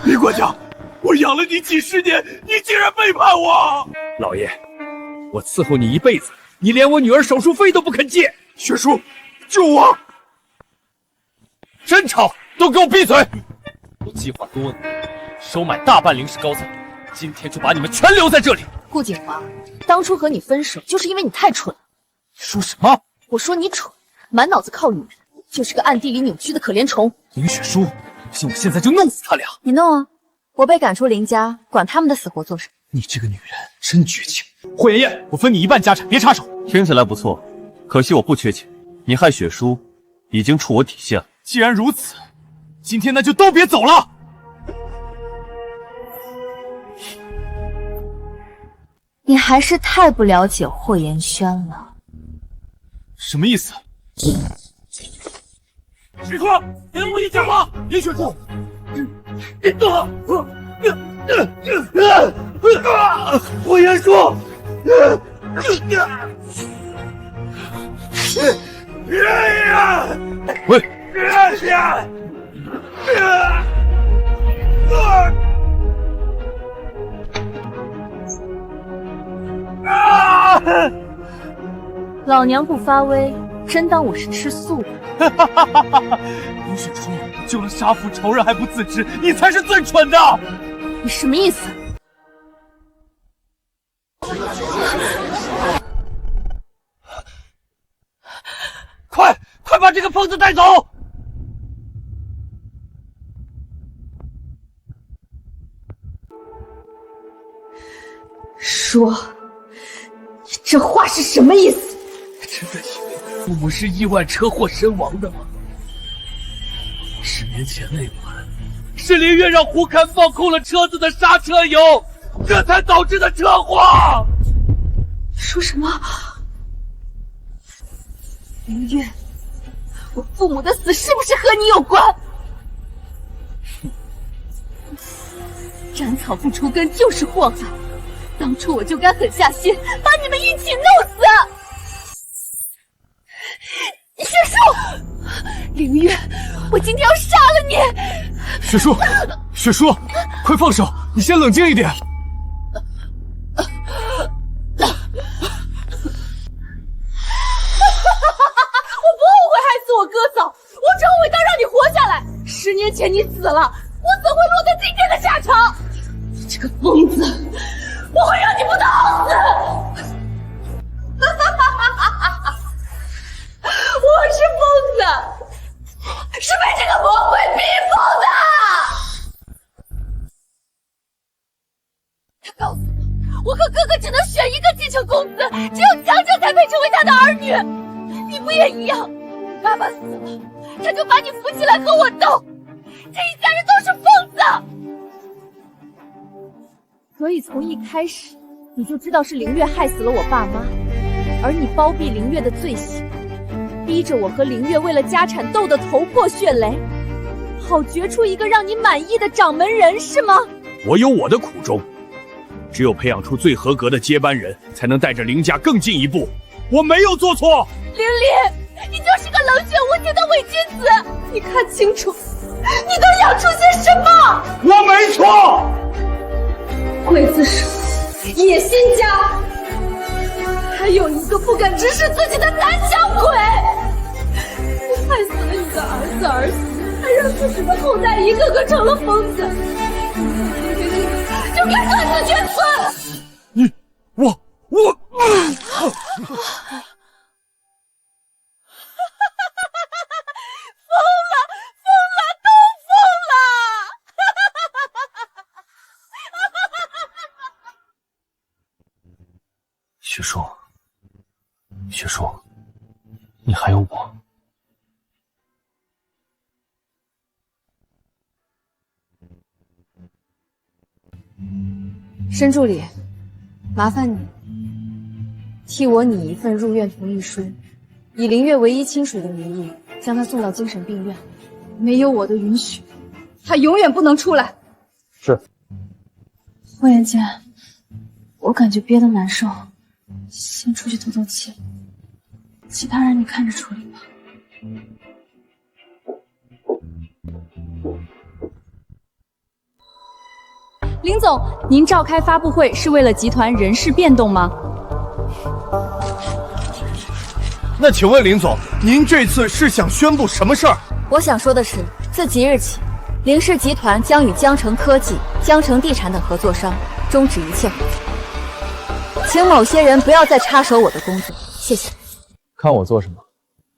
李管家，我养了你几十年，你竟然背叛我！老爷，我伺候你一辈子，你连我女儿手术费都不肯借。雪叔，救我！真吵，都给我闭嘴！我计划多年，收买大半林氏高层，今天就把你们全留在这里。顾景华，当初和你分手就是因为你太蠢了。说什么？我说你蠢，满脑子靠女人，就是个暗地里扭曲的可怜虫。林雪书，不信我现在就弄死他俩。你弄啊！我被赶出林家，管他们的死活做什么？你这个女人真绝情！霍妍妍，我分你一半家产，别插手。听起来不错，可惜我不缺钱。你害雪叔，已经触我底线了。既然如此，今天那就都别走了。你还是太不了解霍妍轩了。什么意思？许哥，别跟我讲话！林雪书，霍妍书，喂！老娘不发威，真当我是吃素的？林雪书救了杀父仇人还不自知，你才是最蠢的！你什么意思？快把这个疯子带走！说，你这话是什么意思？真的以为父母是意外车祸身亡的吗？10年前那晚，是林月让胡侃放空了车子的刹车油，这才导致的车祸。说什么？林月，我父母的死是不是和你有关？斩草不除根就是祸害，当初我就该狠下心把你们一起弄死。雪叔，凌月，我今天要杀了你！雪叔，雪叔，快放手！你先冷静一点。我不后悔害死我哥嫂，我只后悔当让你活下来。10年前你死了，我怎会落得今天的下场？你这个疯子，我会让你不得好死！我是疯子，是被这个魔鬼逼疯的。他告诉我，我和哥哥只能选一个继承公子，只有强者才配成为他的儿女。你不也一样？爸爸死了，他就把你扶起来和我斗，这一家人都是疯子。所以从一开始你就知道是凌月害死了我爸妈，而你包庇凌月的罪行，逼着我和凌月为了家产斗得头破血流，好决出一个让你满意的掌门人，是吗？我有我的苦衷，只有培养出最合格的接班人，才能带着凌家更进一步。我没有做错。凌离，你就是个冷血无情的伪君子！你看清楚，你都养出些什么？我没错。刽子手、野心家，还有一个不敢直视自己的胆小鬼。一个儿子，还让自己的后代一个个成了疯子，就该断子绝孙！我。雪叔，你还有我。申助理，麻烦你替我拟一份入院同意书，以林月唯一亲属的名义将他送到精神病院。没有我的允许，他永远不能出来。是。霍言姐，我感觉憋得难受，先出去透透气，其他人你看着处理吧。林总，您召开发布会是为了集团人事变动吗？那请问林总，您这次是想宣布什么事儿？我想说的是，自即日起，凌氏集团将与江城科技、江城地产等合作商终止一切合作，请某些人不要再插手我的工作，谢谢。看我做什么？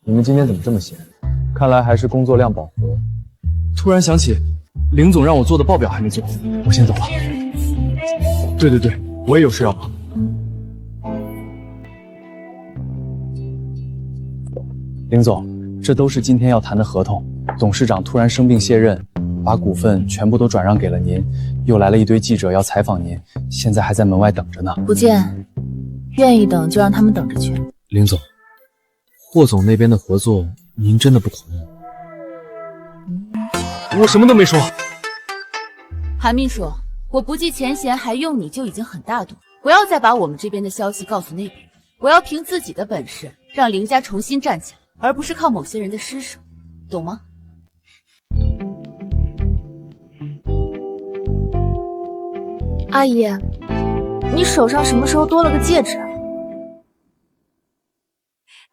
你们今天怎么这么闲？看来还是工作量饱和。突然想起，林总让我做的报表还没做，我先走了。对，我也有事要忙。林总，这都是今天要谈的合同。董事长突然生病卸任，把股份全部都转让给了您，又来了一堆记者要采访您，现在还在门外等着呢。不见，愿意等就让他们等着去。林总，霍总那边的合作，您真的不同意？我什么都没说。韩秘书，我不计前嫌还用你就已经很大度，不要再把我们这边的消息告诉那边。我要凭自己的本事让林家重新站起来，而不是靠某些人的施舍，懂吗？阿姨，你手上什么时候多了个戒指啊？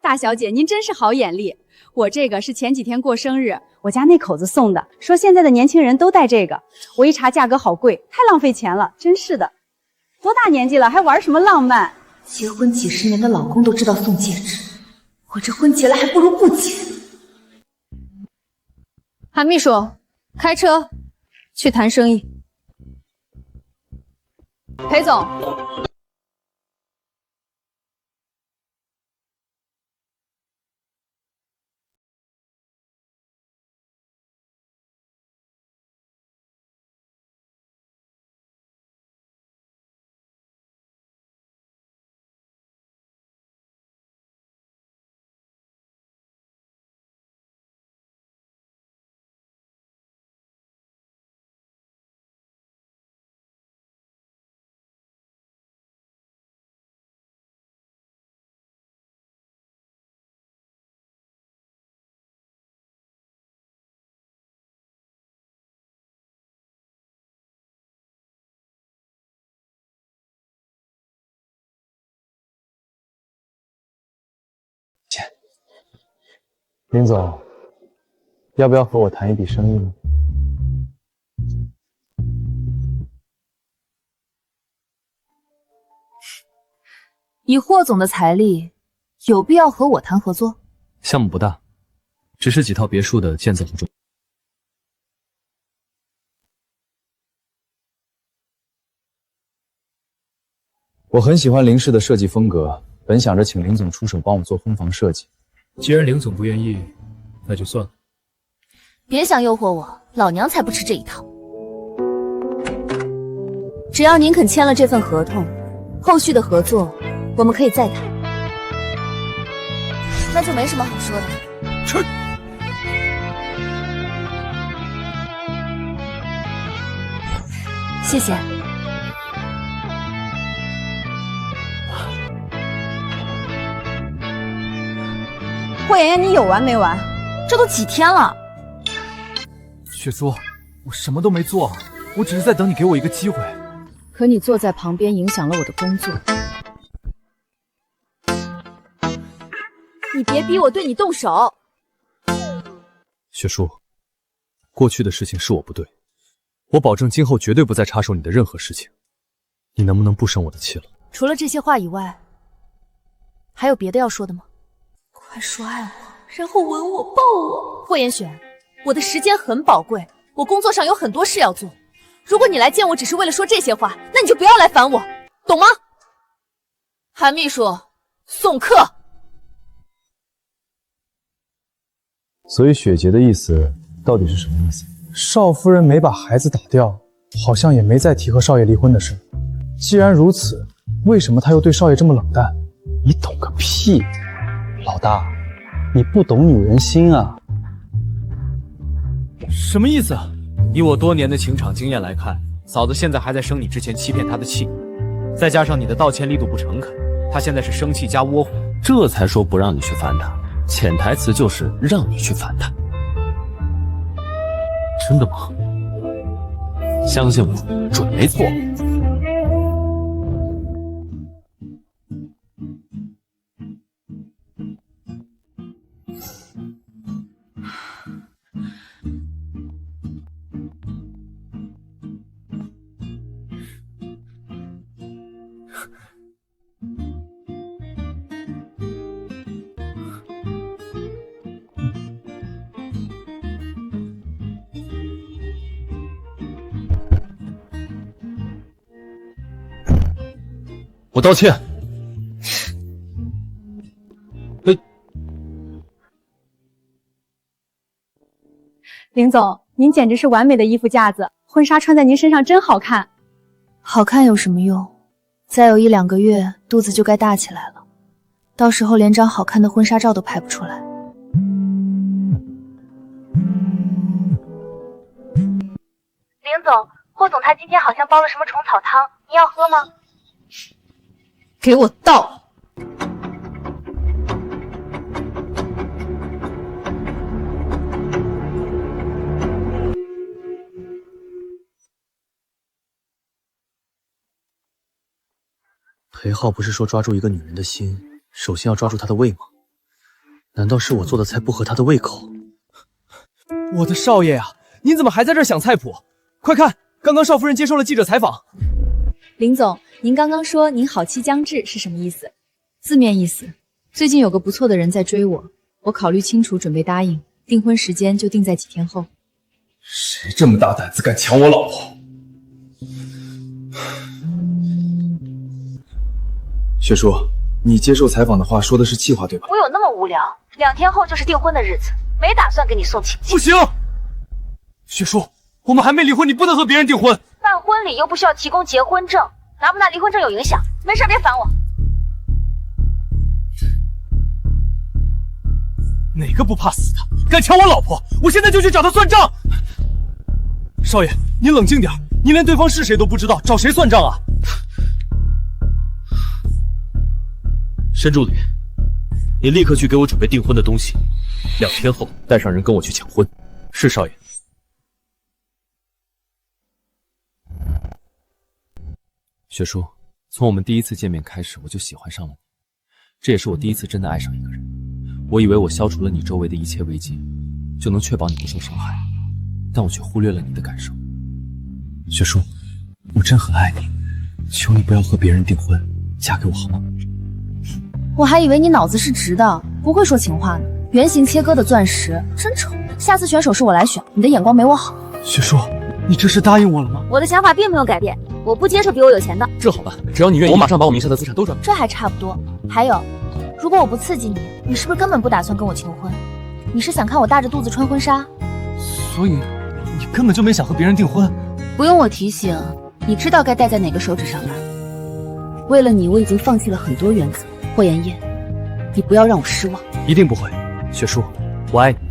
大小姐，您真是好眼力。我这个是前几天过生日，我家那口子送的，说现在的年轻人都戴这个。我一查价格好贵，太浪费钱了，真是的。多大年纪了，还玩什么浪漫？结婚几10年的老公都知道送戒指，我这婚结了还不如不结。韩秘书，开车去谈生意。裴总。林总，要不要和我谈一笔生意呢？以霍总的财力，有必要和我谈合作？项目不大，只是几套别墅的建造和装。我很喜欢林氏的设计风格，本想着请林总出手帮我做婚房设计。既然林总不愿意，那就算了。别想诱惑我，老娘才不吃这一套。只要您肯签了这份合同，后续的合作我们可以再谈。那就没什么好说的。去。谢谢。霍妍妍，你有完没完？这都几天了。雪叔，我什么都没做，我只是在等你给我一个机会。可你坐在旁边影响了我的工作。你别逼我对你动手。雪叔，过去的事情是我不对，我保证今后绝对不再插手你的任何事情。你能不能不生我的气了？除了这些话以外，还有别的要说的吗？快说爱我，然后吻我、抱我。霍妍雪，我的时间很宝贵，我工作上有很多事要做。如果你来见我只是为了说这些话，那你就不要来烦我，懂吗？韩秘书，送客。所以雪洁的意思到底是什么意思？少夫人没把孩子打掉，好像也没再提和少爷离婚的事。既然如此，为什么她又对少爷这么冷淡？你懂个屁！老大，你不懂女人心啊！什么意思？以我多年的情场经验来看，嫂子现在还在生你之前欺骗她的气，再加上你的道歉力度不诚恳，她现在是生气加窝火，这才说不让你去烦她。潜台词就是让你去烦她。真的吗？相信我，准没错。我道歉。林总，您简直是完美的衣服架子，婚纱穿在您身上真好看。好看有什么用？再有1-2个月，肚子就该大起来了，到时候连张好看的婚纱照都拍不出来。林总，霍总他今天好像煲了什么虫草汤，你要喝吗？给我倒！裴浩不是说抓住一个女人的心，首先要抓住她的胃吗？难道是我做的菜不合她的胃口？我的少爷啊，您怎么还在这儿想菜谱？快看，刚刚少夫人接受了记者采访。林总，您刚刚说您好妻将至是什么意思？字面意思，最近有个不错的人在追我，我考虑清楚，准备答应，订婚时间就定在几天后。谁这么大胆子敢抢我老婆？雪叔，你接受采访的话说的是气话对吧？我有那么无聊？2天后就是订婚的日子，没打算给你送亲戚。不行，雪叔，我们还没离婚，你不能和别人订婚。办婚礼又不需要提供结婚证，拿不拿离婚证有影响。没事，别烦我。哪个不怕死的敢抢我老婆？我现在就去找他算账。少爷，您冷静点，您连对方是谁都不知道，找谁算账啊？申助理，你立刻去给我准备订婚的东西，2天后带上人跟我去抢婚。是少爷。雪叔，从我们第一次见面开始，我就喜欢上了你，这也是我第一次真的爱上一个人。我以为我消除了你周围的一切危机，就能确保你不受伤害，但我却忽略了你的感受。雪叔，我真很爱你，求你不要和别人订婚，嫁给我好吗？我还以为你脑子是直的，不会说情话呢。圆形切割的钻石真丑，下次选首饰我来选，你的眼光没我好。雪叔，你这是答应我了吗？我的想法并没有改变，我不接受比我有钱的。这好办，只要你愿意，我马上把我名下的资产都转。这还差不多。还有，如果我不刺激你，你是不是根本不打算跟我求婚？你是想看我大着肚子穿婚纱？所以你根本就没想和别人订婚？不用我提醒，你知道该戴在哪个手指上吧？为了你，我已经放弃了很多原则。霍妍叶，你不要让我失望。一定不会，雪叔，我爱你。